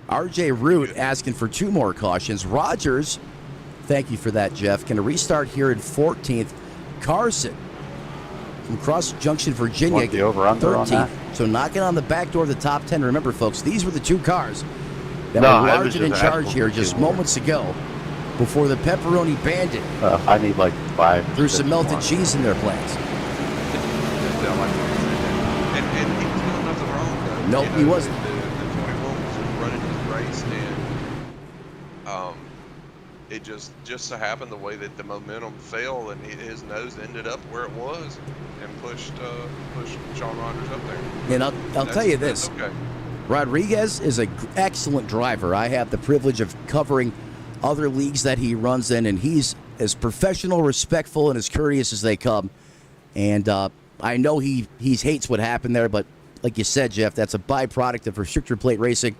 RJ Root asking for 2 more cautions. Rogers, thank you for that, Jeff, going to restart here at 14th. Carson from Cross Junction, Virginia, Want the over-under on 13th. that? So knocking on the back door of the top 10. Remember, folks, these were the 2 cars that No, were I large was and in just charge asking here for just 2 more. moments ago before the Pepperoni Bandit I need like 5. threw some melted cheese in their plans. And he was doing nothing wrong, though. Nope, he wasn't. The 21 was just running his race, and it just so happened the way that the momentum fell, and his nose ended up where it was, and pushed Sean Rogers up there. And I'll tell you this. Okay. Rodriguez is an excellent driver. I have the privilege of covering other leagues that he runs in, and he's as professional, respectful, and as courteous as they come. And I know he hates what happened there, but like you said, Jeff, that's a byproduct of restrictor plate racing.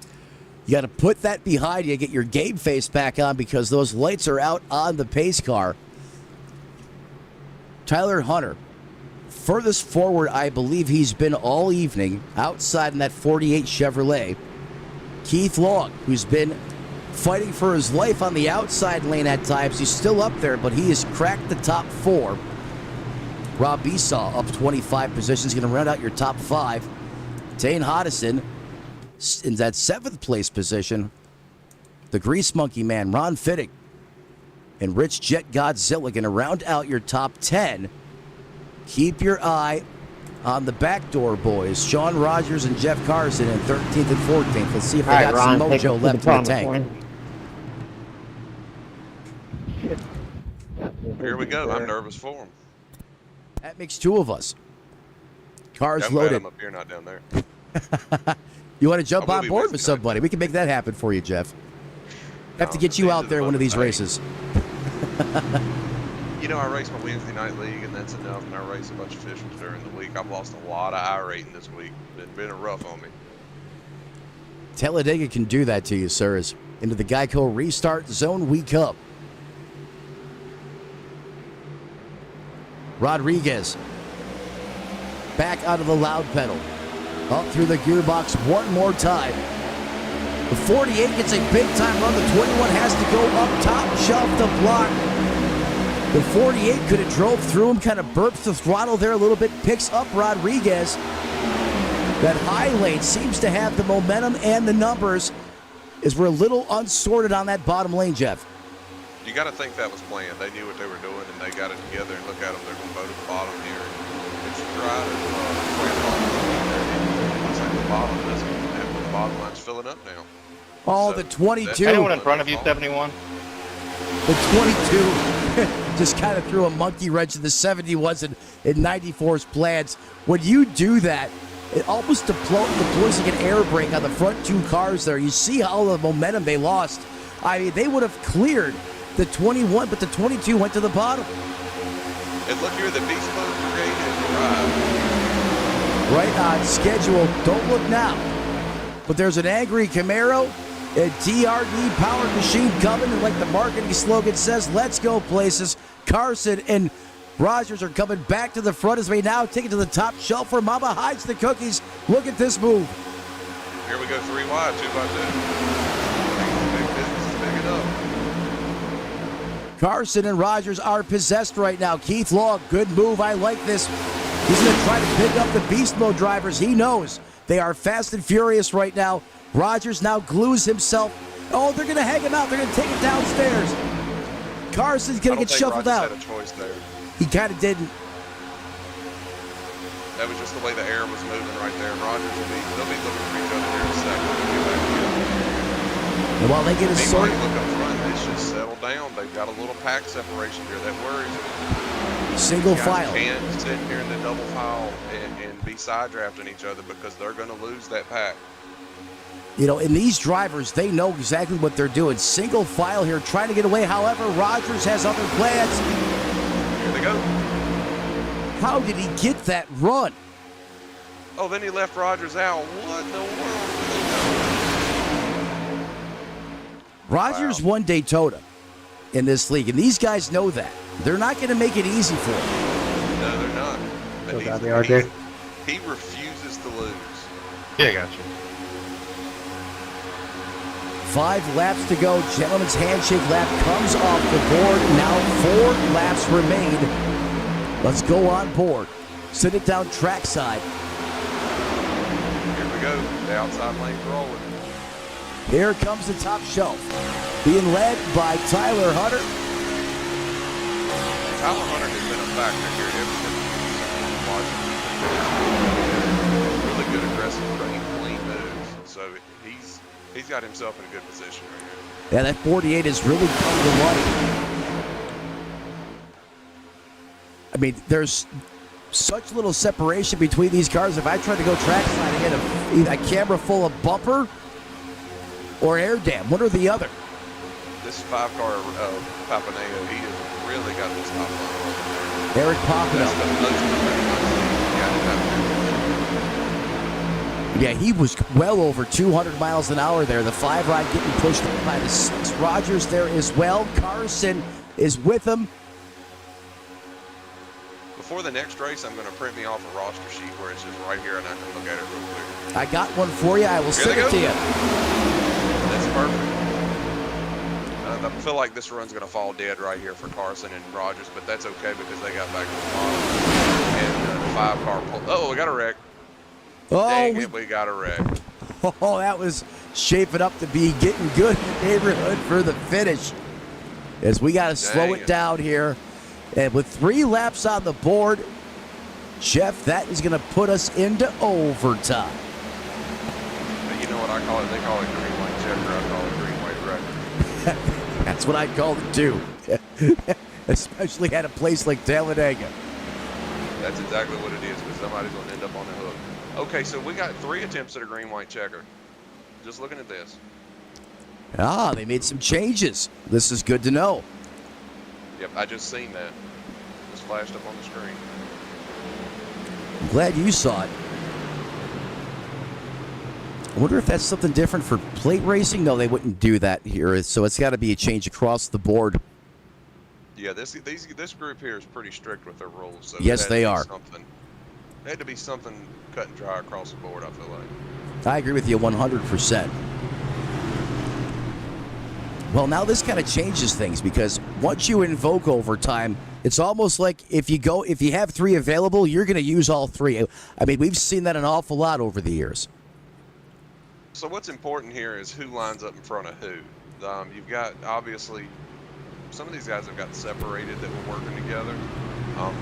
You got to put that behind you, get your game face back on, because those lights are out on the pace car. Tyler Hunter, furthest forward I believe he's been all evening, outside in that 48 Chevrolet. Keith Long, who's been fighting for his life on the outside lane at times. He's still up there, but he has cracked the top 4. Rob Esau up 25 positions, going to round out your top 5. Tane Hodison in that 7th place position. The Grease Monkey Man, Ron Fitting, and Rich Jet Godzilla going to round out your top 10. Keep your eye on the back door, boys. Sean Rogers and Jeff Carson in 13th and 14th. Let's see if they got some mojo left in the tank. Here we go. I'm nervous for him. That makes 2 of us. Cars I'm glad loaded. I'm up here, not down there. You want to jump I will on be board Wednesday with somebody? We can make that happen for you, Jeff. Have to get you out there one of these races. I race my Wednesday night league, and that's enough. And I race a bunch of officials during the week. I've lost a lot of iRating this week. It's been rough on me. Talladega can do that to you, sirs. Into the Geico Restart Zone Week Up. Rodriguez back out of the loud pedal. Up through the gearbox one more time. The 48 gets a big-time run. The 21 has to go up top shelf to block. The 48 could have drove through him, kind of burps the throttle there a little bit, picks up Rodriguez. That high lane seems to have the momentum and the numbers, as we're a little unsorted on that bottom lane, Jeff. You got to think that was planned. They knew what they were doing, and they got it together. And look at them; they're going to go to the bottom here. It's dry. Looks like the bottom doesn't. The bottom line's filling up now. Oh, So the 22. Anyone in front of you, 71? The 22 just kind of threw a monkey wrench in the 71's and 94's plans. When you do that, it almost deploys like an air brake on the front two cars there. You see how the momentum they lost. I mean, they would have cleared the 21, but the 22 went to the bottom. And look here, the Beast Mode Brigade has arrived. Right on schedule. Don't look now. But there's an angry Camaro, a TRD powered machine coming, and like the marketing slogan says, let's go places. Carson and Rogers are coming back to the front as we now take it to the top shelf where Mama hides the cookies. Look at this move. Here we go, 3 wide, 2 by 2. Big business is big enough. Carson and Rogers are possessed right now. Keith Law, good move. I like this. He's going to try to pick up the beast mode drivers. He knows they are fast and furious right now. Rogers now glues himself. Oh, they're going to hang him out. They're going to take it downstairs. Carson's going to get shuffled out. Had a choice there. He kind of didn't. That was just the way the air was moving right there. And Rogers they'll be looking for each other here in a second. We'll get back together. And while they get a Meanwhile, sort, you look up front, they should settle down. They've got a little pack separation here. That worries me. Single Guys file. can't sit here in the double file and be side drafting each other because they're going to lose that pack. You know, and these drivers, they know exactly what they're doing. Single file here, trying to get away. However, Rogers has other plans. Here they go. How did he get that run? Oh, then he left Rogers out. What in the world? Rogers won Daytona in this league, and these guys know that. They're not going to make it easy for him. No, they're not. But he refuses to lose. Yeah, I got you. 5 laps to go. Gentleman's handshake lap comes off the board. Now 4 laps remain. Let's go on board. Sit it down trackside. Here we go. The outside lane's rolling. Here comes the top shelf. Being led by Tyler Hunter. Tyler Hunter has been a factor here ever since really good aggressive, clean moves. So he's got himself in a good position right here. Yeah, that 48 is really come to life. I mean, there's such little separation between these cars. If I tried to go trackside and get a camera full of bumper or air dam, one or the other. This 5-car Papaneo, he has really got this top line. Eric Papano. That's the most Yeah, he was well over 200 miles an hour there. The 5 ride getting pushed by the 6. Rogers there as well. Carson is with him. Before the next race, I'm going to print me off a roster sheet where it's just right here and I can look at it real quick. I got one for you. I will send it to you. That's perfect. I feel like this run's going to fall dead right here for Carson and Rogers, but that's okay because they got back to the bottom. And the 5-car pulled. Oh, we got a wreck. Oh, Dang it, we got a wreck. Oh, that was shaping up to be getting good in the neighborhood for the finish. As we got to slow it down here. And with 3 laps on the board, Jeff, that is going to put us into overtime. But you know what I call it? They call it green white checker. I call it green white wreck. That's what I call it too. Especially at a place like Talladega. That's exactly what it is, because somebody's going to end up on the hook. Okay, so we got 3 attempts at a green white checker. Just looking at this. Ah, they made some changes. This is good to know. Yep, I just seen that. Just flashed up on the screen. I'm glad you saw it. I wonder if that's something different for plate racing. No, they wouldn't do that here. So it's got to be a change across the board. Yeah, this group here is pretty strict with their rules. So yes, they are. It had to be something cut and dry across the board, I feel like. I agree with you 100%. Well, now this kind of changes things because once you invoke overtime, it's almost like if you have 3 available, you're going to use all 3. I mean, we've seen that an awful lot over the years. So what's important here is who lines up in front of who. You've got, obviously, some of these guys have got separated that were working together.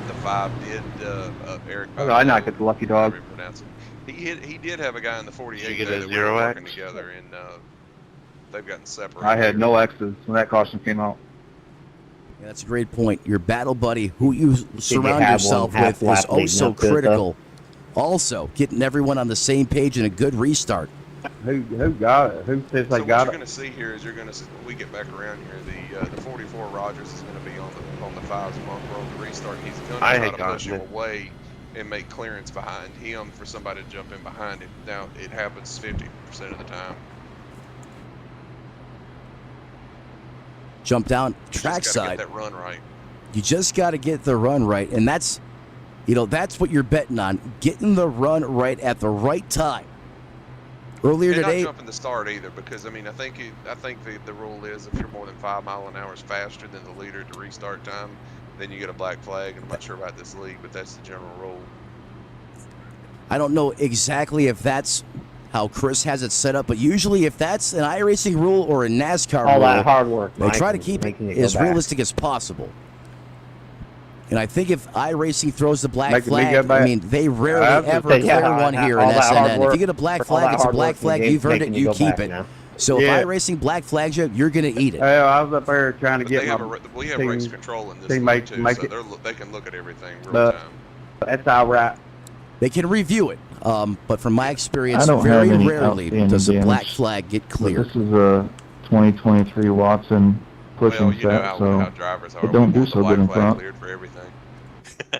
The 5 did, Eric. Oh, I knocked it, the lucky dog. He did have a guy in the 48 Did you get there a that were 0 working X? together, and they've gotten separated. I had no X's when that caution came out. Yeah, that's a great point. Your battle buddy, who you surround have yourself one with, half is lap leading so up to it, critical. Also, getting everyone on the same page and a good restart. Who got it? Who says So they what got you're it? going to see here is when we get back around here, the 44 Rogers is going to be on the 5's bump roll to restart. He's going to try to push him away and make clearance behind him for somebody to jump in behind him. Now, it happens 50% of the time. Jump down Just trackside. gotta get that run right. You just got to get the run right, and that's what you're betting on, getting the run right at the right time. Earlier and today, not jumping the start either, because I mean, I think the rule is if you're more than 5 mph faster than the leader to restart time, then you get a black flag. And I'm not sure about this league, but that's the general rule. I don't know exactly if that's how Chris has it set up, but usually if that's an iRacing rule or a NASCAR All rule, that hard work, they Mike, try to is keep it making you go as back. realistic as possible. And I think if iRacing throws the black Making me flag, go back? I mean, they rarely I was gonna ever say, clear yeah, one here in all that hard SNN. If work- you get a black all that flag, it's a hard black work flag. and You've earned it, making you go keep back it. now. So Yeah. if iRacing black flags you, you're going to eat it. Hey, I was up there trying to But get they my have we have team- race control in this team league make- too, make so it- they can look at everything real But- time. That's all right. They can review it, but from my experience, I don't very have any rarely outstanding does a black damage, flag get But cleared. this is a 2023 Watson pushing Well, you know set, how so drivers are. it don't We do want the so good in black flag front. cleared for everything.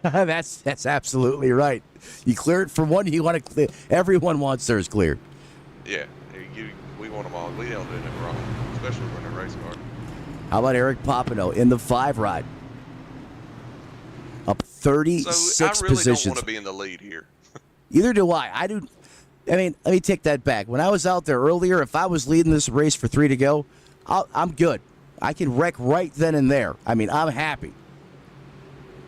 That's absolutely right. You clear it for one, you want to clear. Everyone wants theirs cleared. Yeah, we want them all. We don't do anything wrong, especially when they're race car. How about Eric Popino in the 5 ride? Up 36 So I really positions. don't want to be in the lead here. Either do I. I mean, let me take that back. When I was out there earlier, if I was leading this race for 3 to go, I'm good. I can wreck right then and there. I mean, I'm happy.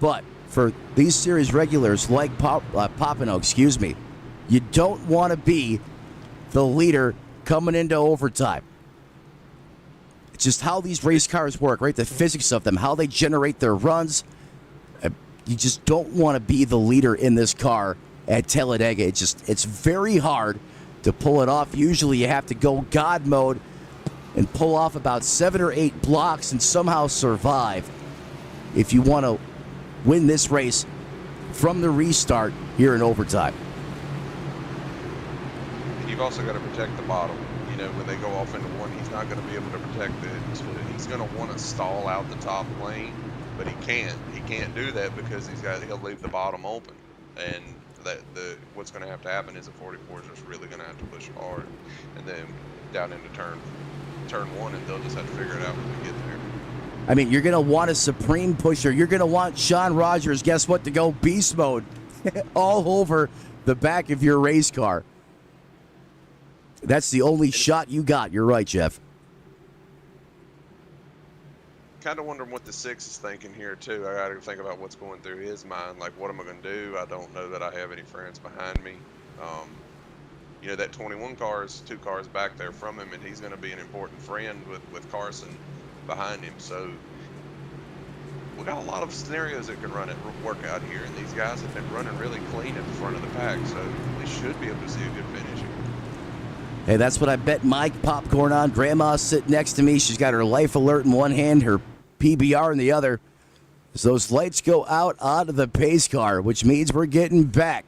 But for these series regulars like Popino, you don't want to be the leader coming into overtime. It's just how these race cars work, right? The physics of them, how they generate their runs. You just don't want to be the leader in this car at Talladega. It's very hard to pull it off. Usually you have to go God mode and pull off about 7 or 8 blocks and somehow survive if you want to win this race from the restart here in overtime. And you've also got to protect the bottom. You know, when they go off into one, he's not going to be able to protect it. He's going to want to stall out the top lane, but he can't. He can't do that because he'll leave the bottom open. And what's going to have to happen is the 44 is just really going to have to push hard, and then down into turn 1, and they'll just have to figure it out when we get there. I mean, you're going to want a supreme pusher. You're going to want Sean Rogers, guess what, to go beast mode all over the back of your race car. That's the only shot you got. You're right, Jeff. Kind of wondering what the 6 is thinking here too. I got to think about what's going through his mind. Like, what am I going to do? I don't know that I have any friends behind me. You know, that 21 car is 2 cars back there from him, and he's going to be an important friend with Carson behind him. So we got a lot of scenarios that can work out here, and these guys have been running really clean at the front of the pack, so we should be able to see a good finish here. Hey, that's what I bet Mike popcorn on. Grandma's sitting next to me. She's got her life alert in one hand, her PBR in the other. As those lights go out onto the pace car, which means we're getting back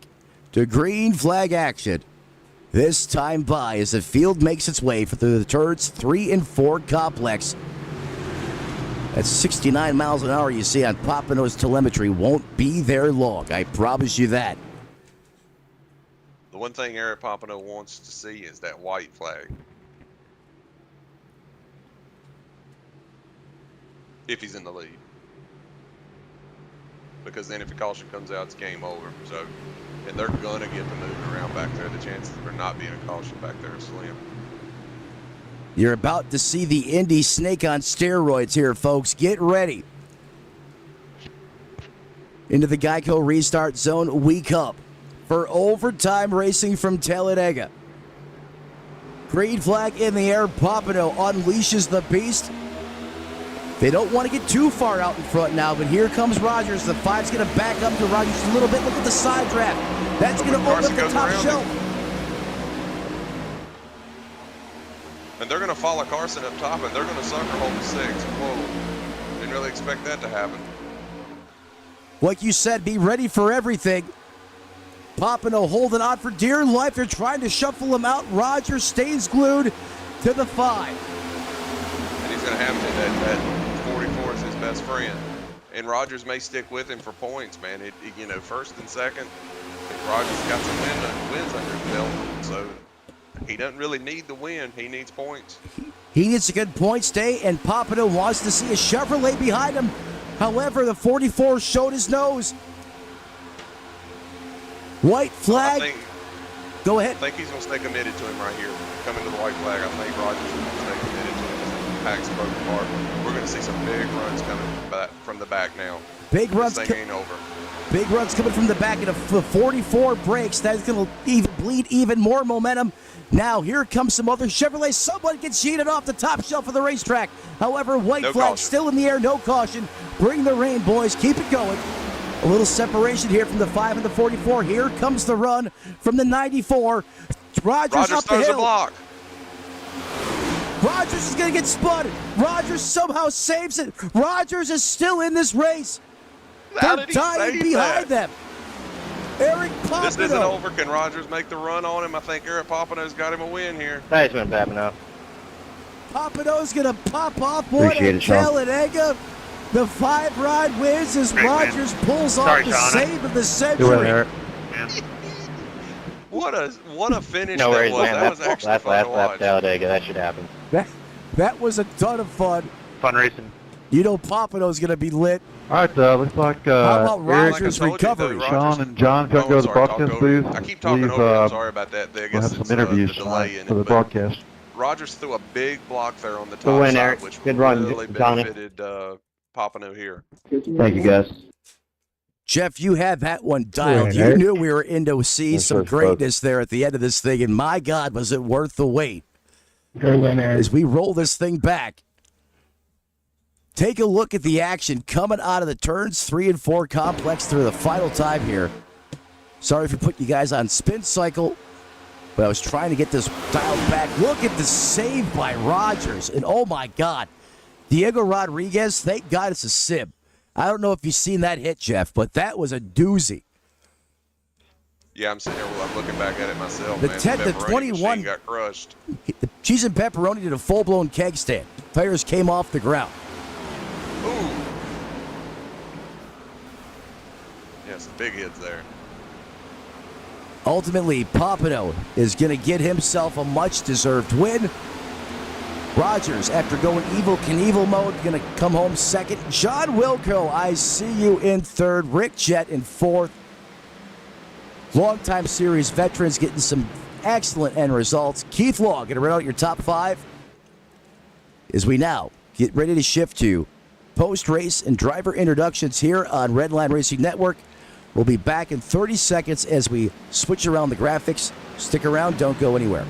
to green flag action. This time by as the field makes its way through the turns 3 and 4 complex. That 69 miles an hour you see on Popino's telemetry won't be there long. I promise you that. The one thing Eric Popino wants to see is that white flag. If he's in the lead. because then if a caution comes out, it's game over. So, and they're gonna get the moving around back there. The chances of there not being a caution back there are slim. You're about to see the Indy snake on steroids here, folks. Get ready. Into the Geico restart zone, week up for overtime racing from Talladega. Green flag in the air. Papano unleashes the beast. They don't want to get too far out in front now, but here comes Rogers. The 5's going to back up to Rogers a little bit. Look at the side draft. That's going to open up the top shelf. And they're going to follow Carson up top, and they're going to sucker hold the 6. Whoa. Didn't really expect that to happen. Like you said, be ready for everything. Papano holding on for dear life. They're trying to shuffle him out. Rogers stays glued to the 5. And he's going to have that 44 is his best friend. And Rogers may stick with him for points, man. You know, first and second, Rogers got some wins under his belt, so he doesn't really need the win. He needs points. He needs a good points day, and Papano wants to see a Chevrolet behind him. However, the 44 showed his nose. White flag. Go ahead. I think he's going to stay committed to him right here. Coming to the white flag, I think Rogers is going to stay committed to him as the pack's broken apart. We're going to see some big runs coming from the back now. Big runs. This thing ain't over. Big runs coming from the back, and the 44 breaks. That's going to bleed even more momentum. Now, here comes some other Chevrolet. Someone gets cheated off the top shelf of the racetrack. However, white flag still in the air, no caution. Bring the rain, boys. Keep it going. A little separation here from the 5 and the 44. Here comes the run from the 94. Rogers up the hill. A block. Rogers is going to get spun. Rogers somehow saves it. Rogers is still in this race. They're dying behind them. Eric Papano. This isn't over. Can Rogers make the run on him? I think Eric Papano's got him a win here. Nice one, Papano. Papano's going to pop off one at Talladega. The 5 ride wins as Rogers pulls off the save of the century. What a finish no worries, that was. Man. That was actually fun to watch. Talladega. That should happen. That was a ton of fun. Fun racing. You know Papano's going to be lit. All right, looks like how about Rogers' recovery? Sean and John going to go to the broadcast booth. I keep talking over you. I'm sorry about that. I guess we'll have some interviews the delay in for the broadcast. Rogers threw a big block there on the top side, which really benefited Papano here. Thank you, guys. Jeff, you had that one dialed. You knew we were in to see some greatness there at the end of this thing, and my God, was it worth the wait. As we roll this thing back, take a look at the action coming out of the turns 3 and 4 complex through the final time here. Sorry for putting you guys on spin cycle, but I was trying to get this dialed back. Look at the save by Rogers, and oh my God. Diego Rodriguez, thank God it's a sib. I don't know if you've seen that hit, Jeff, but that was a doozy. Yeah, I'm sitting here. I'm looking back at it myself. The man. the 21 got crushed. The cheese and pepperoni did a full-blown keg stand. Tires came off the ground. Ooh. Yeah, some big hits there. Ultimately, Papano is going to get himself a much-deserved win. Rogers, after going Evel Knievel mode, going to come home second. John Wilco, I see you in third. Rick Jett in fourth. Longtime series veterans getting some excellent end results. Keith Law, going to run out your top 5 as we now get ready to shift to post-race and driver introductions here on Redline Racing Network. We'll be back in 30 seconds as we switch around the graphics. Stick around, don't go anywhere.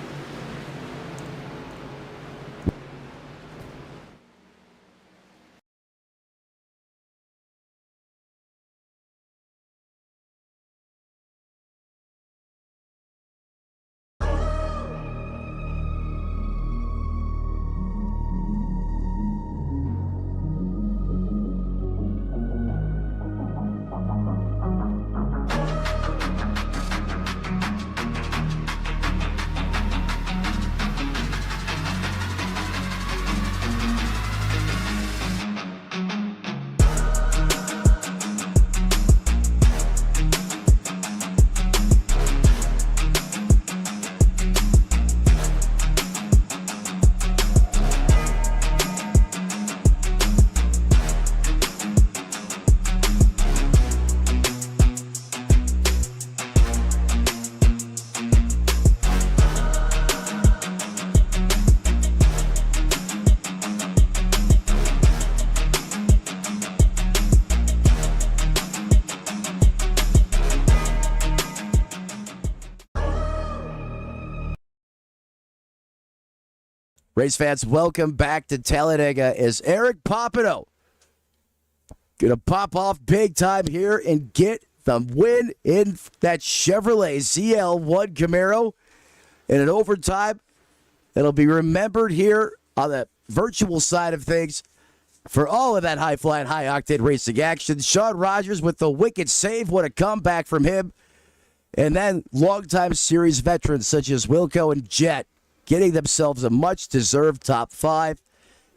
Race fans, welcome back to Talladega as Eric Papineau gonna pop off big time here and get the win in that Chevrolet ZL1 Camaro in an overtime. It'll be remembered here on the virtual side of things for all of that high-flying, high-octane racing action. Sean Rogers with the wicked save. What a comeback from him. And then longtime series veterans such as Wilco and Jet getting themselves a much-deserved top 5.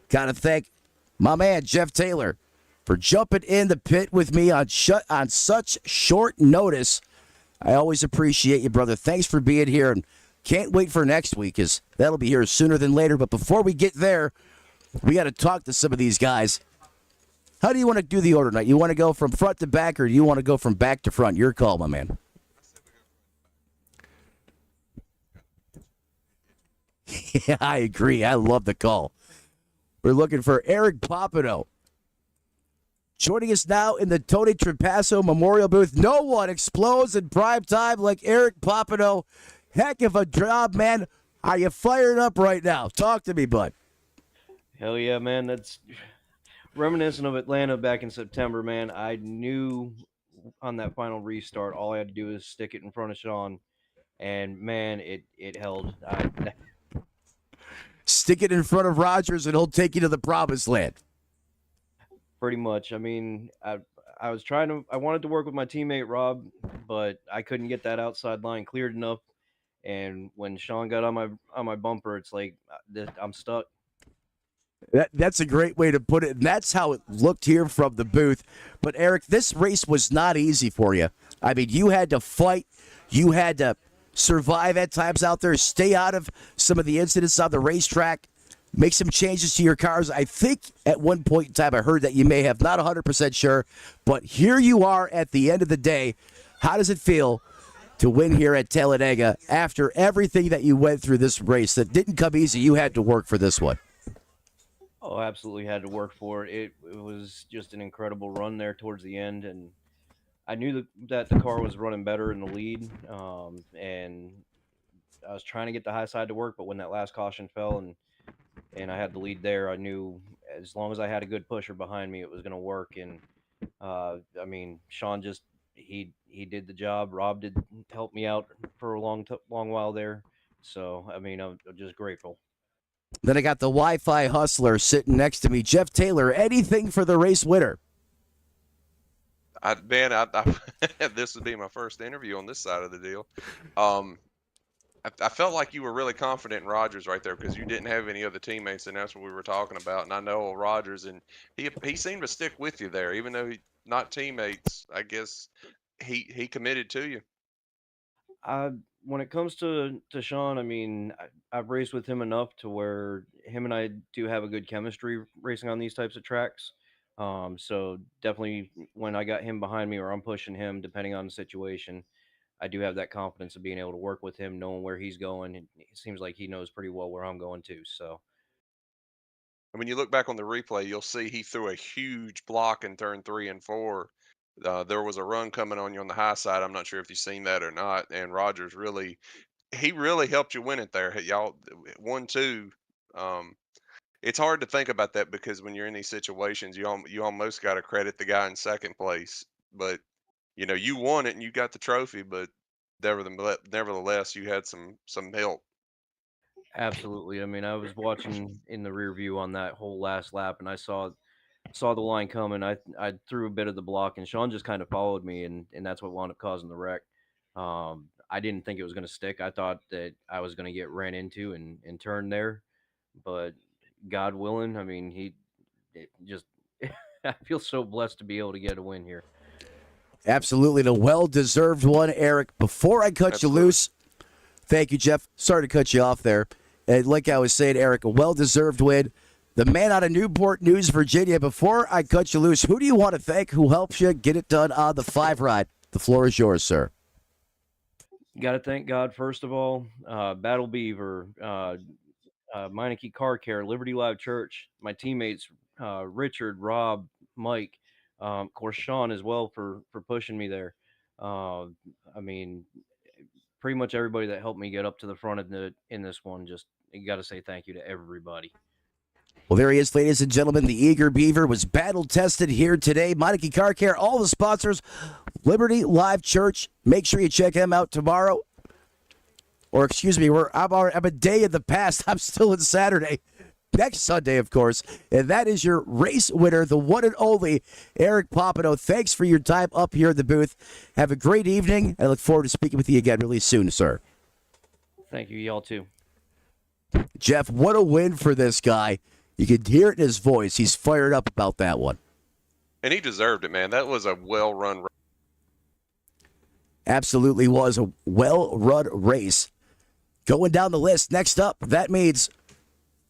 Got to thank my man, Jeff Taylor, for jumping in the pit with me on such short notice. I always appreciate you, brother. Thanks for being here, and can't wait for next week, because that'll be here sooner than later. But before we get there, we got to talk to some of these guys. How do you want to do the order tonight? You want to go from front to back, or do you want to go from back to front? Your call, my man. Yeah, I agree. I love the call. We're looking for Eric Papineau. Joining us now in the Tony Trapasso Memorial Booth. No one explodes in prime time like Eric Papineau. Heck of a job, man. Are you fired up right now? Talk to me, bud. Hell yeah, man. That's reminiscent of Atlanta back in September, man. I knew on that final restart, all I had to do was stick it in front of Sean, and man, it held. Stick it in front of Rogers, and he'll take you to the promised land. Pretty much. I mean, I wanted to work with my teammate Rob, but I couldn't get that outside line cleared enough. And when Sean got on my bumper, it's like I'm stuck. That's a great way to put it. And that's how it looked here from the booth. But Eric, this race was not easy for you. I mean, you had to fight. You had to survive at times out there, stay out of some of the incidents on the racetrack, make some changes to your cars. I think at one point in time I heard that you may have, not 100% sure, but here you are at the end of the day. How does it feel to win here at Talladega after everything that you went through this race that didn't come easy? You had to work for this one. Oh, absolutely had to work for it. It was just an incredible run there towards the end, and I knew that the car was running better in the lead, and I was trying to get the high side to work, but when that last caution fell and I had the lead there, I knew as long as I had a good pusher behind me, it was going to work. And I mean, Sean just he did the job. Rob did help me out for a long while there. So I mean, I'm just grateful. Then I got the Wi-Fi hustler sitting next to me, Jeff Taylor. Anything for the race winner? This would be my first interview on this side of the deal. I felt like you were really confident in Rogers right there because you didn't have any other teammates, and that's what we were talking about. And I know Rogers, and he seemed to stick with you there, even though not teammates. I guess he committed to you. When it comes to Sean, I mean, I've raced with him enough to where him and I do have a good chemistry racing on these types of tracks. So definitely when I got him behind me or I'm pushing him, depending on the situation, I do have that confidence of being able to work with him, knowing where he's going. And it seems like he knows pretty well where I'm going too. So. And when you look back on the replay, you'll see he threw a huge block in turn 3 and 4. There was a run coming on you on the high side. I'm not sure if you've seen that or not. And Rogers really helped you win it there. Y'all 1-2. It's hard to think about that because when you're in these situations, you almost got to credit the guy in second place. But you won it and you got the trophy. But nevertheless, you had some help. Absolutely. I mean, I was watching in the rear view on that whole last lap, and I saw the line coming. I threw a bit of the block, and Sean just kind of followed me, and that's what wound up causing the wreck. I didn't think it was going to stick. I thought that I was going to get ran into and turn there, but God willing, I mean, I feel so blessed to be able to get a win here. Absolutely, the well-deserved one, Eric. Before I cut you loose, thank you, Jeff. Sorry to cut you off there. And like I was saying, Eric, a well-deserved win. The man out of Newport News, Virginia. Before I cut you loose, who do you want to thank? Who helps you get it done on the 5 ride? The floor is yours, sir. Got to thank God, first of all. Battle Beaver, Meineke Car Care, Liberty Live Church, my teammates, Richard, Rob, Mike, of course, Sean as well for pushing me there. I mean, pretty much everybody that helped me get up to the front in this one. Just you got to say thank you to everybody. Well, there he is, ladies and gentlemen. The Eager Beaver was battle tested here today. Meineke Car Care, all the sponsors, Liberty Live Church. Make sure you check him out tomorrow. Or excuse me, I'm a day in the past. I'm still in Saturday. Next Sunday, of course. And that is your race winner, the one and only Eric Popino. Thanks for your time up here in the booth. Have a great evening. I look forward to speaking with you again really soon, sir. Thank you, y'all too. Jeff, what a win for this guy. You could hear it in his voice. He's fired up about that one. And he deserved it, man. That was a well-run race. Absolutely was a well-run race. Going down the list, next up, that means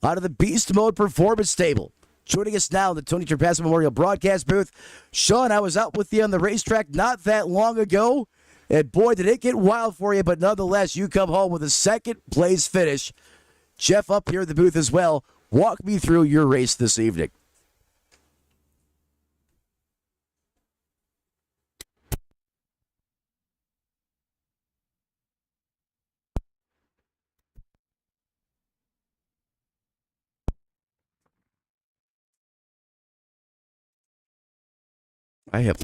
out of the Beast Mode Performance Table. Joining us now in the Tony Trapassa Memorial Broadcast booth. Sean, I was out with you on the racetrack not that long ago, and boy, did it get wild for you, but nonetheless, you come home with a second-place finish. Jeff up here in the booth as well. Walk me through your race this evening. I have.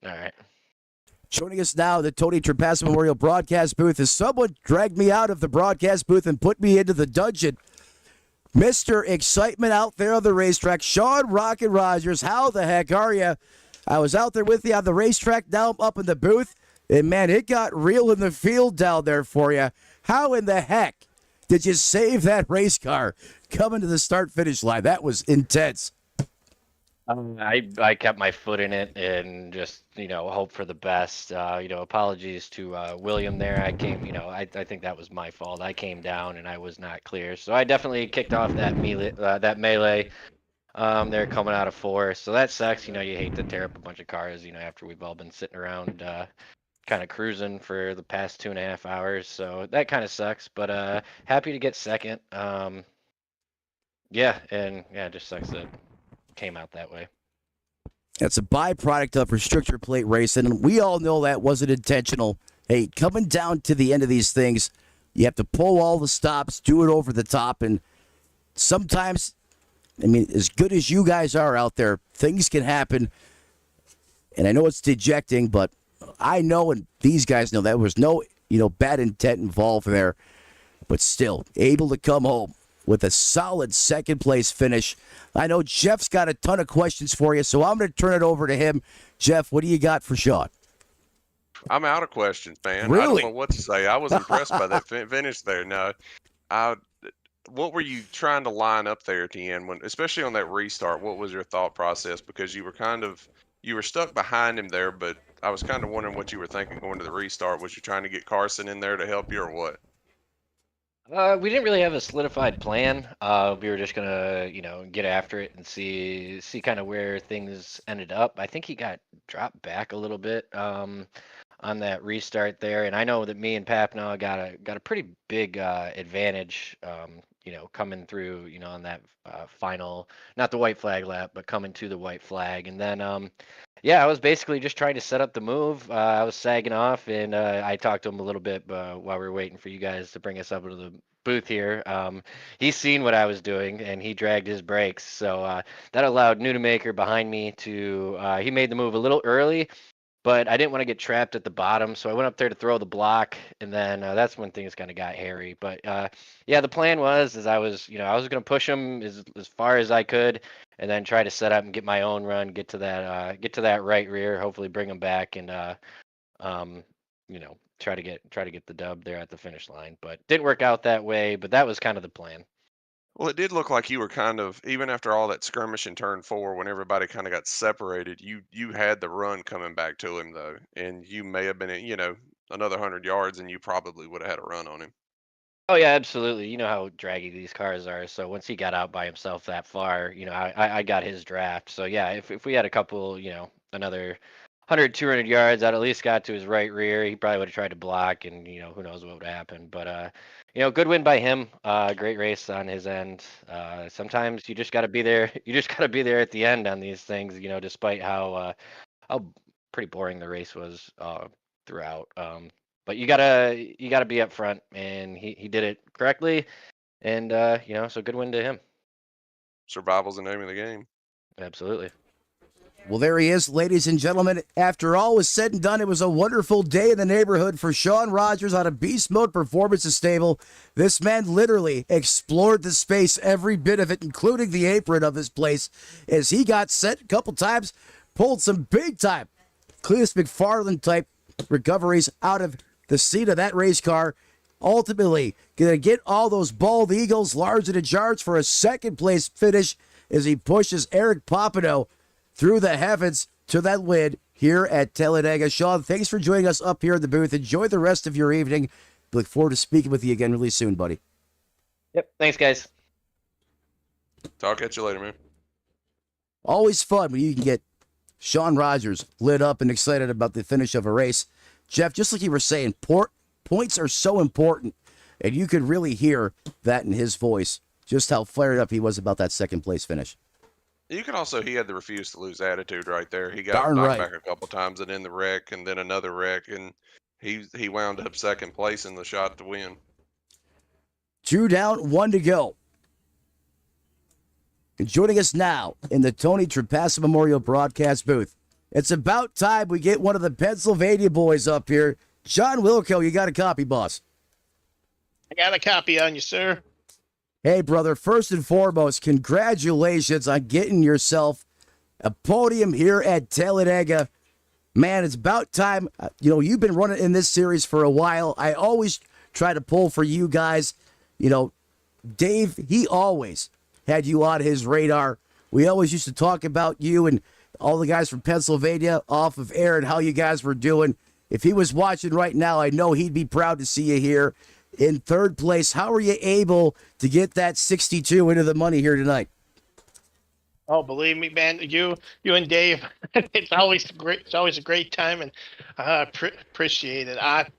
All right. Joining us now, the Tony Trapassa Memorial Broadcast booth, is someone dragged me out of the broadcast booth and put me into the dungeon. Mr. Excitement out there on the racetrack, Sean Rocket Rogers. How the heck are you? I was out there with you on the racetrack. Now I'm up in the booth. And, man, it got real in the field down there for you. How in the heck did you save that race car coming to the start-finish line? That was intense. I kept my foot in it and just, hope for the best. Apologies to William there. I came, I think that was my fault. I came down and I was not clear. So I definitely kicked off that melee. They're coming out of four. So that sucks. You hate to tear up a bunch of cars, after we've all been sitting around kind of cruising for the past 2.5 hours. So that kind of sucks, but happy to get second. It just sucks that came out that way. That's a byproduct of restrictor plate racing, and we all know that wasn't intentional. Hey, coming down to the end of these things, you have to pull all the stops, do it over the top, and sometimes, as good as you guys are out there, things can happen, and I know it's dejecting, but I know, and these guys know, there was no, bad intent involved there, but still, able to come home with a solid second-place finish. I know Jeff's got a ton of questions for you, so I'm going to turn it over to him. Jeff, what do you got for Sean? I'm out of questions, man. Really? I don't know what to say. I was impressed by that finish there. No, what were you trying to line up there at the end, especially on that restart? What was your thought process? Because you were stuck behind him there, but I was kind of wondering what you were thinking going to the restart. Was you trying to get Carson in there to help you, or what? We didn't really have a solidified plan. We were just gonna, get after it and see kind of where things ended up. I think he got dropped back a little bit on that restart there, and I know that me and Papno got a pretty big advantage. Coming through, on that final, not the white flag lap, but coming to the white flag, and then I was basically just trying to set up the move. I was sagging off, and I talked to him a little bit while we were waiting for you guys to bring us up into the booth here. He's seen what I was doing, and he dragged his brakes. So that allowed Nudemaker behind me to, he made the move a little early, but I didn't want to get trapped at the bottom. So I went up there to throw the block, and then that's when things kind of got hairy. But the plan was, I was going to push him as far as I could, and then try to set up and get my own run, get to that right rear, hopefully bring him back, and try to get the dub there at the finish line. But didn't work out that way. But that was kind of the plan. Well, it did look like you were kind of, even after all that skirmish in turn 4, when everybody kind of got separated, you had the run coming back to him though, and you may have been, another 100 yards, and you probably would have had a run on him. Oh yeah, absolutely. You know how draggy these cars are. So once he got out by himself that far, I got his draft. So yeah, if we had a couple, another 100, 200 yards, I'd at least got to his right rear. He probably would have tried to block, and who knows what would happen. But good win by him. Great race on his end. Sometimes you just got to be there. You just got to be there at the end on these things. Despite how pretty boring the race was throughout. But you gotta be up front, and he did it correctly, and so good win to him. Survival's the name of the game. Absolutely. Well, there he is, ladies and gentlemen. After all was said and done, it was a wonderful day in the neighborhood for Sean Rogers on a Beast Mode Performance Stable. This man literally explored the space, every bit of it, including the apron of this place, as he got set a couple times, pulled some big-time Cletus McFarland type recoveries out of the seat of that race car. Ultimately, going to get all those bald eagles large in a charge for a second place finish as he pushes Eric Papineau through the heavens to that win here at Talladega. Sean, thanks for joining us up here in the booth. Enjoy the rest of your evening. Look forward to speaking with you again really soon, buddy. Yep. Thanks, guys. Talk at you later, man. Always fun when you can get Sean Rogers lit up and excited about the finish of a race. Jeff, just like you were saying, points are so important, and you could really hear that in his voice, just how fired up he was about that second place finish. You can also, he had the refuse to lose attitude right there. He got Darn knocked right. back a couple times and in the wreck, and then another wreck, and he wound up second place in the shot to win. 2 down, 1 to go. And joining us now in the Tony Trapassa Memorial Broadcast booth, it's about time we get one of the Pennsylvania boys up here. John Wilco, you got a copy, boss? I got a copy on you, sir. Hey, brother, first and foremost, congratulations on getting yourself a podium here at Talladega. Man, it's about time. You've been running in this series for a while. I always try to pull for you guys. Dave, he always had you on his radar. We always used to talk about you and all the guys from Pennsylvania off of air and how you guys were doing. If he was watching right now, I know he'd be proud to see you here in third place. How are you able to get that 62 into the money here tonight? Oh, believe me, man, you and Dave, it's always great. It's always a great time, and I appreciate it. I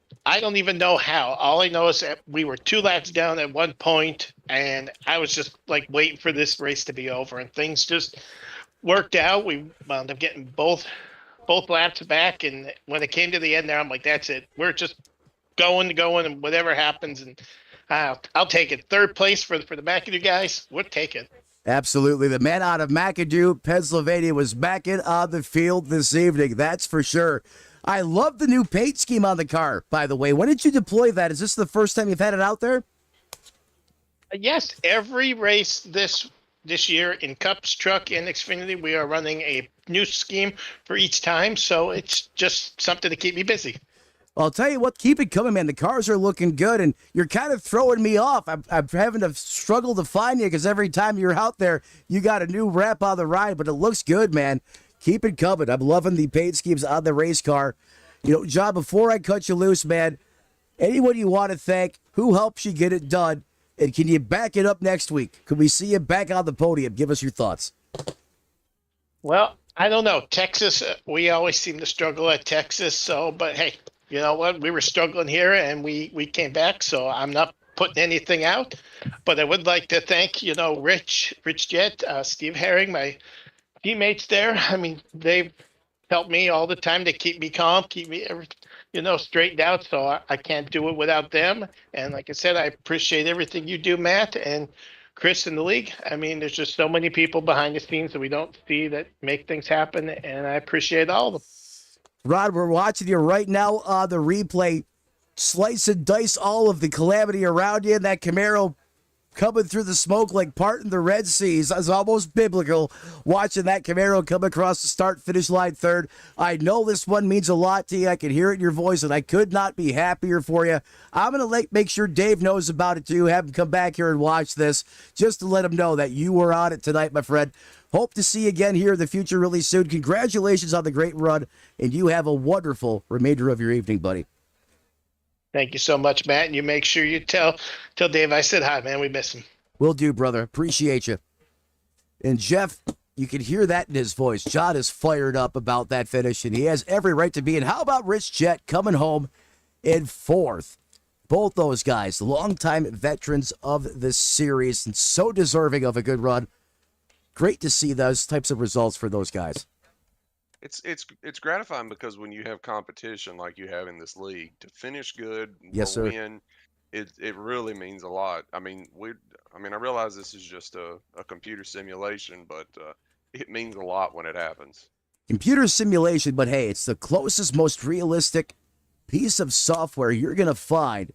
don't even know how. All I know is that we were 2 laps down at one point, and I was just like waiting for this race to be over, and things just worked out. We wound up getting both laps back, and when it came to the end there, I'm like, that's it. We're just going, and whatever happens, and I'll take it. Third place for the McAdoo guys. We'll take it. Absolutely. The man out of McAdoo, Pennsylvania, was back in on the field this evening. That's for sure. I love the new paint scheme on the car, by the way. When did you deploy that? Is this the first time you've had it out there? Yes, every race this year in Cups, Truck, and Xfinity, we are running a new scheme for each time, so it's just something to keep me busy. I'll tell you what, keep it coming, man. The cars are looking good, and you're kind of throwing me off. I'm having to struggle to find you because every time you're out there, you got a new wrap on the ride, but it looks good, man. Keep it coming. I'm loving the paint schemes on the race car. John, before I cut you loose, man, anyone you want to thank, who helps you get it done, and can you back it up next week? Can we see you back on the podium? Give us your thoughts. Well, I don't know. Texas, we always seem to struggle at Texas, but hey, you know what? We were struggling here, and we came back, so I'm not putting anything out. But I would like to thank, Rich Jett, Steve Herring, my teammates there. I mean, they've helped me all the time to keep me calm, keep me, straightened out. So I can't do it without them. And like I said, I appreciate everything you do, Matt and Chris in the league. I mean, there's just so many people behind the scenes that we don't see that make things happen. And I appreciate all of them. Rod, we're watching you right now on the replay. Slice and dice all of the calamity around you. That Camaro coming through the smoke like parting the Red Seas. It's almost biblical watching that Camaro come across the start-finish line third. I know this one means a lot to you. I can hear it in your voice, and I could not be happier for you. I'm going to make sure Dave knows about it, too. Have him come back here and watch this just to let him know that you were on it tonight, my friend. Hope to see you again here in the future really soon. Congratulations on the great run, and you have a wonderful remainder of your evening, buddy. Thank you so much, Matt. And you make sure you tell Dave I said hi, man. We miss him. Will do, brother. Appreciate you. And Jeff, you can hear that in his voice. John is fired up about that finish, and he has every right to be. And how about Rich Jett coming home in fourth? Both those guys, longtime veterans of this series, and so deserving of a good run. Great to see those types of results for those guys. It's gratifying because when you have competition like you have in this league, to finish good Yes, or sir. win, it really means a lot. I mean, I realize this is just a computer simulation, but it means a lot when it happens. Computer simulation, but hey, it's the closest, most realistic piece of software you're going to find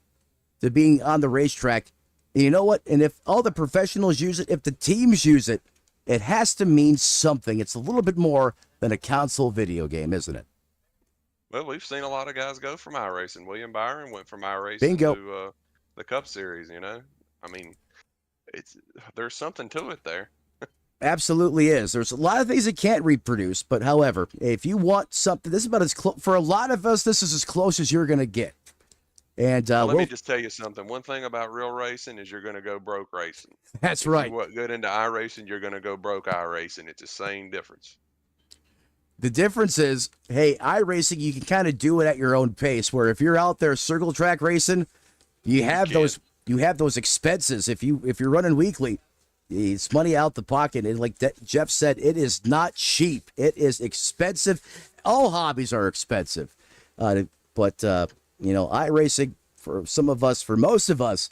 to being on the racetrack. And you know what? And if all the professionals use it, if the teams use it, it has to mean something. It's a little bit more than a console video game, isn't it? Well, we've seen a lot of guys go from iRacing. William Byron went from iRacing Bingo. to the Cup Series, you know? I mean, there's something to it there. Absolutely is. There's a lot of things it can't reproduce, but however, if you want something, this is about as close, for a lot of us, this is as close as you're going to get. And Let me just tell you something. One thing about real racing is you're going to go broke racing. That's if right. you get into iRacing, you're going to go broke iRacing. It's the same difference. The difference is, hey, iRacing, you can kind of do it at your own pace, where if you're out there circle track racing, you have those expenses. If you're running weekly, it's money out the pocket. And like Jeff said, it is not cheap. It is expensive. All hobbies are expensive. But iRacing, for some of us, for most of us,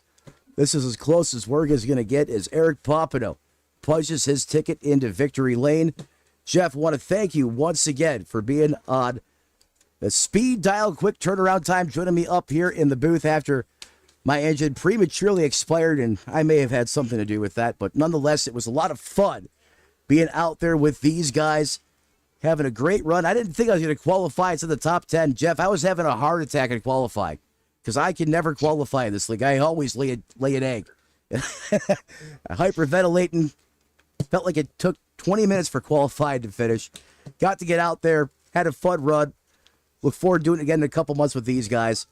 this is as close as we're going to get as Eric Popino punches his ticket into victory lane. Jeff, want to thank you once again for being on the speed dial, quick turnaround time, joining me up here in the booth after my engine prematurely expired, and I may have had something to do with that, but nonetheless, it was a lot of fun being out there with these guys, having a great run. I didn't think I was going to qualify to the top 10. Jeff, I was having a heart attack in qualifying because I can never qualify in this league. I always lay an egg. Hyperventilating. Felt like it took 20 minutes for qualifying to finish. Got to get out there, had a fun run. Look forward to doing it again in a couple months with these guys.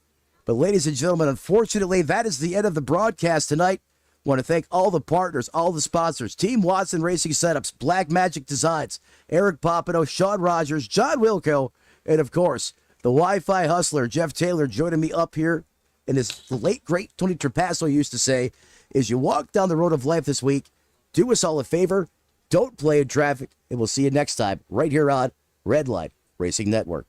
But ladies and gentlemen, unfortunately, that is the end of the broadcast tonight. Want to thank all the partners, all the sponsors, Team Watson Racing Setups, Black Magic Designs, Eric Popino, Sean Rogers, John Wilco, and of course, the Wi-Fi hustler, Jeff Taylor, joining me up here. And as the late, great Tony Trapasso used to say, as you walk down the road of life this week, do us all a favor, don't play in traffic, and we'll see you next time right here on Redline Racing Network.